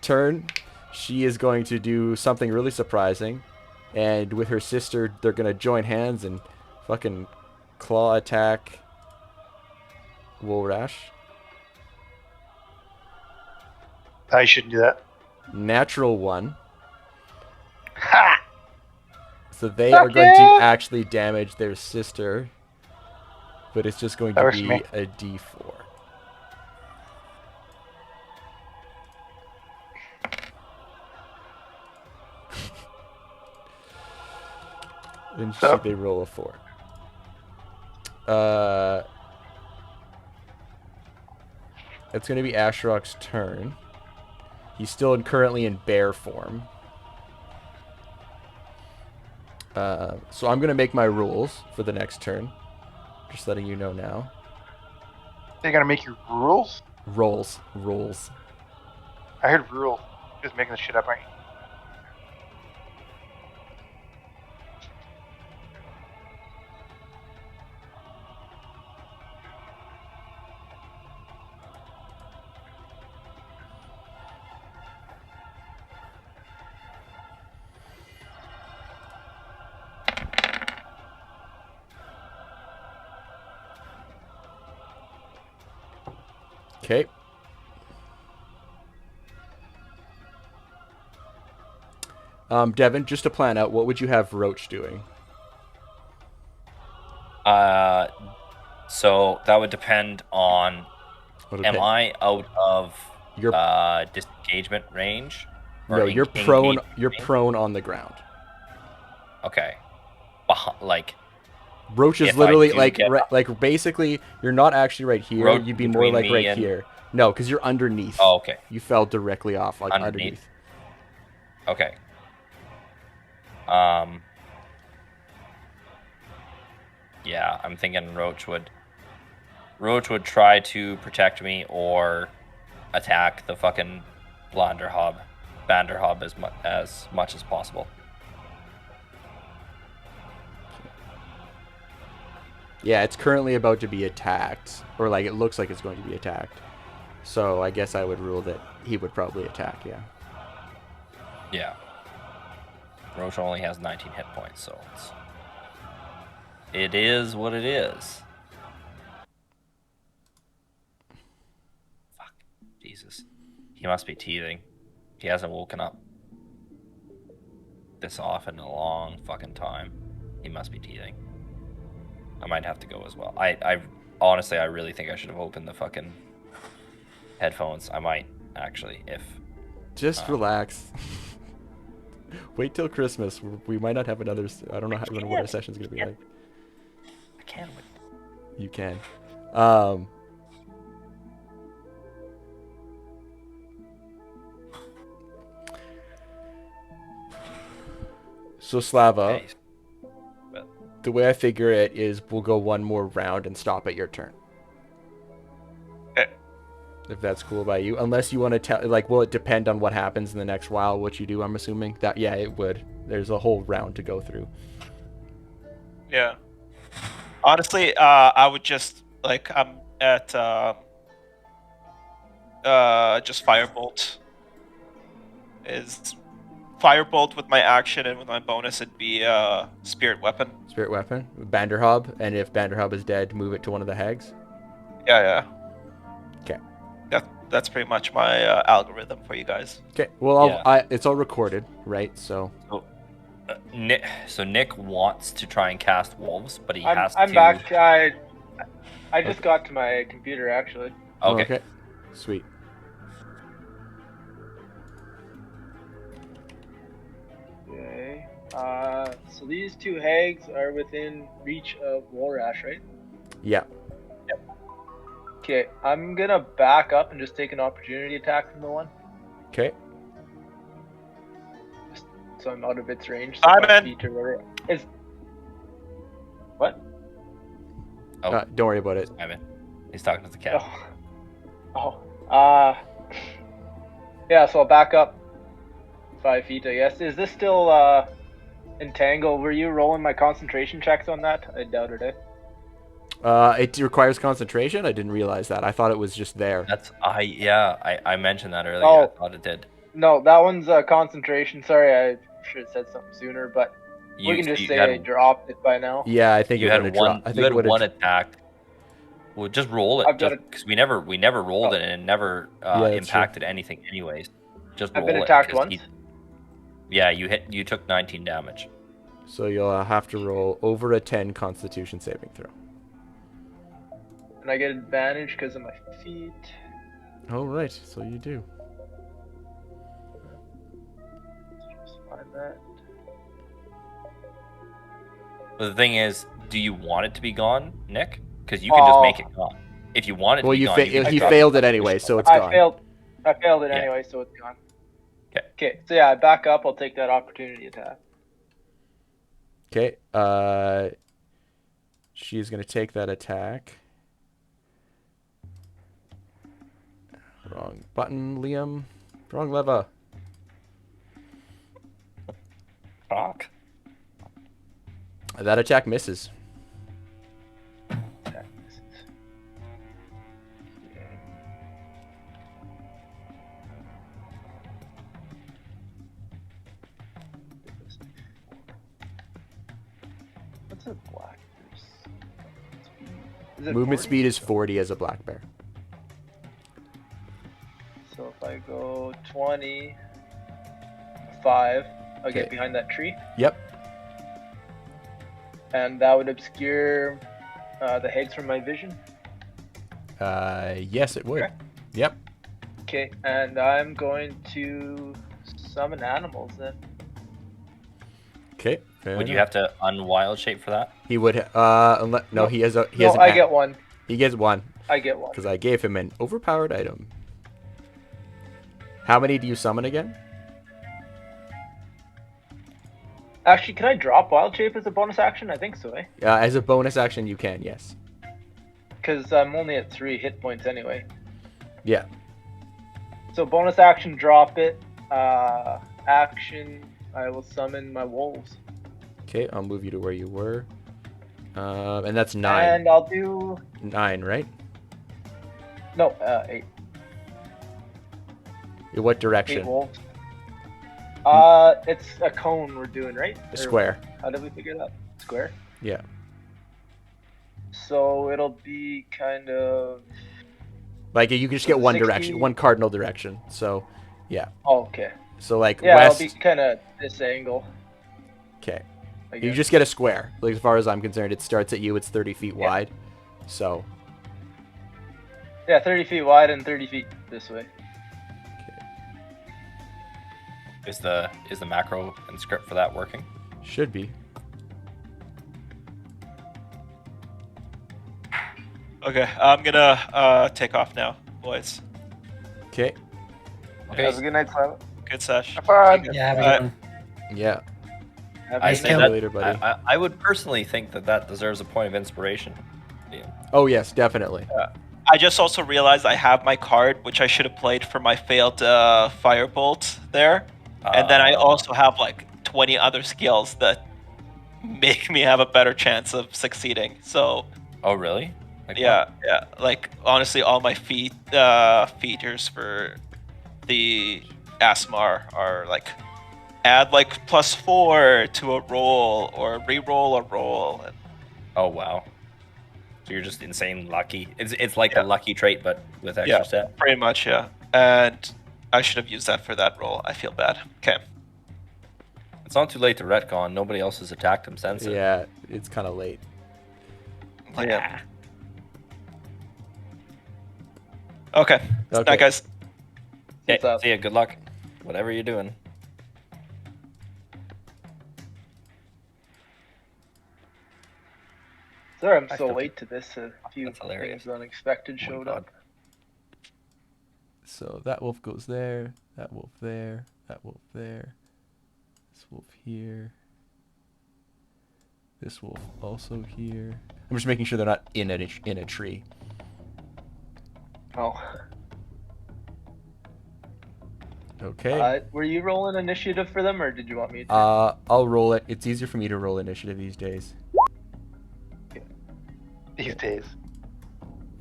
turn. She is going to do something really surprising, and with her sister, they're gonna join hands and fucking claw attack Wolrash. I shouldn't do that. Natural 1. Ha! So they are going to actually damage their sister, but it's just going to be a D4. Then they roll a 4. It's going to be Ashrok's turn. He's still currently in bear form. So I'm going to make my rules for the next turn. Just letting you know now. You're gonna make your rules? Rolls. I heard rule. Just making this shit up, aren't you? Okay. Devin, just to plan out, what would you have Roach doing? So that would depend on. Am I out of your disengagement range? Or no, you're prone. engagement You're range? prone on the ground. Okay. Like, Roach is If I literally do like get- like basically you're not actually right here. Roach You'd be more between like me right and- here. No, because you're underneath. Oh, okay. You fell directly off, like Underneath? Okay. Yeah, I'm thinking Roach would try to protect me or attack the fucking Banderhobb as much as possible. Yeah, it's currently about to be attacked, or like it looks like it's going to be attacked. So I guess I would rule that he would probably attack. Yeah. Yeah. Roach only has 19 hit points, so it is what it is. Fuck. Jesus. He must be teething. He hasn't woken up this often in a long fucking time. He must be teething. I might have to go as well. I honestly, I really think I should have opened the fucking headphones. I might, actually, if... Just relax. Wait till Christmas. We might not have another... I don't know what our session's going to be like. I can wait. You can. So Slava, Okay. the way I figure it is we'll go one more round and stop at your turn. Okay. If that's cool by you. Unless you want to tell, like, will it depend on what happens in the next while, what you do, I'm assuming? That, yeah, it would. There's a whole round to go through. Yeah. Honestly, I would just, like, I'm at, just Firebolt. Firebolt with my action, and with my bonus it'd be, Spirit Weapon. Spirit Weapon, Banderhobb, and if Banderhobb is dead, move it to one of the hags. Yeah. Okay. That's pretty much my algorithm for you guys. Okay. Well, Yeah. it's all recorded, right? So. Nick wants to try and cast wolves, but he has I'm to. back. I just got to my computer actually. Okay. Sweet. Okay. So these two hags are within reach of Wolrash, right? Yeah. Okay, I'm gonna back up and just take an opportunity attack from the one. Okay. Just so I'm out of its range. So I'm 5 in. feet or whatever. Is what? Oh, Don't worry about it. I'm in. He's talking to the cat. Yeah. So I'll back up 5 feet, I guess. Is this still entangle? Were you rolling my concentration checks on that? I doubted it. It requires concentration. I didn't realize that. I thought it was just there. I mentioned that earlier. Oh. I thought it did. No, that one's concentration. Sorry, I should have said something sooner, but we can just say I dropped it by now. Yeah, I think You it had would one. have dropped. You had one attack. Well, just roll it, I've got because we never rolled it, and it never that's impacted anything, anyways. Just roll I've been it. attacked 'cause once. You took 19 damage. So you'll have to roll over a 10 Constitution saving throw. And I get advantage because of my feet. Oh, right. So you do. Just find that. But the thing is, do you want it to be gone, Nick? Because you can just make it gone. If you want it to be gone, he failed it anyway, so it's gone. I failed it anyway, so it's gone. Okay, so yeah, I back up. I'll take that opportunity attack. Okay. She's gonna take that attack. Wrong button, Liam. Wrong lever. Fuck. That attack misses. Attack misses. Okay. What's a black bear's Movement 40? speed is 40 as a black bear. So if I go 25, I'll get Okay. behind that tree. Yep. And that would obscure the hags from my vision. Yes, it would. Okay. Yep. Okay, and I'm going to summon animals then. Okay. Fair Would you enough. have to unwild shape for that? He would. No, he has a. He No, has an. I get one. He gets one I get one. because I gave him an overpowered item. How many do you summon again? Actually, can I drop Wild Shape as a bonus action? I think so, eh? As a bonus action, you can. Yes. Because I'm only at 3 hit points anyway. Yeah. So bonus action, drop it. Action, I will summon my wolves. Okay, I'll move you to where you were. And that's 9. And I'll do 9, right? no 8. In what 8 direction? wolves. It's a cone we're doing, right? A square. How did we figure that? Square. Yeah. So it'll be kind of. Like you can just get one 60? direction, one cardinal direction. So, yeah. Oh, okay. So like Yeah, west. it'll be kind of this angle. Okay. I You guess. just get a square. Like as far as I'm concerned, it starts at you. It's 30 feet wide. So. Yeah, 30 feet wide and 30 feet this way. Is the macro and script for that working? Should be. Okay, I'm gonna take off now, boys. Okay. Okay. Have a good night, Silent. Good sesh. Have fun. Yeah, have a Alright. good one. Yeah. Have a I good say See you that. later, buddy. I would personally think that deserves a point of inspiration. Yeah. Oh yes, definitely. I just also realized I have my card, which I should have played for my failed firebolt there, and then I also have like 20 other skills that make me have a better chance of succeeding. So Oh really? Like yeah. Like honestly, all my features for the Asmar are like add like +4 to a roll or re-roll a roll. And Oh wow. So you're just insane lucky. It's like Yeah. the lucky trait, but with extra Yeah. step. pretty much, yeah. And I should have used that for that roll. I feel bad. Okay. It's not too late to retcon. Nobody else has attacked him since. it. Yeah, it's kind of late. Yeah. Okay. Okay. Night, guys. Okay, What's up? see ya. Good luck. Whatever you're doing. Sorry, I'm I so still- late to this. A few That's hilarious. things unexpected Oh my showed God. up. So that wolf goes there. That wolf there. That wolf there. This wolf here. This wolf also here. I'm just making sure they're not in a tree. Oh. Okay. Were you rolling initiative for them, or did you want me to? I'll roll it. It's easier for me to roll initiative these days. These days.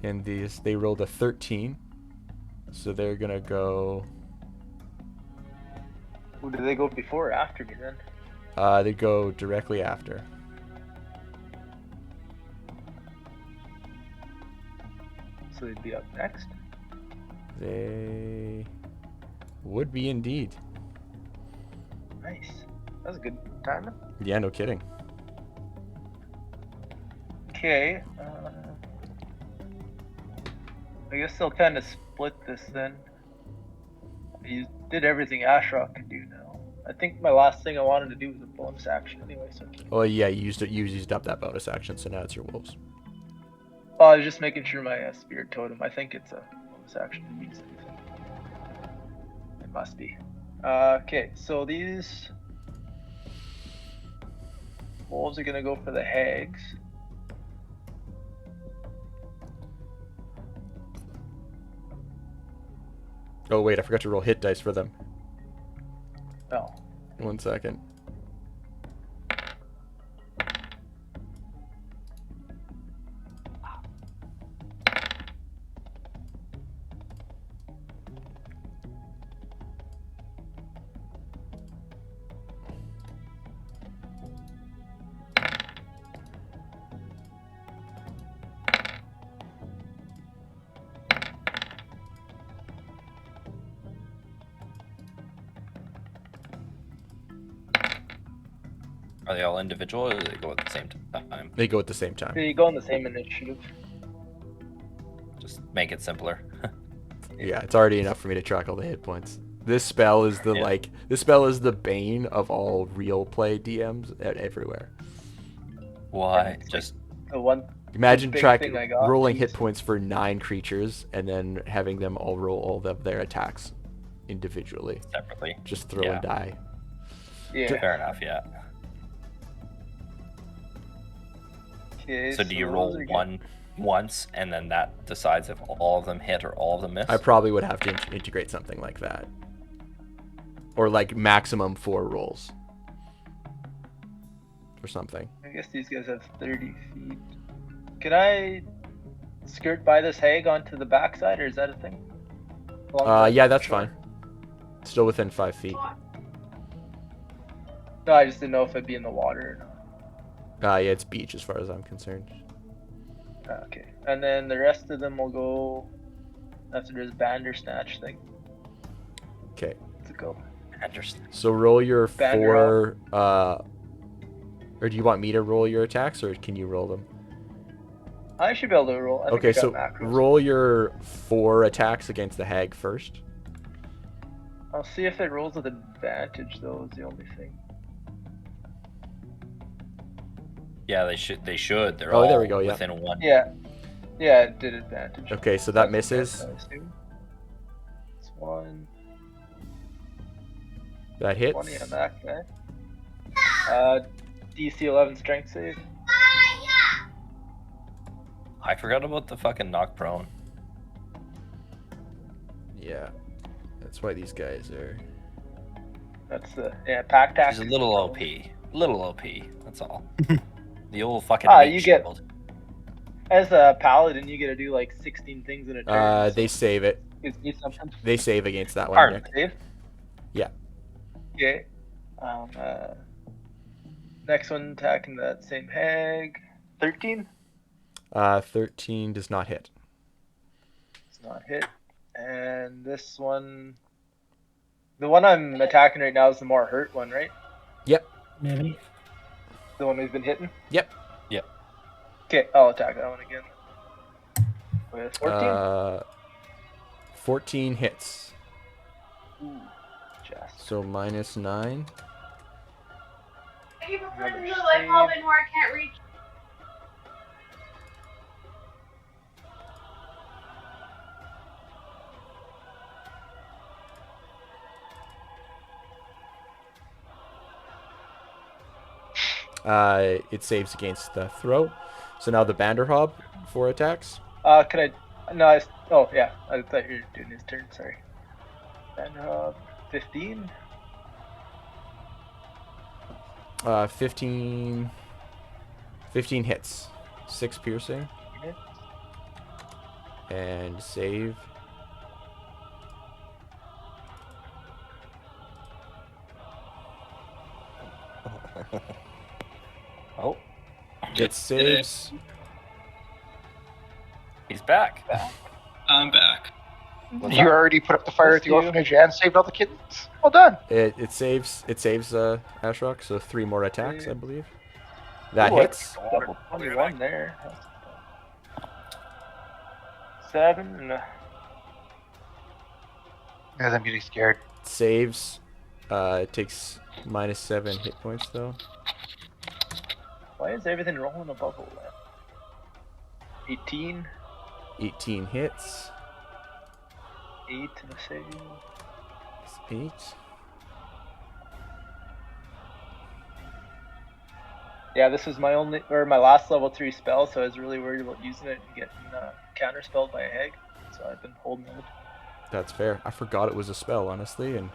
And they rolled a 13. So they're gonna go. Ooh, did they go before or after me then? They go directly after. So they'd be up next. They would be indeed. Nice. That was a good time. Yeah, no kidding. Okay. I guess they'll kind of split this then. You did everything Ashrok could do now. I think my last thing I wanted to do was a bonus action anyway. So. Oh yeah, you used up that bonus action, so now it's your wolves. Oh, I was just making sure my spirit totem. I think it's a bonus action. It means anything. It must be. Okay, so these wolves are gonna go for the hags. Oh wait, I forgot to roll hit dice for them. Oh. 1 second. Are they all individual or do they go at the same time? They go at the same time. They go on the same initiative. Just make it simpler. Yeah, it's already enough for me to track all the hit points. This spell is the Yeah. this spell is the bane of all real play DMs everywhere. Why? It's Just The one. Imagine big tracking thing I got, rolling jeez. hit points for 9 creatures and then having them all roll all of their attacks individually. separately. Just throw Yeah. and die. Yeah. Fair enough. Yeah. Okay, So do you those roll are good. one once, and then that decides if all of them hit or all of them miss? I probably would have to integrate something like that. Or like maximum 4 rolls. Or something. I guess these guys have 30 feet. Can I skirt by this hag onto the backside, or is that a thing? Along the Yeah, that's shore? fine. Still within 5 feet. No, I just didn't know if it'd be in the water or not. Yeah, it's beach as far as I'm concerned. Okay. And then the rest of them will go after this Bandersnatch thing. Okay. Let's go. Interesting. So roll your Banderhobb. 4 or do you want me to roll your attacks, or can you roll them? I should be able to roll. I think Okay, I got so macros. roll your 4 attacks against the hag first. I'll see if it rolls with advantage, though, is the only thing. Yeah, they should. They should. They're Oh, all there we go, yeah. within one. Yeah. Yeah, it did advantage. Okay, so that That's misses. I assume. It's 1. That hits. 20 on that guy. DC 11 strength save. I forgot about the fucking knock prone. Yeah. That's why these guys are... That's the pack tack. He's a little OP. Little OP. That's all. The old fucking. Ah, meat you get- shield. As a paladin, you get to do like 16 things in a turn. They save it. Gives me something. They save against that one. Hard. Nick. Save. Yeah. Okay. Next one attacking that same hag. 13. 13 does not hit. It's not hit. And this one, the one I'm attacking right now is the more hurt one, right? Yep. Maybe. The one we've been hitting. Yep. Okay, I'll attack that one again. With 14. 14 hits. Ooh, just. So minus 9. I keep putting the light bulb in where I can't reach. It saves against the throw. So now the Banderhobb 4 attacks. Can I? No, oh yeah, I thought you were doing his turn. Sorry. Banderhobb 15. 15 hits. 6 piercing. Hits. And save. Oh, It saves. he's back. I'm back. You already put up the fire at the Let's do- orphanage and saved all the kittens. Well done. It saves Ashrock, so 3 more attacks, I believe. That Ooh, hits. Double 21 there. 7. Guys, I'm getting scared. Saves. It takes minus 7 hit points though. Why is everything rolling a bubble? 18. 18 hits. 8 to the save. 8. Yeah, this is my last level 3 spell, so I was really worried about using it and getting counterspelled by a hag. So I've been holding it. That's fair. I forgot it was a spell, honestly, and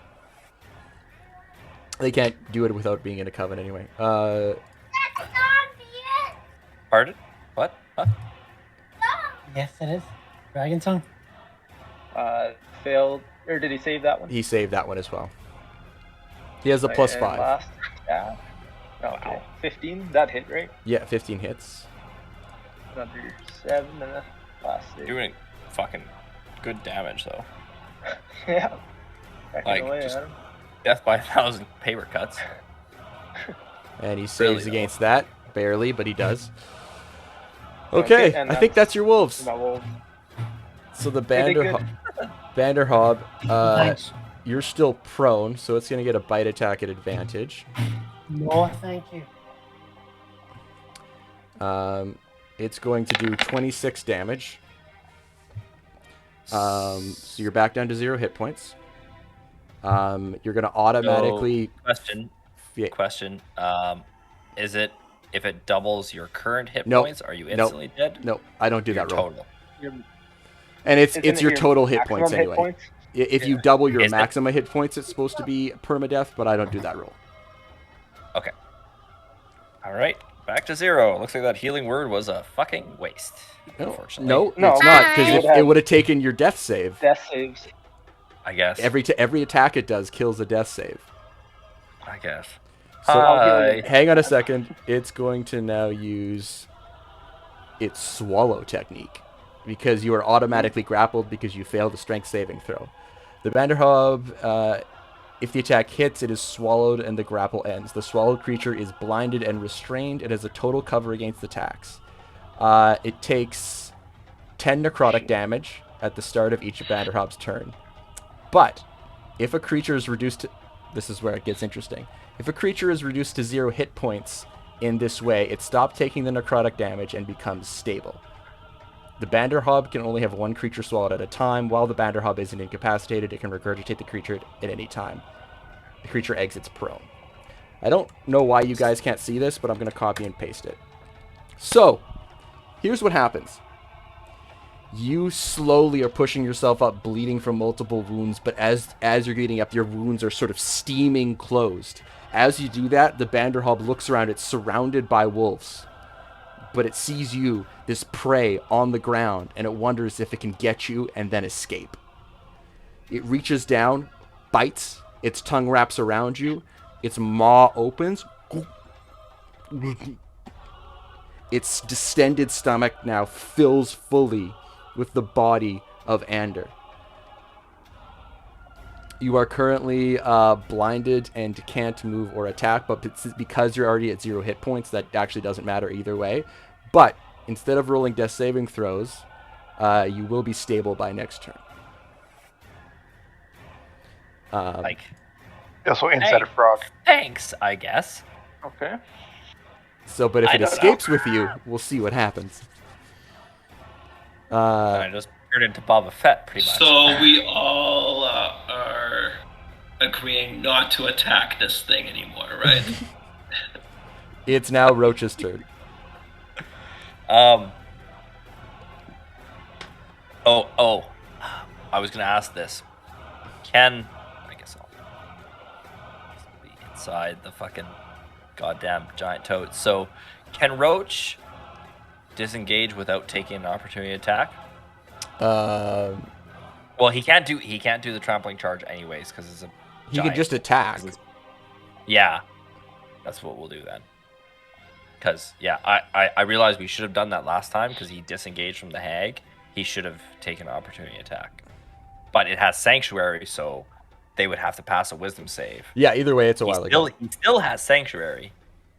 they can't do it without being in a coven anyway. Pardon? What? Huh? Yes, it is. Dragon Song. Failed, or did he save that one? He saved that one as well. He has a plus And 5. Last, yeah. Okay. 15. That hit, right? Yeah, 15 hits. Another 7 and a last save. Doing fucking good damage though. Yeah. Cracking Like, away just- at him. Death by 1,000 paper cuts. And he saves Really, though. against that. Barely, but he does. Okay, Okay, and I think that's your wolves. My wolves. So the They did good. Banderhobb, Thanks. you're still prone, so it's going to get a bite attack at advantage. No, thank you. It's going to do 26 damage. So you're back down to 0 hit points. You're going to automatically... So, question. Is it, if it doubles your current hit Nope. points, are you instantly dead? Nope, I don't do Your that roll. total. And it's Isn't your it total hit maximum points hit anyway. points? If you double your Is it? maximum hit points, it's supposed to be permadeath, but I don't do that roll. Okay. All right. Back to 0. Looks like that healing word was a fucking waste. Unfortunately. No, No. it's not, because Bye. it would have taken your death save. Death saves. I guess. Every attack it does kills a death save. I guess. So Hi. hang on a second. It's going to now use its swallow technique, because you are automatically grappled because you failed a strength saving throw. The Banderhobb, if the attack hits, it is swallowed and the grapple ends. The swallowed creature is blinded and restrained. It has a total cover against attacks. It takes 10 necrotic damage at the start of each Banderhobb's turn. But if a creature is reduced to... This is where it gets interesting. If a creature is reduced to 0 hit points in this way, it stops taking the necrotic damage and becomes stable. The Banderhobb can only have one creature swallowed at a time. While the Banderhobb isn't incapacitated, it can regurgitate the creature at any time. The creature exits prone. I don't know why you guys can't see this, but I'm going to copy and paste it. So, here's what happens. You slowly are pushing yourself up, bleeding from multiple wounds, but as you're getting up, your wounds are sort of steaming closed. As you do that, the Banderhobb looks around. It's surrounded by wolves, but it sees you, this prey, on the ground, and it wonders if it can get you and then escape. It reaches down, bites, its tongue wraps around you, its maw opens. Its distended stomach now fills fully with the body of Ander. You are currently blinded and can't move or attack, but because you're already at 0 hit points, that actually doesn't matter either way. But instead of rolling death saving throws, you will be stable by next turn. Also inside a frog. Thanks, I guess. Okay. So, but if it escapes with you, we'll see what happens. I just turned into Boba Fett, pretty much. So we all are agreeing not to attack this thing anymore, right? It's now Roach's turn. I was gonna ask this. I guess I'll be inside the fucking goddamn giant toad. So, can Roach disengage without taking an opportunity attack? Well, he can't do the trampling charge anyways because it's a He can just attack. Yeah, that's what we'll do then. Because I realized we should have done that last time because he disengaged from the hag. He should have taken an opportunity attack, but it has sanctuary, so they would have to pass a wisdom save. Yeah, either way, it's a while ago. He still has sanctuary.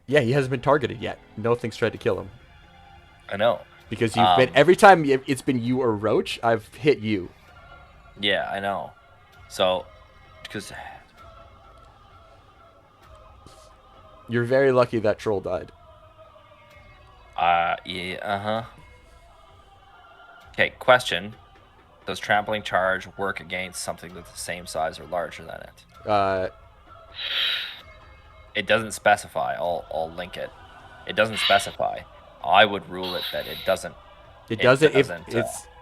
Yeah, he hasn't been targeted yet. Nothing's tried to kill him. I know. Because you've been every time it's been you or Roach, I've hit you. Yeah, I know. So, because you're very lucky that troll died. Okay, question. Does trampling charge work against something that's the same size or larger than it? It doesn't specify. I'll link it. It doesn't specify. I would rule it that it doesn't. It doesn't.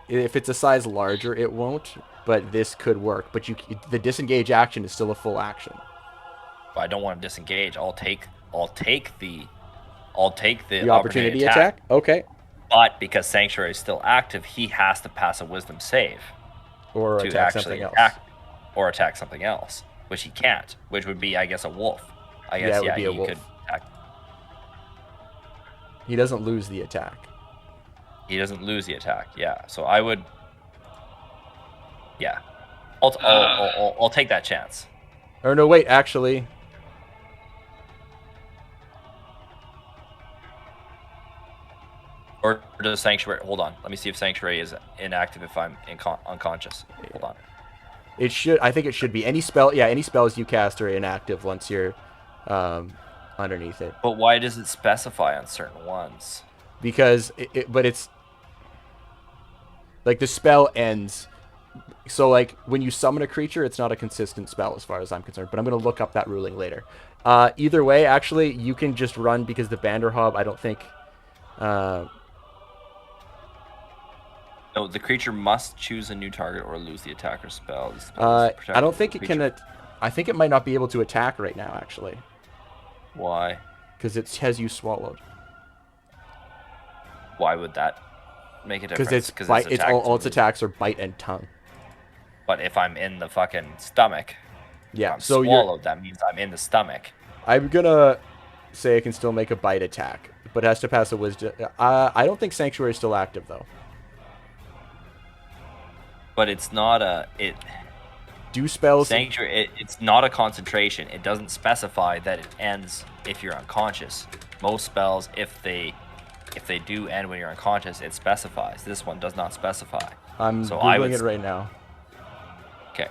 If it's a size larger, it won't. But this could work. But the disengage action is still a full action. I don't want to disengage. I'll take the opportunity attack. Okay. But because Sanctuary is still active, he has to pass a Wisdom save or to attack actually something else. Attack something else, which he can't. Which would be, I guess, a wolf. I guess it would be a wolf. Could attack. He doesn't lose the attack. He doesn't lose the attack. Yeah. So I would. Yeah. I'll take that chance. Or no, wait. Actually. Or does Sanctuary... Hold on. Let me see if Sanctuary is inactive if I'm unconscious. Hold on. It should. I think it should be any spell. Yeah, any spells you cast are inactive once you're underneath it. But why does it specify on certain ones? Because but it's like the spell ends. So like when you summon a creature, it's not a consistent spell as far as I'm concerned. But I'm gonna look up that ruling later. Either way, actually, you can just run because the Banderhobb, I don't think. No, the creature must choose a new target or lose the attacker's spells. I don't think it can. I think it might not be able to attack right now, actually. Why? Because it has you swallowed. Why would that make a difference? Because it's bite. It's all its attacks are bite and tongue. But if I'm in the fucking stomach, yeah. I'm So swallowed. That means I'm in the stomach. I'm gonna say I can still make a bite attack, but it has to pass a wisdom. I don't think Sanctuary is still active though. But it's not Do spells... Sanctuary, it's not a concentration. It doesn't specify that it ends if you're unconscious. Most spells, if they do end when you're unconscious, it specifies. This one does not specify. I'm Googling it right now. Okay.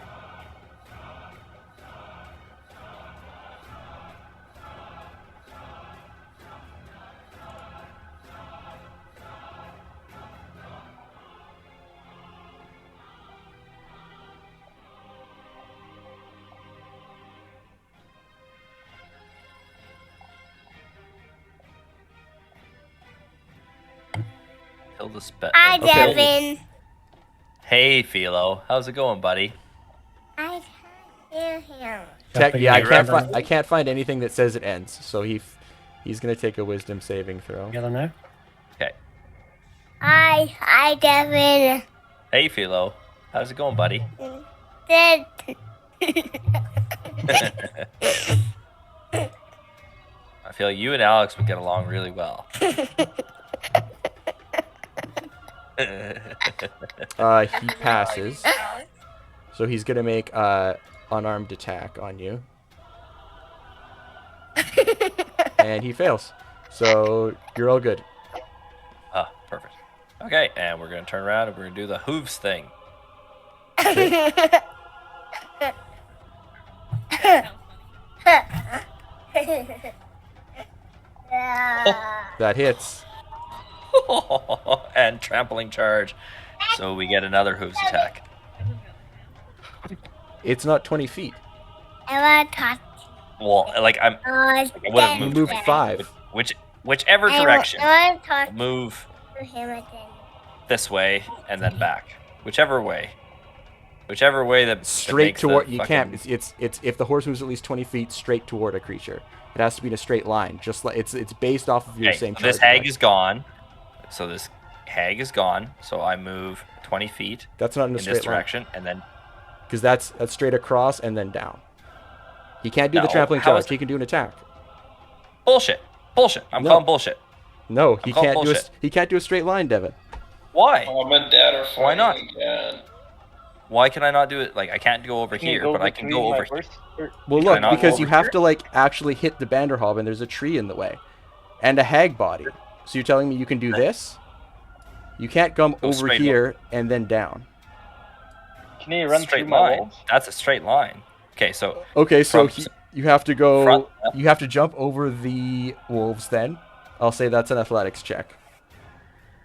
Hi, Devin. Hey, Philo. How's it going, buddy? I can't hear him. Yeah, I can't find anything that says it ends. So he's gonna take a wisdom saving throw. You know? Okay. Hi, Devin. Hey, Philo. How's it going, buddy? Good. I feel you and Alex would get along really well. He passes. So he's gonna make unarmed attack on you. And he fails. So you're all good. Ah, perfect. Okay, and we're gonna turn around and we're gonna do the hooves thing. That hits. And trampling charge. So we get another hooves attack. It's not 20 feet. I want to talk. Well, like I would have moved 5. Whichever direction. I want to talk move to him again. this way and then back. Whichever way that straight toward. You fucking... can't. It's if the horse moves at least 20 feet straight toward a creature. It has to be in a straight line. Just like it's based off of your same. So this hag is gone. So this hag is gone. So I move 20 feet. That's not in a straight this direction, and then. Because that's straight across and then down. He can't do the trampling charge. He can do an attack. Bullshit. I'm calling bullshit. No, he can't do a straight line, Devin. Why? Mom and Dad are fighting Why not? again. Why can I not do it? Like I can't go over here, but I can go over here. Well, look, because you have to like actually hit the Banderhobb, and there's a tree in the way, and a hag body. So you're telling me you can do this? You can't come over here and then down. Can you run through my walls? That's a straight line. Okay, so you have to go. You have to jump over the wolves. Then I'll say that's an athletics check.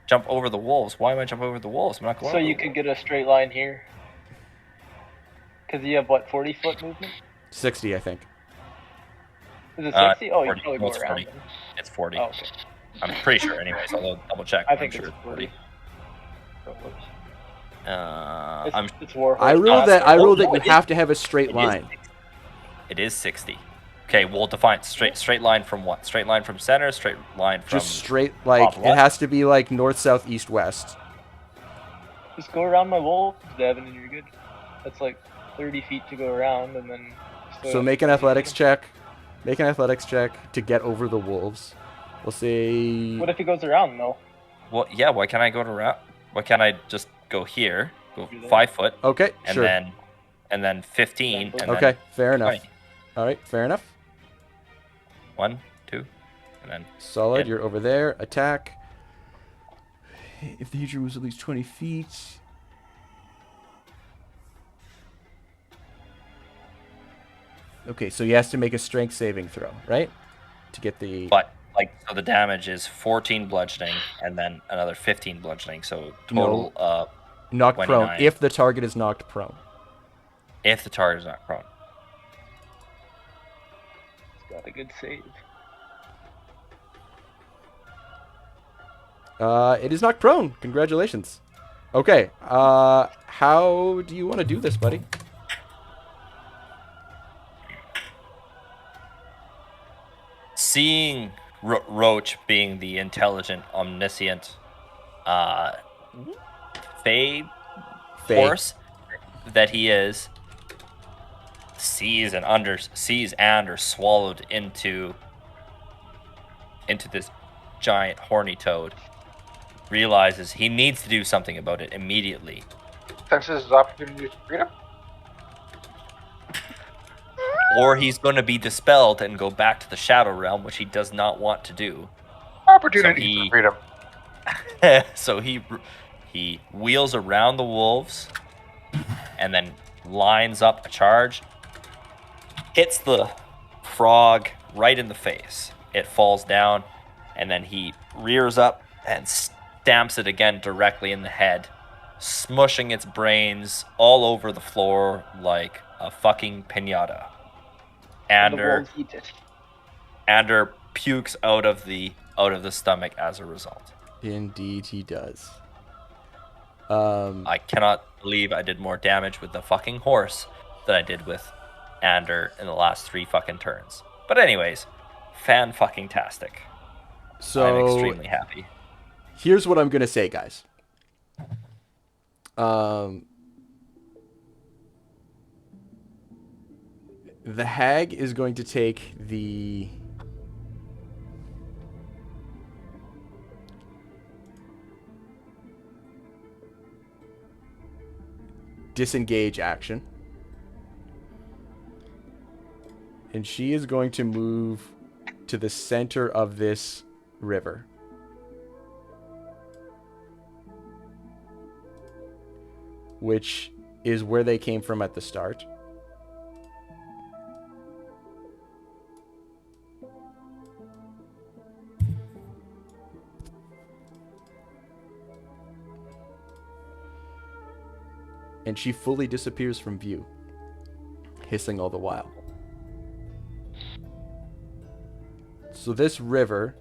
Jump over the wolves. Why am I jumping over the wolves? I'm not going. So you could get a straight line here. Because you have what, 40-foot movement? 60, I think. Is it 60? Oh, 40. you probably go around. 40. It's 40. Oh, okay. I'm pretty sure, anyways. I'll double check. I think I'm sure it's 40. It's Warhorse. I ruled that you have to have a straight line. It is 60. Okay, we'll define straight line from what? Straight line from center, straight line from... Just straight, like, it has to be like north, south, east, west. Just go around my wolves, Devin, and you're good. That's like 30 feet to go around, and then... So make an athletics check. Make an athletics check to get over the wolves. We'll see... What if he goes around, though? Well, yeah, why can't I go around? Why can't I just go here, go 5 foot? Okay, and sure. And then 15, and okay, then fair enough. 20. All right, fair enough. 1, 2, and then... Solid, you're over there. Attack. If the creature moves at least 20 feet... Okay, so he has to make a strength saving throw, right? To get the... But, like, so the damage is 14 bludgeoning and then another 15 bludgeoning. So total knocked prone 29. if the target is knocked prone. If the target is not prone. It's got a good save. It is knocked prone. Congratulations. Okay, how do you want to do this, buddy? Seeing Roach being the intelligent, omniscient, Fey force that he is, sees and are swallowed into this giant horny toad, realizes he needs to do something about it immediately. Senses his opportunity to freedom. Or he's going to be dispelled and go back to the Shadow Realm, which he does not want to do. Opportunity for freedom. So he wheels around the wolves and then lines up a charge, hits the frog right in the face. It falls down, and then he rears up and stamps it again directly in the head, smushing its brains all over the floor like a fucking piñata. Ander pukes out of the stomach as a result. Indeed, he does. I cannot believe I did more damage with the fucking horse than I did with Ander in the last 3 fucking turns. But anyways, fan-fucking-tastic. So I'm extremely happy. Here's what I'm gonna say, guys. The hag is going to take the disengage action. And she is going to move to the center of this river. Which is where they came from at the start. And she fully disappears from view, hissing all the while. So this river,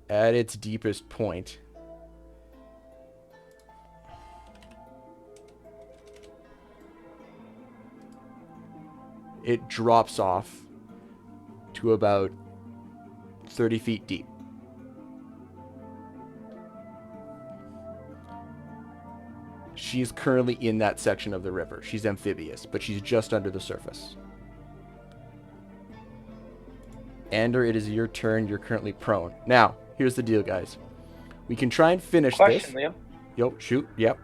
at its deepest point, it drops off to about 30 feet deep. She is currently in that section of the river. She's amphibious, but she's just under the surface. Ander, it is your turn. You're currently prone. Now, here's the deal, guys. We can try and finish this. Liam. Yo, shoot. Yep.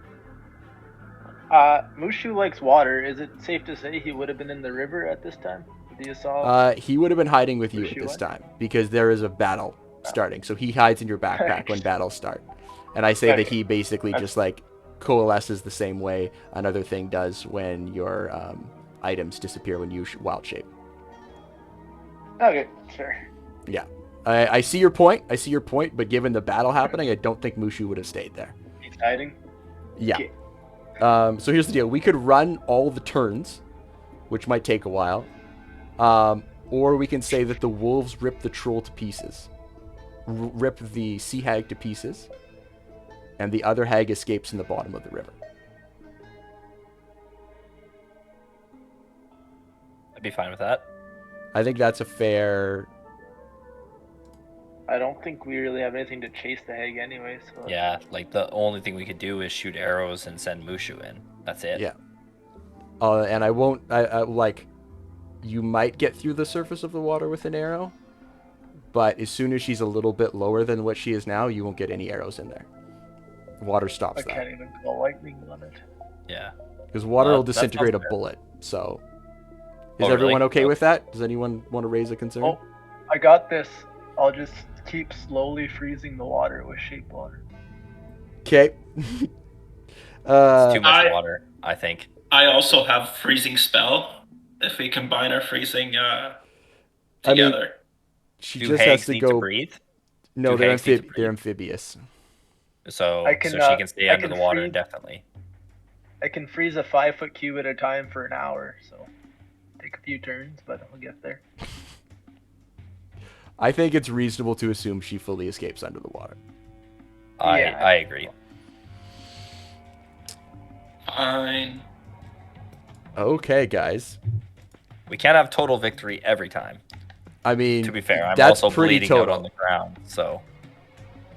Mushu likes water. Is it safe to say he would have been in the river at this time? You saw? He would have been hiding with you at this time because there is a battle starting. So he hides in your backpack when battles start. And I say that he basically just like coalesces the same way another thing does when your items disappear when you wild shape. Okay, sure. Yeah. I see your point. But given the battle happening, I don't think Mushu would have stayed there. He's hiding? Yeah. Okay. So here's the deal. We could run all the turns, which might take a while. Or we can say that the wolves rip the troll to pieces. Rip the sea hag to pieces. And the other hag escapes in the bottom of the river. I'd be fine with that. I think that's a fair... I don't think we really have anything to chase the hag anyway. So yeah, like the only thing we could do is shoot arrows and send Mushu in. That's it. Yeah. And I won't... I like... You might get through the surface of the water with an arrow. But as soon as she's a little bit lower than what she is now, you won't get any arrows in there. Water stops that. I can't even call lightning on it. Yeah. Because water will disintegrate a bullet, so... Is everyone okay with that? Does anyone want to raise a concern? Oh, I got this. I'll just keep slowly freezing the water with shape water. Okay. It's too much water, I think. I also have freezing spell. if we combine our freezing I mean, together. she Do just has hags to need to go. breathe? No, Do hags need to they're breathe? amphibious. So she can stay I under can the water freeze. indefinitely. I can freeze a 5-foot cube at a time for an hour, so take a few turns, but I'll get there. I think it's reasonable to assume she fully escapes under the water. I agree. Fine. Okay, guys. We can't have total victory every time. I mean, To be fair, I'm that's also pretty bleeding out total. on the ground, so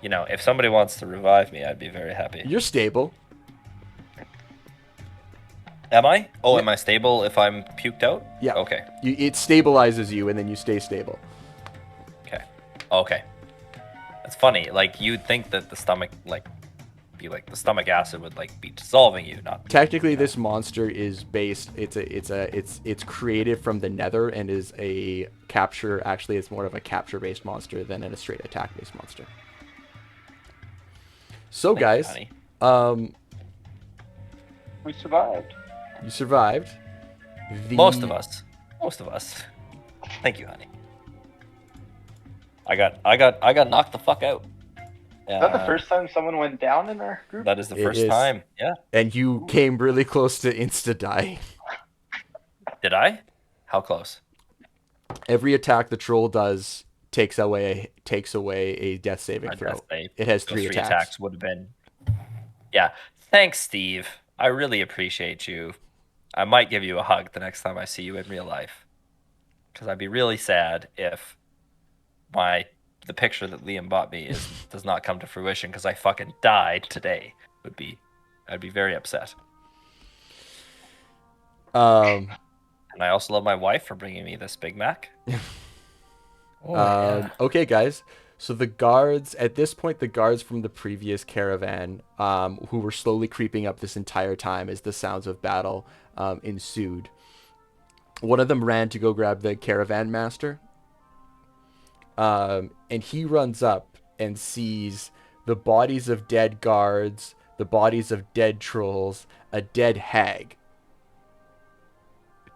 if somebody wants to revive me, I'd be very happy. You're stable. Am I? Oh, Yeah. am I stable if I'm puked out? Yeah. Okay. It stabilizes you, and then you stay stable. Okay. It's funny. Like you'd think that the stomach, the stomach acid would be dissolving you, not. Technically, this monster is based. It's created from the Nether and is a capture. Actually, it's more of a capture-based monster than a straight attack-based monster. So, guys, We survived. you survived. Most of us. Thank you, honey. I got knocked the fuck out. Is that the first time someone went down in our group? That is the It first is. time. Yeah. And you came really close to insta-dying. Did I? How close? Every attack the troll does takes away a death saving throw. It has Those 3 attacks. attacks would have been. Yeah. Thanks, Steve. I really appreciate you. I might give you a hug the next time I see you in real life. Because I'd be really sad if the picture that Liam bought me does not come to fruition because I fucking died today. I'd be very upset. And I also love my wife for bringing me this Big Mac. Okay, guys. So at this point, the guards from the previous caravan, who were slowly creeping up this entire time as the sounds of battle ensued. One of them ran to go grab the caravan master. And he runs up and sees the bodies of dead guards, the bodies of dead trolls, a dead hag.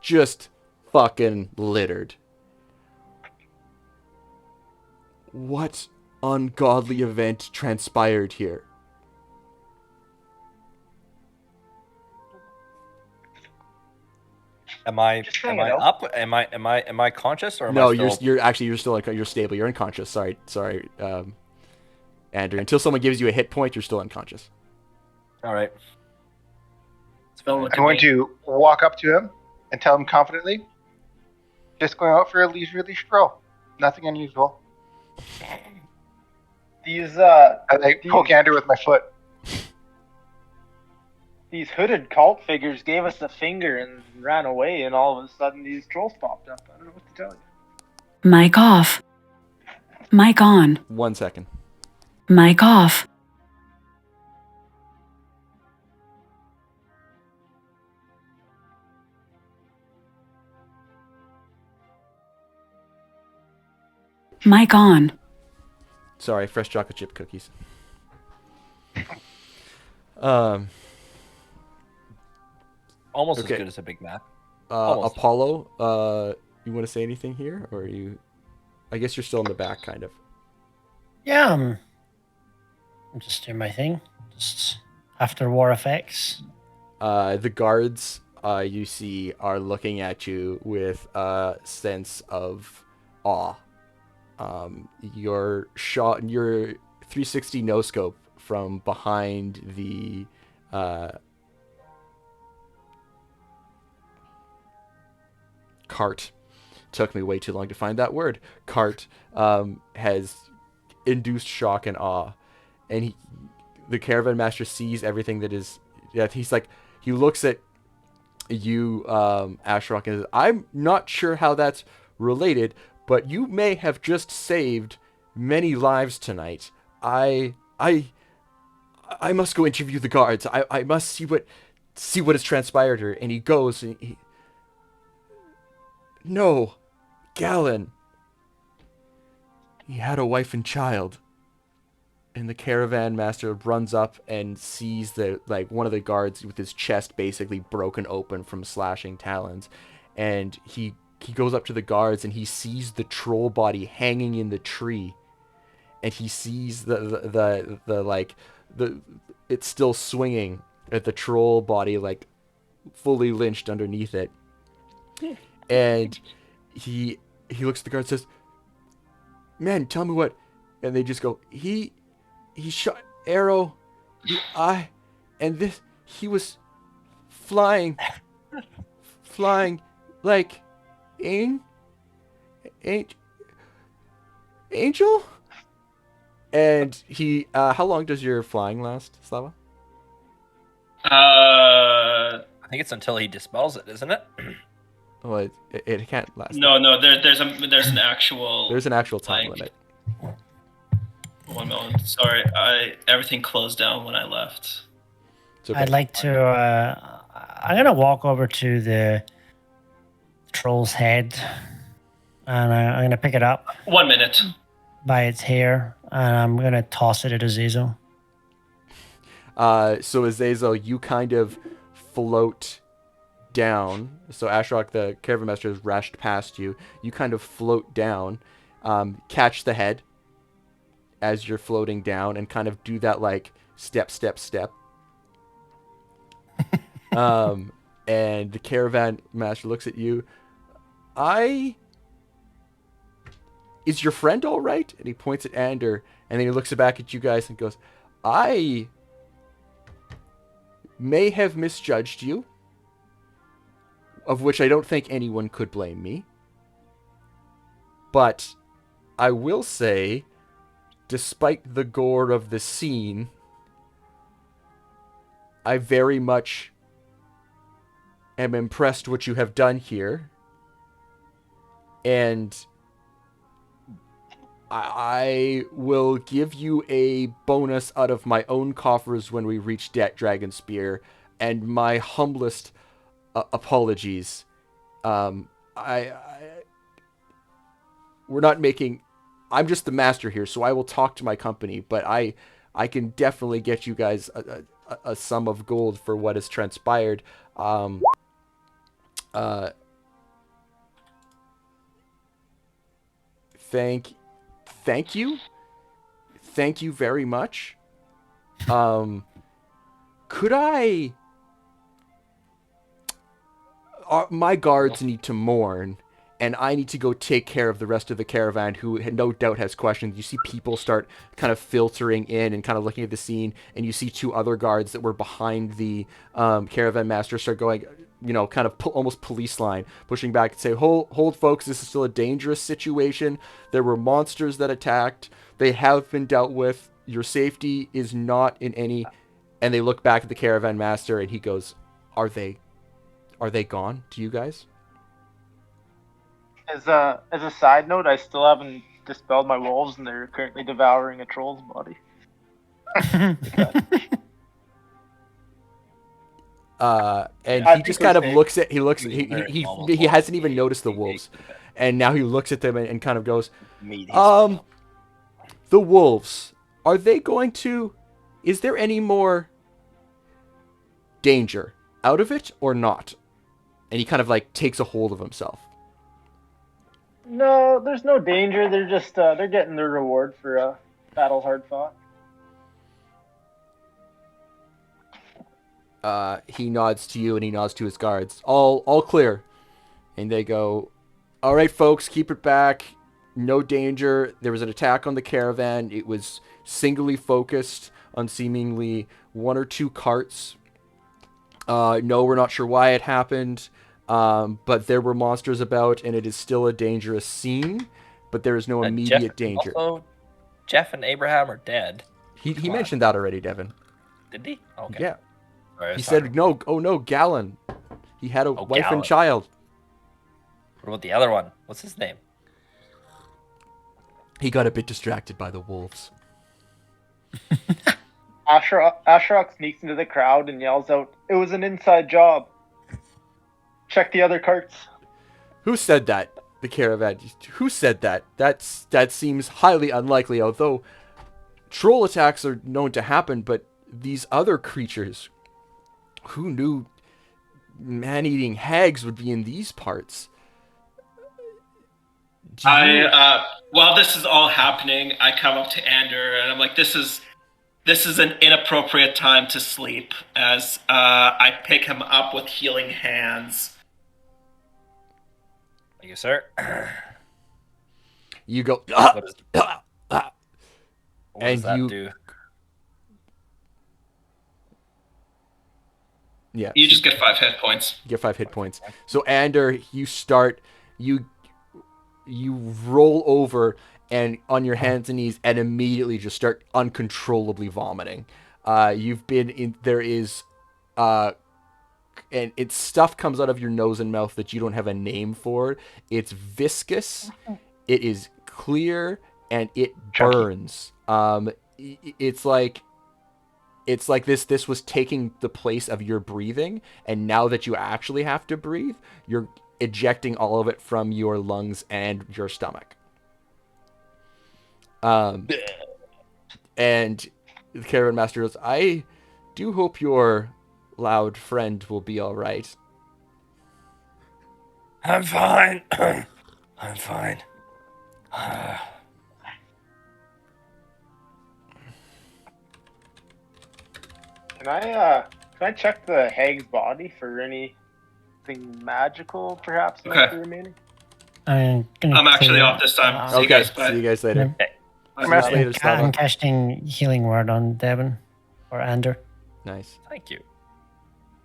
Just fucking littered. What ungodly event transpired here? Am I up? Am I conscious or am I still... you're still you're stable. You're unconscious. Sorry, Andrew. Until someone gives you a hit point, you're still unconscious. All right. I'm going to walk up to him and tell him confidently, just going out for a leisurely stroll. Nothing unusual. I poke Andrew with my foot. These hooded cult figures gave us the finger and ran away, and all of a sudden these trolls popped up. I don't know what to tell you. Mic off. Mic on. 1 second. Mic off. Mic on. Sorry, fresh chocolate chip cookies. Almost okay. as good as a Big Mac. Apollo, you want to say anything here, or I guess you're still in the back, kind of. Yeah, I'm just doing my thing. Just after war effects. The guards you see are looking at you with a sense of awe. Your 360 no scope from behind the cart, took me way too long to find that word, cart, has induced shock and awe, and the caravan master sees everything he looks at you, Ashrok, and says, I'm not sure how that's related, but you may have just saved many lives tonight. I must go interview the guards. I must see what has transpired here. And he goes and no, Galen. He had a wife and child. And the caravan master runs up and sees one of the guards with his chest basically broken open from slashing talons. and he goes up to the guards and he sees the troll body hanging in the tree, and he sees the it's still swinging at the troll body, like fully lynched underneath it. And he looks at the guard and says, "Man, tell me what," and they just go, he shot arrow the eye, and this, he was flying like angel. And he how long does your flying last, Slava? I think it's until he dispels it, isn't it? Well, it can't last. No. There's an actual. There's an actual time limit. 1 moment. Sorry, everything closed down when I left. Okay. I'd like to. I'm gonna walk over to the troll's head, and I'm gonna pick it up 1 minute. by its hair, and I'm gonna toss it at Azazel. So Azazel, you kind of float down. So Ashrok, the caravan master, has rushed past you. You kind of float down, catch the head as you're floating down, and kind of do that like step. And the caravan master looks at you. Is your friend all right? And he points at Ander, and then he looks back at you guys and goes, I may have misjudged you, of which I don't think anyone could blame me. But I will say, despite the gore of the scene, I very much am impressed what you have done here. And I will give you a bonus out of my own coffers when we reach Dragon Spear, and my humblest apologies. We're not making. I'm just the master here, so I will talk to my company, but I can definitely get you guys a sum of gold for what has transpired. Thank you very much. Could I? My guards need to mourn, and I need to go take care of the rest of the caravan, who no doubt has questions. You see people start kind of filtering in and kind of looking at the scene, and you see two other guards that were behind the caravan master start going, kind of almost police line, pushing back and say, hold folks, this is still a dangerous situation. There were monsters that attacked. They have been dealt with. Your safety is not in any... And they look back at the caravan master, and he goes, Are they gone to you guys? As a side note, I still haven't dispelled my wolves, and they're currently devouring a troll's body. And he just kind of looks at, he hasn't even noticed the wolves, and now he looks at them and kind of goes, the wolves, are they going to, is there any more danger out of it or not? And he kind of like takes a hold of himself. No, there's no danger. They're just they're getting their reward for a battle hard fought. He nods to you and he nods to his guards. All clear. And they go, all right, folks, keep it back. No danger. There was an attack on the caravan. It was singly focused on seemingly one or two carts. No, we're not sure why it happened. But there were monsters about, and it is still a dangerous scene. But there is no immediate danger. Also, Jeff and Abraham are dead. He mentioned that already, Devin. Did he? Okay. Yeah. Sorry, he said, no, oh no, Gallon. He had a wife Gallon. and child. What about the other one? What's his name? He got a bit distracted by the wolves. Ashrok sneaks into the crowd and yells out, "It was an inside job. Check the other carts." Who said that? The caravan. Who said that? That seems highly unlikely, although troll attacks are known to happen, but these other creatures, who knew man-eating hags would be in these parts. Do you- While this is all happening, I come up to Ander and I'm like, this is an inappropriate time to sleep, as I pick him up with healing hands. Thank you, sir. You go, What does and that you do? Yeah. You just get 5 hit points. You get 5 hit points. So Ander, you roll over and on your hands and knees and immediately just start uncontrollably vomiting. There is and it's stuff comes out of your nose and mouth that you don't have a name for. It's viscous, it is clear, and it burns. It's like this was taking the place of your breathing, and now that you actually have to breathe, you're ejecting all of it from your lungs and your stomach. And the caravan master goes, I do hope your loud friend will be all right. I'm fine. I'm fine. Can I check the hag's body for anything magical, perhaps, Okay. might be remaining? I'm actually off this time. See you guys. Bye. See you guys later. Okay. See you later, Slava. I'm casting Healing Word on Devin or Ander. Nice. Thank you. Do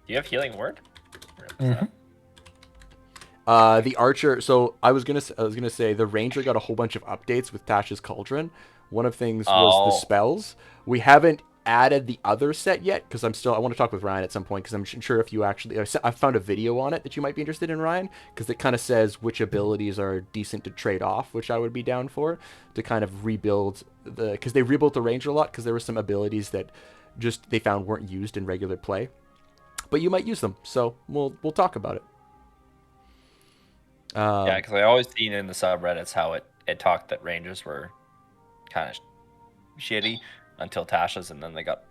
you have healing word? Mhm. The archer. So I was gonna say the ranger got a whole bunch of updates with Tasha's Cauldron. One of things was the spells. We haven't added the other set yet because I want to talk with Ryan at some point because I'm sure if you actually I found a video on it that you might be interested in, Ryan, because it kind of says which abilities are decent to trade off, which I would be down for to kind of rebuild because they rebuilt the ranger a lot because there were some abilities that just they found weren't used in regular play, but you might use them, so we'll talk about it. Yeah, because I always seen in the subreddits how it talked that rangers were kind of shitty until Tasha's, and then they got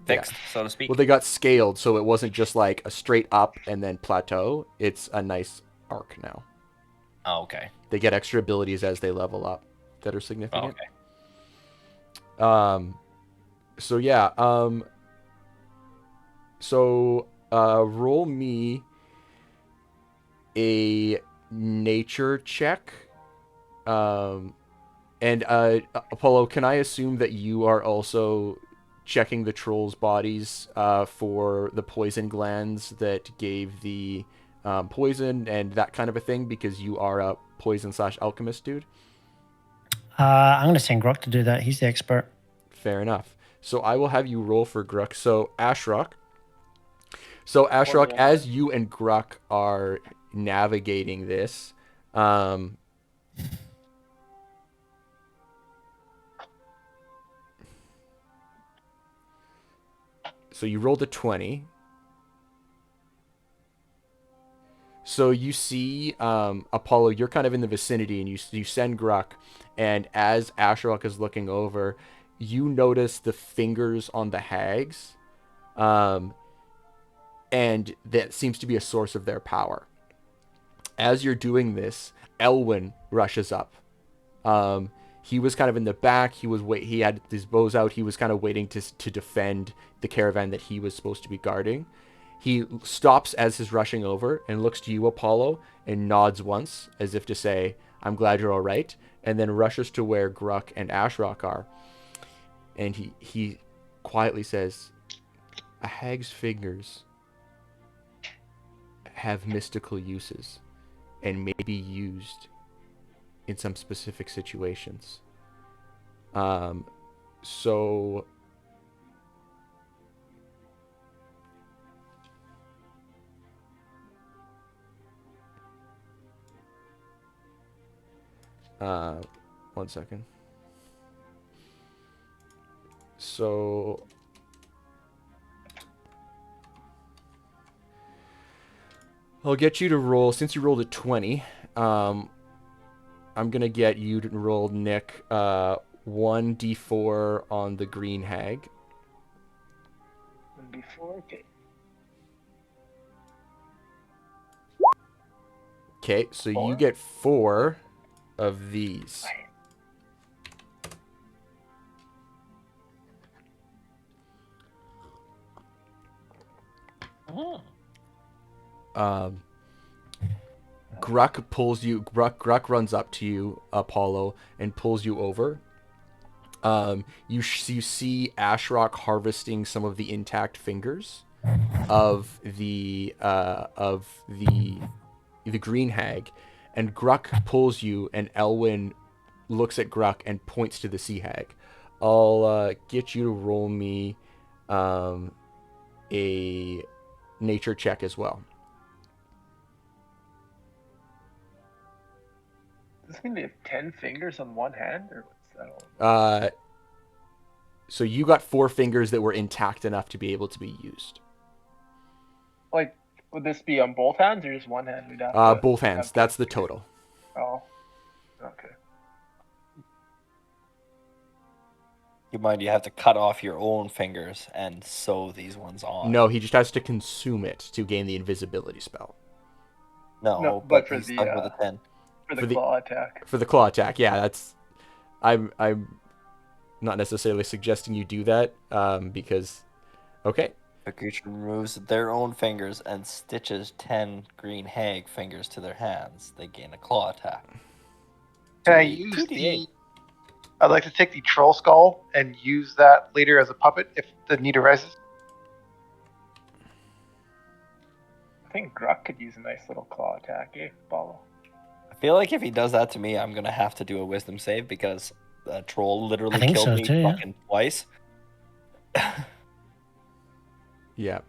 fixed, so to speak. Well, they got scaled, so it wasn't just like a straight up and then plateau. It's a nice arc now. Oh, okay. They get extra abilities as they level up that are significant. Oh, okay. So yeah. Roll me a nature check. And Apollo, can I assume that you are also checking the trolls' bodies for the poison glands that gave the poison and that kind of a thing, because you are a poison/alchemist dude? I'm going to send Grok to do that. He's the expert. Fair enough. So I will have you roll for Gruk. So Ashrock, as you and Gruk are navigating this, so you rolled a 20. So you see, Apollo, you're kind of in the vicinity, and you send Gruk, and as Ashrock is looking over, you notice the fingers on the hags, and that seems to be a source of their power. As you're doing this, Elwyn rushes up. He was kind of in the back. He had his bows out. He was kind of waiting to defend the caravan that he was supposed to be guarding. He stops as he's rushing over and looks to you, Apollo, and nods once as if to say, I'm glad you're all right, and then rushes to where Gruk and Ashrock are. And he quietly says, a hag's fingers have mystical uses and may be used in some specific situations. So one second. So I'll get you to roll, since you rolled a 20, I'm going to get you to roll, Nick, 1d4 on the green hag. 1d4, okay. Okay, so Four? you get 4 of these. Gruck pulls you. Gruck runs up to you, Apollo, and pulls you over. You see Ashrock harvesting some of the intact fingers of the green hag, and Gruck pulls you, and Elwyn looks at Gruck and points to the sea hag. I'll get you to roll me a nature check as well. Does this mean they have 10 fingers on one hand, or what's that all? So you got 4 fingers that were intact enough to be able to be used. Like, would this be on both hands or just one hand? We'd have to Both hands. That's the total. Oh, okay. You mind you have to cut off your own fingers and sew these ones on. No, he just has to consume it to gain the invisibility spell. No, but for he's the stuck with a 10. for the claw attack. For the claw attack, yeah, that's. I'm not necessarily suggesting you do that, because, okay. A creature removes their own fingers and stitches 10 green hag fingers to their hands. They gain a claw attack. Can I use the... I'd like to take the troll skull and use that later as a puppet if the need arises. I think Gruck could use a nice little claw attack, Apollo? I feel like if he does that to me, I'm going to have to do a wisdom save because the troll literally think killed so me too, yeah. fucking twice. Yeah.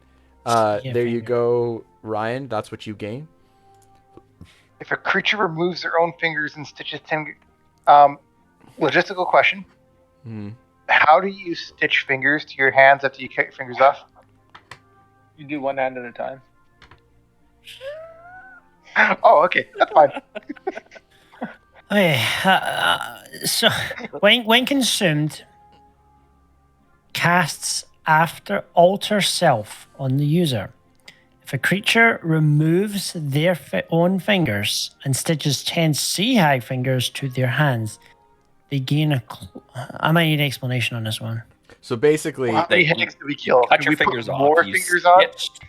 Yeah, There you finger. go, Ryan. That's what you gain. If a creature removes their own fingers and stitches 10... logistical question. How do you stitch fingers to your hands after you cut your fingers off? You do one hand at a time. Oh, okay. That's fine. Okay, so when consumed, casts after alter self on the user. If a creature removes their own fingers and stitches 10 sea hag fingers to their hands, they gain a. I might need an explanation on this one. So basically, How many hags do we kill? Cut Can your we fingers put off. more You fingers on? stitched-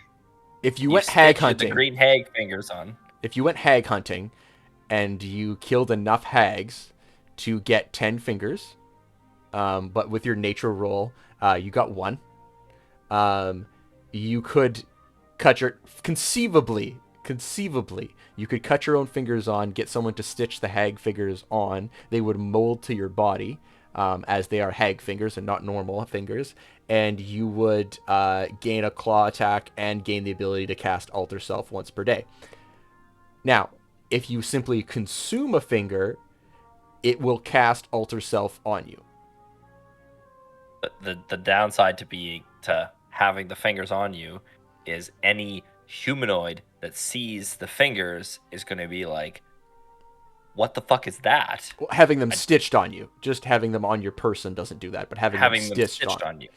if you you went hag stitched the hunting, green hag fingers on. if you went hag hunting, and you killed enough hags to get 10 fingers, but with your nature roll, you got 1. You could cut your conceivably, you could cut your own fingers on, get someone to stitch the hag fingers on. They would mold to your body, as they are hag fingers and not normal fingers, and you would gain a claw attack and gain the ability to cast Alter Self once per day. Now, if you simply consume a finger, it will cast Alter Self on you. The downside to having the fingers on you is any humanoid that sees the fingers is going to be like, what the fuck is that? Well, having them stitched on you. Just having them on your person doesn't do that, but having them stitched on you.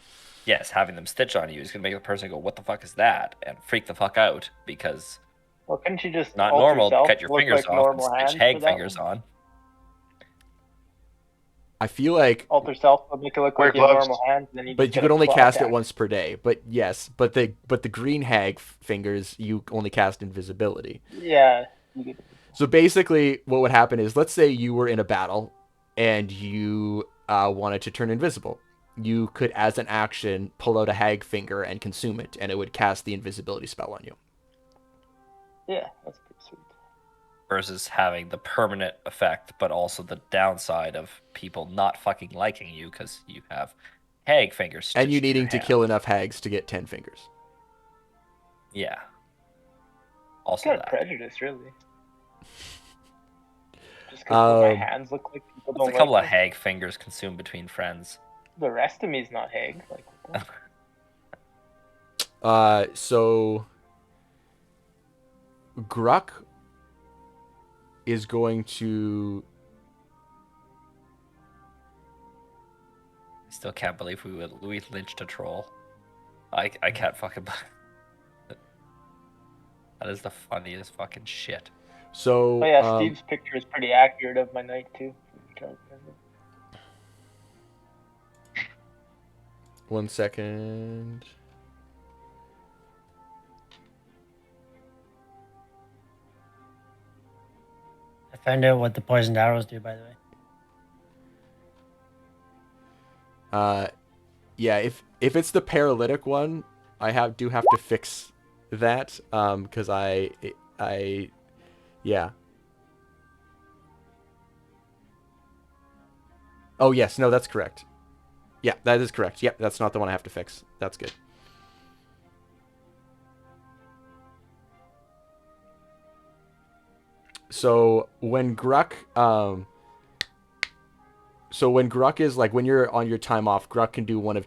Yes, having them stitched on you is going to make the person go, what the fuck is that? And freak the fuck out because Well, couldn't you just not alter normal to self cut your look fingers like off and normal stitch hands hag for that fingers one? on. I feel like, Alter self would make it look Wear like your gloves. normal hands, and then you but just you get could a only claw cast attack. it once per day. But yes, but the green hag fingers, you only cast invisibility. Yeah. You could- So basically, what would happen is, let's say you were in a battle and you wanted to turn invisible. You could, as an action, pull out a hag finger and consume it, and it would cast the invisibility spell on you. Yeah, that's pretty sweet. Versus having the permanent effect, but also the downside of people not fucking liking you because you have hag fingers. And you stitched to your needing to hand. kill enough hags to get 10 fingers. Yeah. It's Also kind of that. prejudice, really. Just because my hands look like people It's don't a couple like of them. hag fingers consumed between friends. The rest of me's not hag. Like, what the- So Gruck is going to... I still can't believe we lynched a troll. I can't fucking... That is the funniest fucking shit. So, Oh yeah, Steve's picture is pretty accurate of my knight too. one second. I found out what the poisoned arrows do, by the way. Yeah, if it's the paralytic one, I do have to fix that because yeah. Oh yes, no, that's correct. Yeah, that is correct. Yep, that's not the one I have to fix. That's good. So when Gruck is like when you're on your time off, Gruck can do one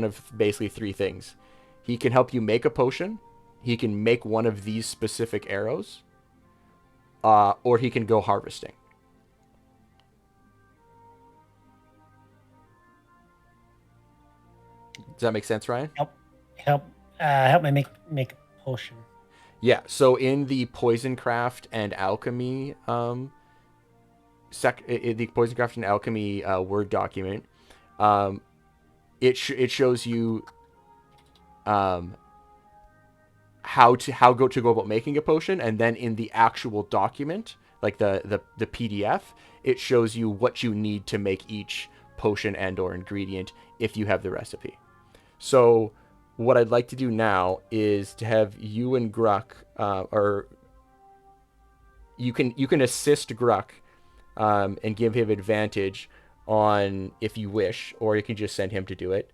of basically three things. He can help you make a potion. He can make one of these specific arrows. Or he can go harvesting. Does that make sense, Ryan? Help me make a potion. Yeah. So in the poison craft and alchemy the poison craft and alchemy Word document, it shows you how to go about making a potion, and then in the actual document, like the PDF, it shows you what you need to make each potion and or ingredient if you have the recipe. So what I'd like to do now is to have you and Gruck, or you can assist Gruck and give him advantage on if you wish, or you can just send him to do it,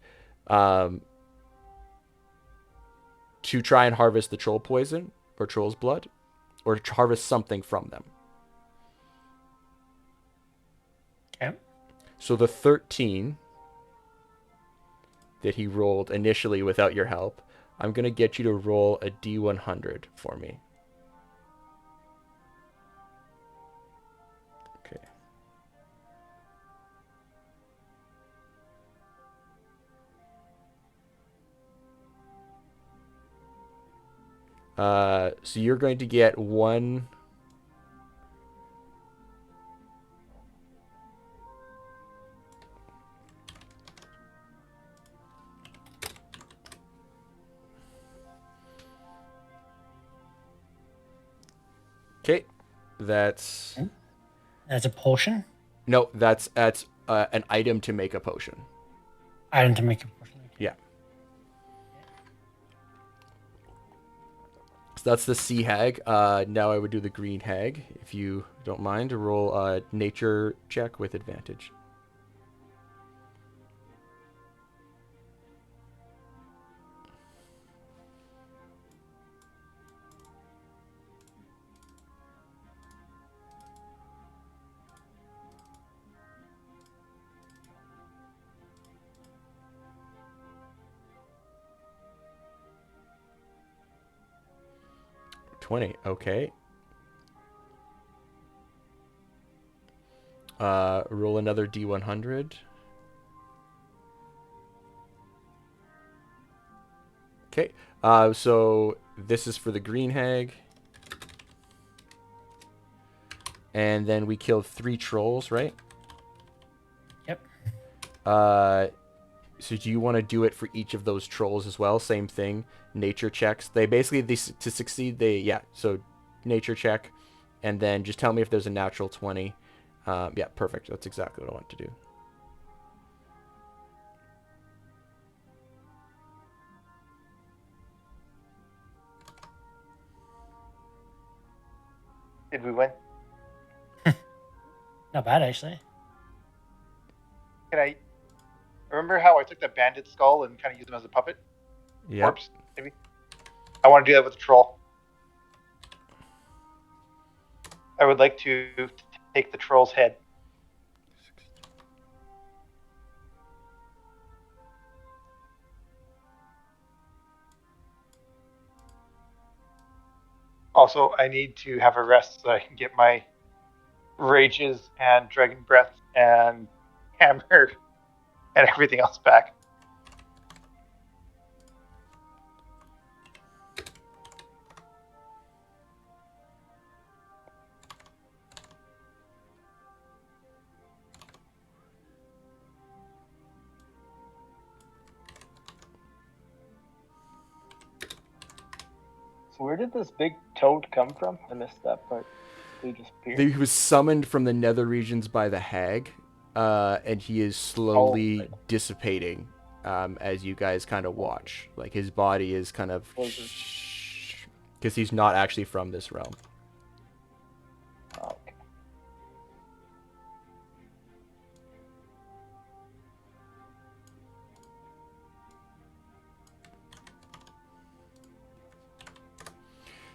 to try and harvest the troll poison or troll's blood, or to harvest something from them. Okay. So the 13 that he rolled initially without your help, I'm going to get you to roll a D100 for me. Okay. So you're going to get one. Okay, that's a potion. No, that's an item to make a potion. Item to make a potion. Okay. Yeah. So that's the sea hag. Now I would do the green hag, if you don't mind. Roll a nature check with advantage. Okay. Roll another D100. Okay. So this is for the green hag. And then we killed 3 trolls, right? Yep. So do you want to do it for each of those trolls as well? Same thing. Nature checks. They basically, to succeed, so nature check. And then just tell me if there's a natural 20. Yeah, perfect. That's exactly what I want to do. Did we win? Not bad, actually. Can I remember how I took the bandit skull and kind of used him as a puppet? Yep. Corpse, maybe? I want to do that with the troll. I would like to take the troll's head. Also, I need to have a rest so I can get my rages and dragon breath and hammer and everything else back. Where did this big toad come from? I missed that part. He just appeared. He was summoned from the nether regions by the hag, and he is slowly dissipating as you guys kind of watch. Like his body is kind of because he's not actually from this realm. Okay.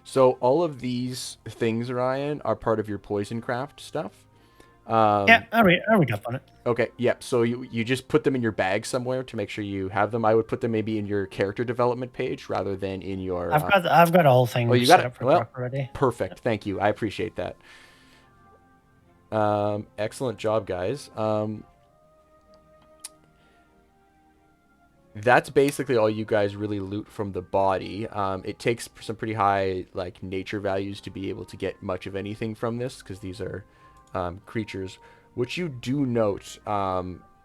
So all of these things, Ryan, are part of your poison craft stuff. Yeah, I read up on it. Okay, yep. So you just put them in your bag somewhere to make sure you have them. I would put them maybe in your character development page rather than in your. I've got a whole thing you got set it. up for Well, Brock already. perfect. Thank you. I appreciate that. Excellent job, guys. That's basically all you guys really loot from the body. It takes some pretty high like nature values to be able to get much of anything from this because these are creatures. Which you do note,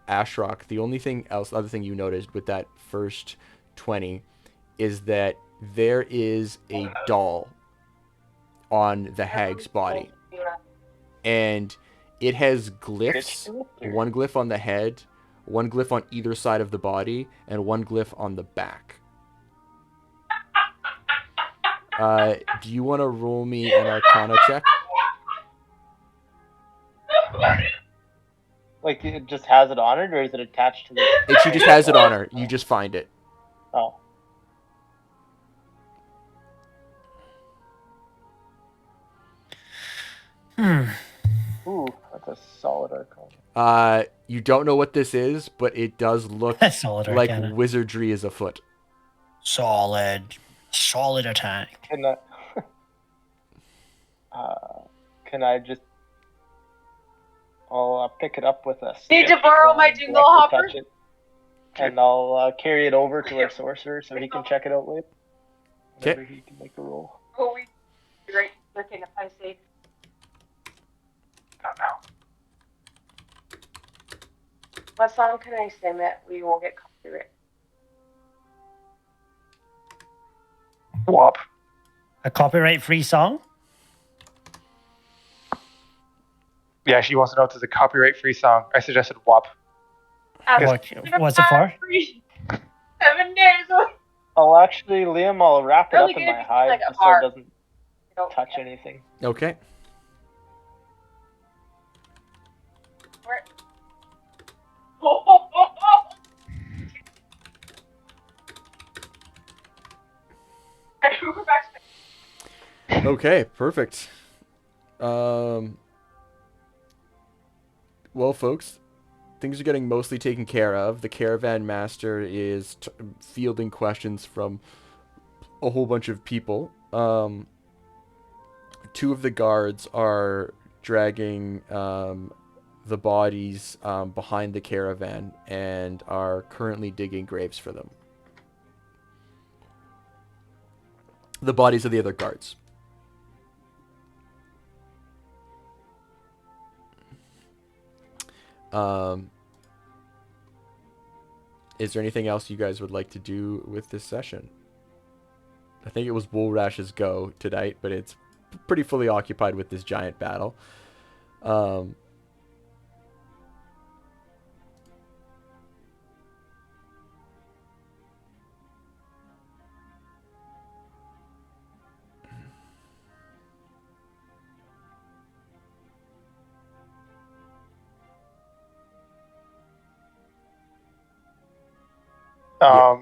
Ashrock, the only thing else, other thing you noticed with that first 20 is that there is a doll on the hag's body. And it has glyphs, one glyph on the head, one glyph on either side of the body, and one glyph on the back. Do you want to roll me an Arcana check? Like it just has it on it, or is it attached to the? She just has it on her. You just find it. Oh. Ooh, that's a solid Arcana. You don't know what this is, but it does look Solid like Arcana. wizardry is afoot. Solid attack. Can I just? I'll pick it up with a. Need to borrow my jingle hopper? And I'll carry it over to our sorcerer so he can check it out later. Whenever he can make a roll. Oh, we right looking I say. Don't know. What song can I sing that we won't get copyright? WAP. A copyright-free song? Yeah, she wants to know if there's a copyright-free song. I suggested WAP. What's it for? 7 days. I'll actually, Liam, I'll wrap it up in my hide like a so bar. it doesn't touch anything. Okay. Okay, perfect. Well, folks, things are getting mostly taken care of. The caravan master is fielding questions from a whole bunch of people. Two of the guards are dragging the bodies behind the caravan and are currently digging graves for them. The bodies of the other guards. Is there anything else you guys would like to do with this session? I think it was Woolrash's go tonight, but it's pretty fully occupied with this giant battle.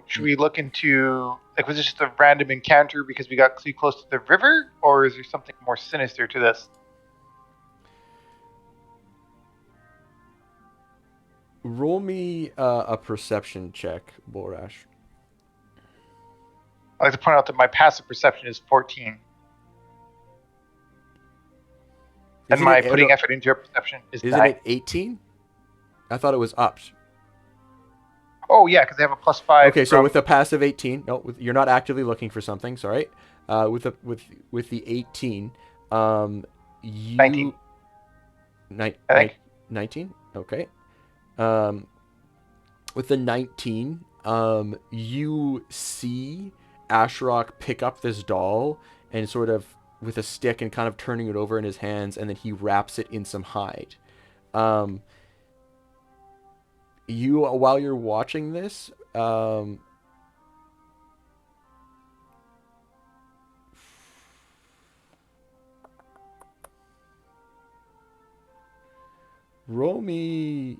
Should we look into, like, was this just a random encounter because we got too close to the river, or is there something more sinister to this? Roll me a perception check, Borash. I'd like to point out that my passive perception is 14. And my putting effort into a perception is 9. Isn't it 18? I thought it was upped. Oh, yeah, because they have a +5. Okay, so with the passive 18, no, you're not actively looking for something, sorry. With the 18, 19. 19? Okay. With the 19, you see Ashrok pick up this doll and sort of with a stick and kind of turning it over in his hands, and then he wraps it in some hide. You, while you're watching this, roll me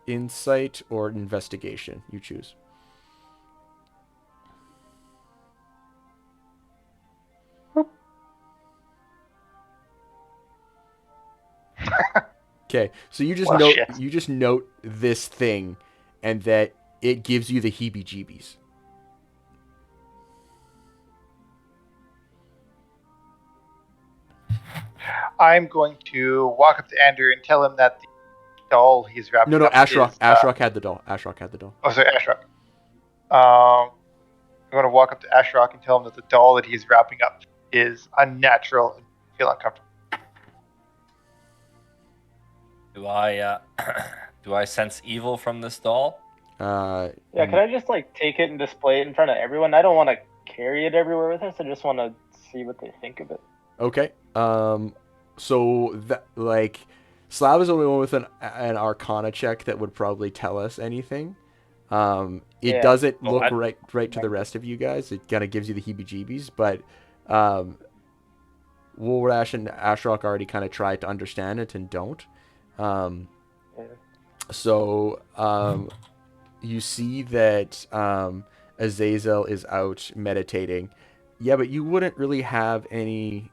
insight or investigation. You choose. Okay, so you just note this thing, and that it gives you the heebie-jeebies. I'm going to walk up to Andrew and tell him that the doll he's wrapping No, up Ashrok. is... Ashrok had the doll. Ashrok had the doll. Oh, sorry, Ashrok. I'm going to walk up to Ashrok and tell him that the doll that he's wrapping up is unnatural and feel uncomfortable. Do I sense evil from this doll? Yeah, can I just like take it and display it in front of everyone? I don't want to carry it everywhere with us. I just want to see what they think of it. Okay. So that like, Slav is the only one with an Arcana check that would probably tell us anything. It doesn't look right to the rest of you guys. It kind of gives you the heebie-jeebies, but Woolrash and Ashrok already kind of tried to understand it and don't. So you see that Azazel is out meditating. Yeah, but you wouldn't really have any...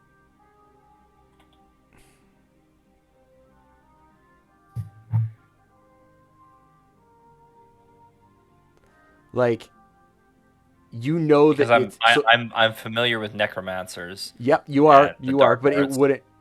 Like, you know because that I'm familiar with necromancers. Yep, you are, but arts.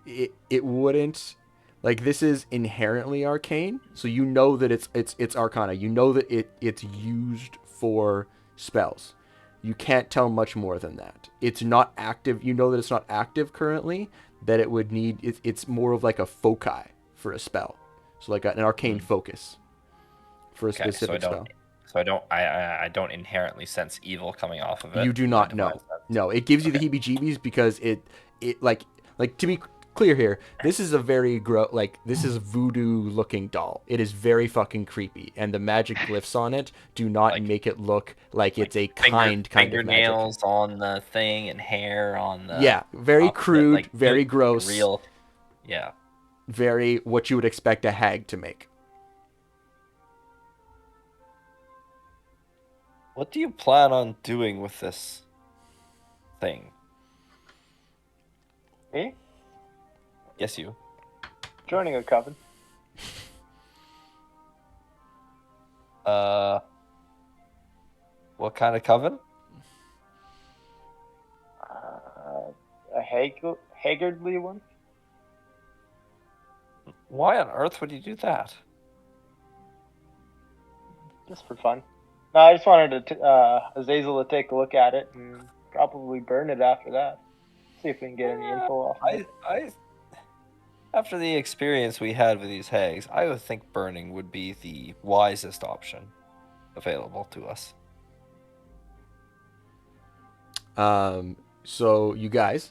it wouldn't, like, this is inherently arcane, so you know that it's Arcana. You know that it's used for spells. You can't tell much more than that. It's not active. You know that it's not active currently. That it would need. It's more of like a foci for a spell, so like an arcane focus for a specific spell. So I don't inherently sense evil coming off of it. You do not know. No, it gives you the heebie-jeebies because it like to be clear here, this is a very this is voodoo-looking doll. It is very fucking creepy, and the magic glyphs on it do not make it look like it's a kind of magic. Fingernails on the thing and hair on the... Yeah, very crude, very gross. Real, yeah. Very what you would expect a hag to make. What do you plan on doing with this thing? Me? Yes, you. Joining a coven. What kind of coven? A haggardly one. Why on earth would you do that? Just for fun. No, I just wanted Azazel to take a look at it and probably burn it after that. See if we can get any info off of it. After the experience we had with these hags, I would think burning would be the wisest option available to us. So you guys,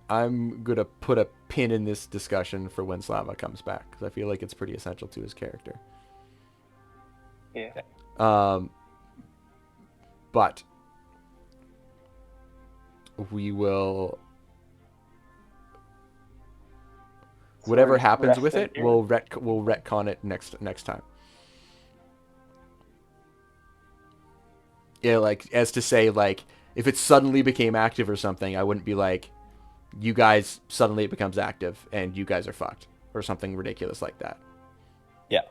I'm gonna put a pin in this discussion for when Slava comes back, because I feel like it's pretty essential to his character. Yeah. But we will, whatever happens with it, we'll retcon it next time. Yeah, like, as to say, like, if it suddenly became active or something, I wouldn't be like, you guys, suddenly it becomes active and you guys are fucked, or something ridiculous like that. Yeah.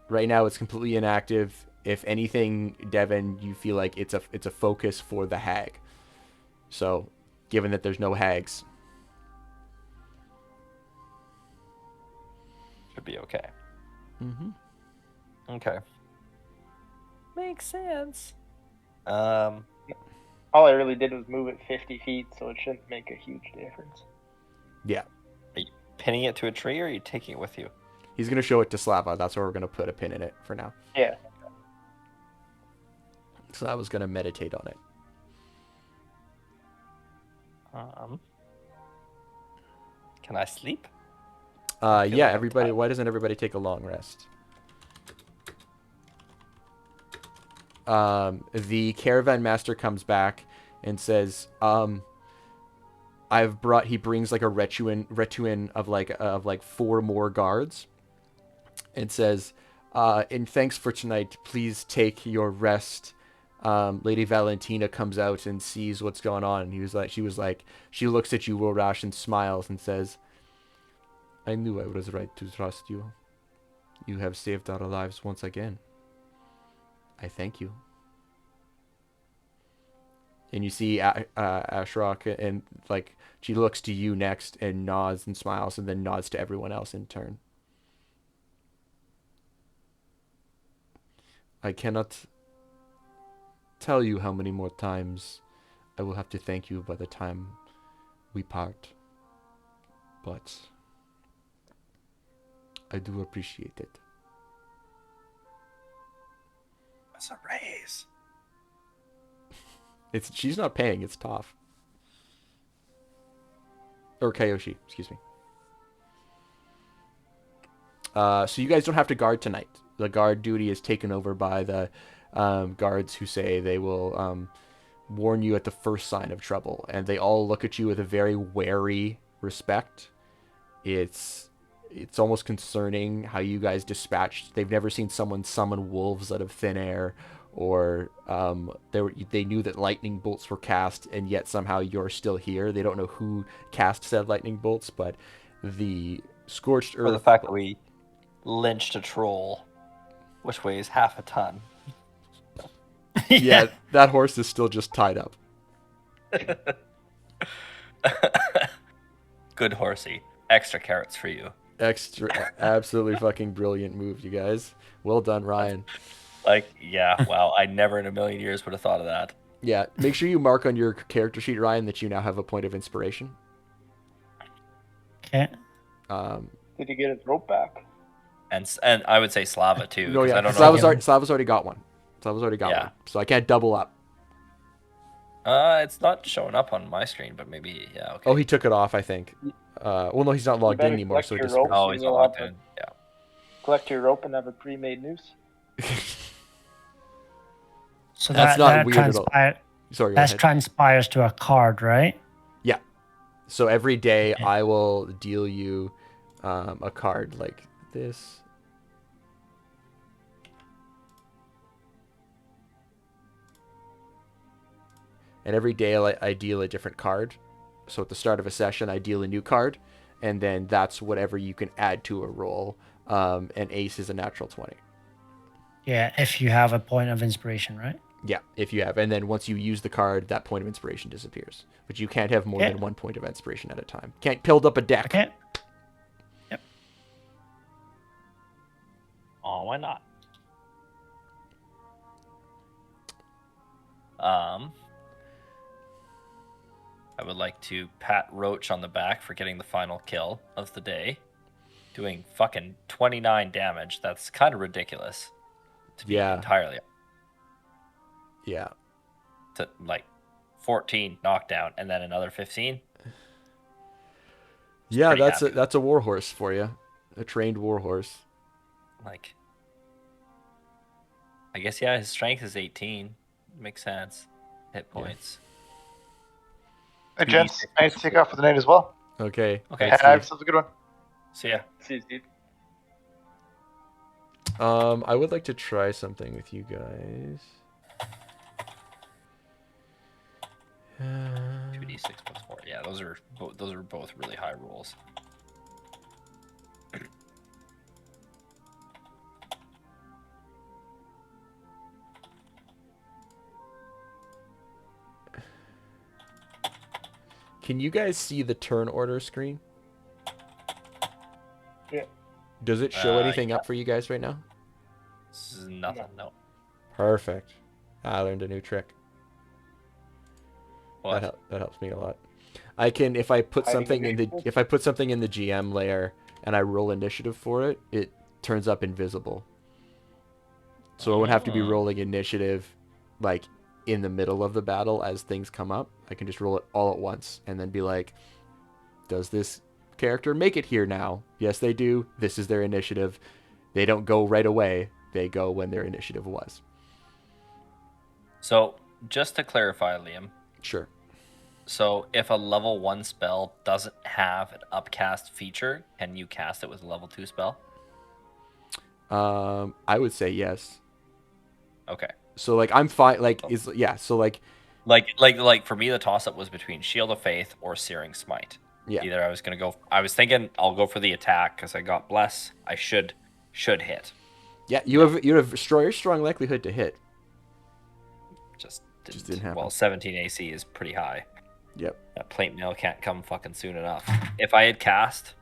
Right now it's completely inactive. If anything, Devin, you feel like it's a focus for the hag. So, given that there's no hags, should be okay. Mm-hmm. Okay. Makes sense. All I really did was move it 50 feet, so it shouldn't make a huge difference. Yeah. Are you pinning it to a tree, or are you taking it with you? He's gonna show it to Slava. That's where we're gonna put a pin in it for now. Yeah. So I was gonna meditate on it. Can I sleep? Yeah, everybody. Why doesn't everybody take a long rest? The caravan master comes back and says, he brings like a retuin of like 4 more guards, and says, and thanks for tonight. Please take your rest. Lady Valentina comes out and sees what's going on. And she looks at you, Worash, and smiles and says, I knew I was right to trust you. You have saved our lives once again. I thank you. And you see Ashrok, and like she looks to you next and nods and smiles, and then nods to everyone else in turn. I cannot tell you how many more times I will have to thank you by the time we part, but I do appreciate it. That's a raise. She's not paying. It's Toph. Or Kyoshi, excuse me. So you guys don't have to guard tonight. The guard duty is taken over by the guards, who say they will warn you at the first sign of trouble, and they all look at you with a very wary respect. It's almost concerning how you guys dispatched. They've never seen someone summon wolves out of thin air, or they knew that lightning bolts were cast, and yet somehow you're still here. They don't know who cast said lightning bolts, but the scorched earth. Or the fact that we lynched a troll, which weighs half a ton. Yeah, that horse is still just tied up. Good horsey. Extra carrots for you. Absolutely fucking brilliant move, you guys. Well done, Ryan. Yeah, wow. I never in a million years would have thought of that. Yeah, make sure you mark on your character sheet, Ryan, that you now have a point of inspiration. Okay. Did he get his rope back? And I would say Slava too. No, yeah, I don't Slava's already got one. One, so I can't double up. It's not showing up on my screen, but maybe okay. Oh, he took it off, I think. Well, no, he's not logged in anymore, so he just. Oh, he's not logged in. Yeah. Collect your rope and have a pre-made noose. So that's not weird at all. Sorry, that transpires to a card, right? Yeah. So every day I will deal you a card like this. And every day I deal a different card. So at the start of a session, I deal a new card, and then that's whatever you can add to a roll. And ace is a natural 20. Yeah, if you have a point of inspiration, right? Yeah, if you have. And then once you use the card, that point of inspiration disappears. But you can't have more than 1 point of inspiration at a time. Can't build up a deck. Okay. Yep. Oh, why not? I would like to pat Roach on the back for getting the final kill of the day. Doing fucking 29 damage. That's kind of ridiculous. To be entirely. Yeah. To 14 knockdown and then another 15. Yeah, that's a warhorse for you. A trained warhorse. I guess his strength is 18. Makes sense. Hit points. Hey, gents, I need to take off for the night as well. Okay. Have yourselves a good one. See ya. See you, Steve. I would like to try something with you guys. 2d6 plus 4. Yeah, those are both really high rolls. Can you guys see the turn order screen? Yeah. Does it show anything up for you guys right now? Nothing, no. Perfect. I learned a new trick. What? That helps me a lot. I can if I put something in the GM layer and I roll initiative for it, it turns up invisible. So I won't have to be rolling initiative like in the middle of the battle as things come up. I can just roll it all at once and then be like, does this character make it here now? Yes, they do. This is their initiative. They don't go right away. They go when their initiative was. So, just to clarify, Liam. Sure. So, if a level 1 spell doesn't have an upcast feature, can you cast it with a level 2 spell? I would say yes. Okay. So like I'm fine. Like is yeah. So like for me, the toss up was between Shield of Faith or Searing Smite. Yeah. Either I was gonna go. I was thinking I'll go for the attack because I got Bless. I should hit. Yeah, you have strong likelihood to hit. Just didn't happen. Well, 17 AC is pretty high. Yep. That plate mail can't come fucking soon enough. If I had cast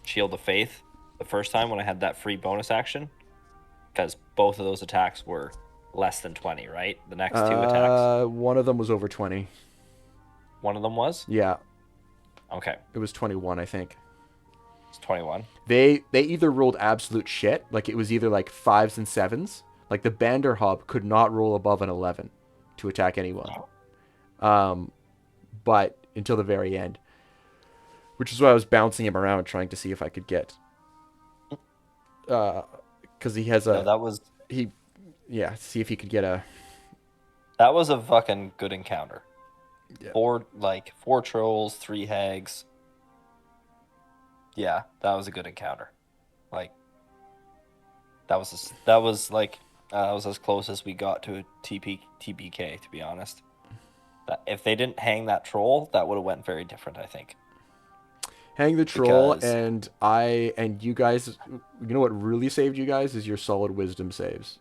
Shield of Faith the first time when I had that free bonus action, because both of those attacks were less than 20, right? The next two attacks. One of them was over 20. One of them was? Yeah. Okay. It was 21, I think. It's 21. They either rolled absolute shit, like it was either like 5s and 7s. Like the Banderhobb could not roll above an 11 to attack anyone. But until the very end. Which is why I was bouncing him around trying to see if I could get because he has a see if he could get a. That was a fucking good encounter. Yeah. 4 trolls, 3 hags. Yeah, that was a good encounter. Like that was as close as we got to a TPK, to be honest. If they didn't hang that troll, that would have went very different, I think. Hang the troll, and you guys, you know what really saved you guys is your solid wisdom saves.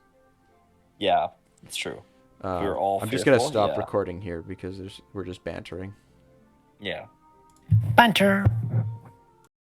Yeah, it's true. We're all I'm just going to stop recording here because we're just bantering. Yeah. Banter.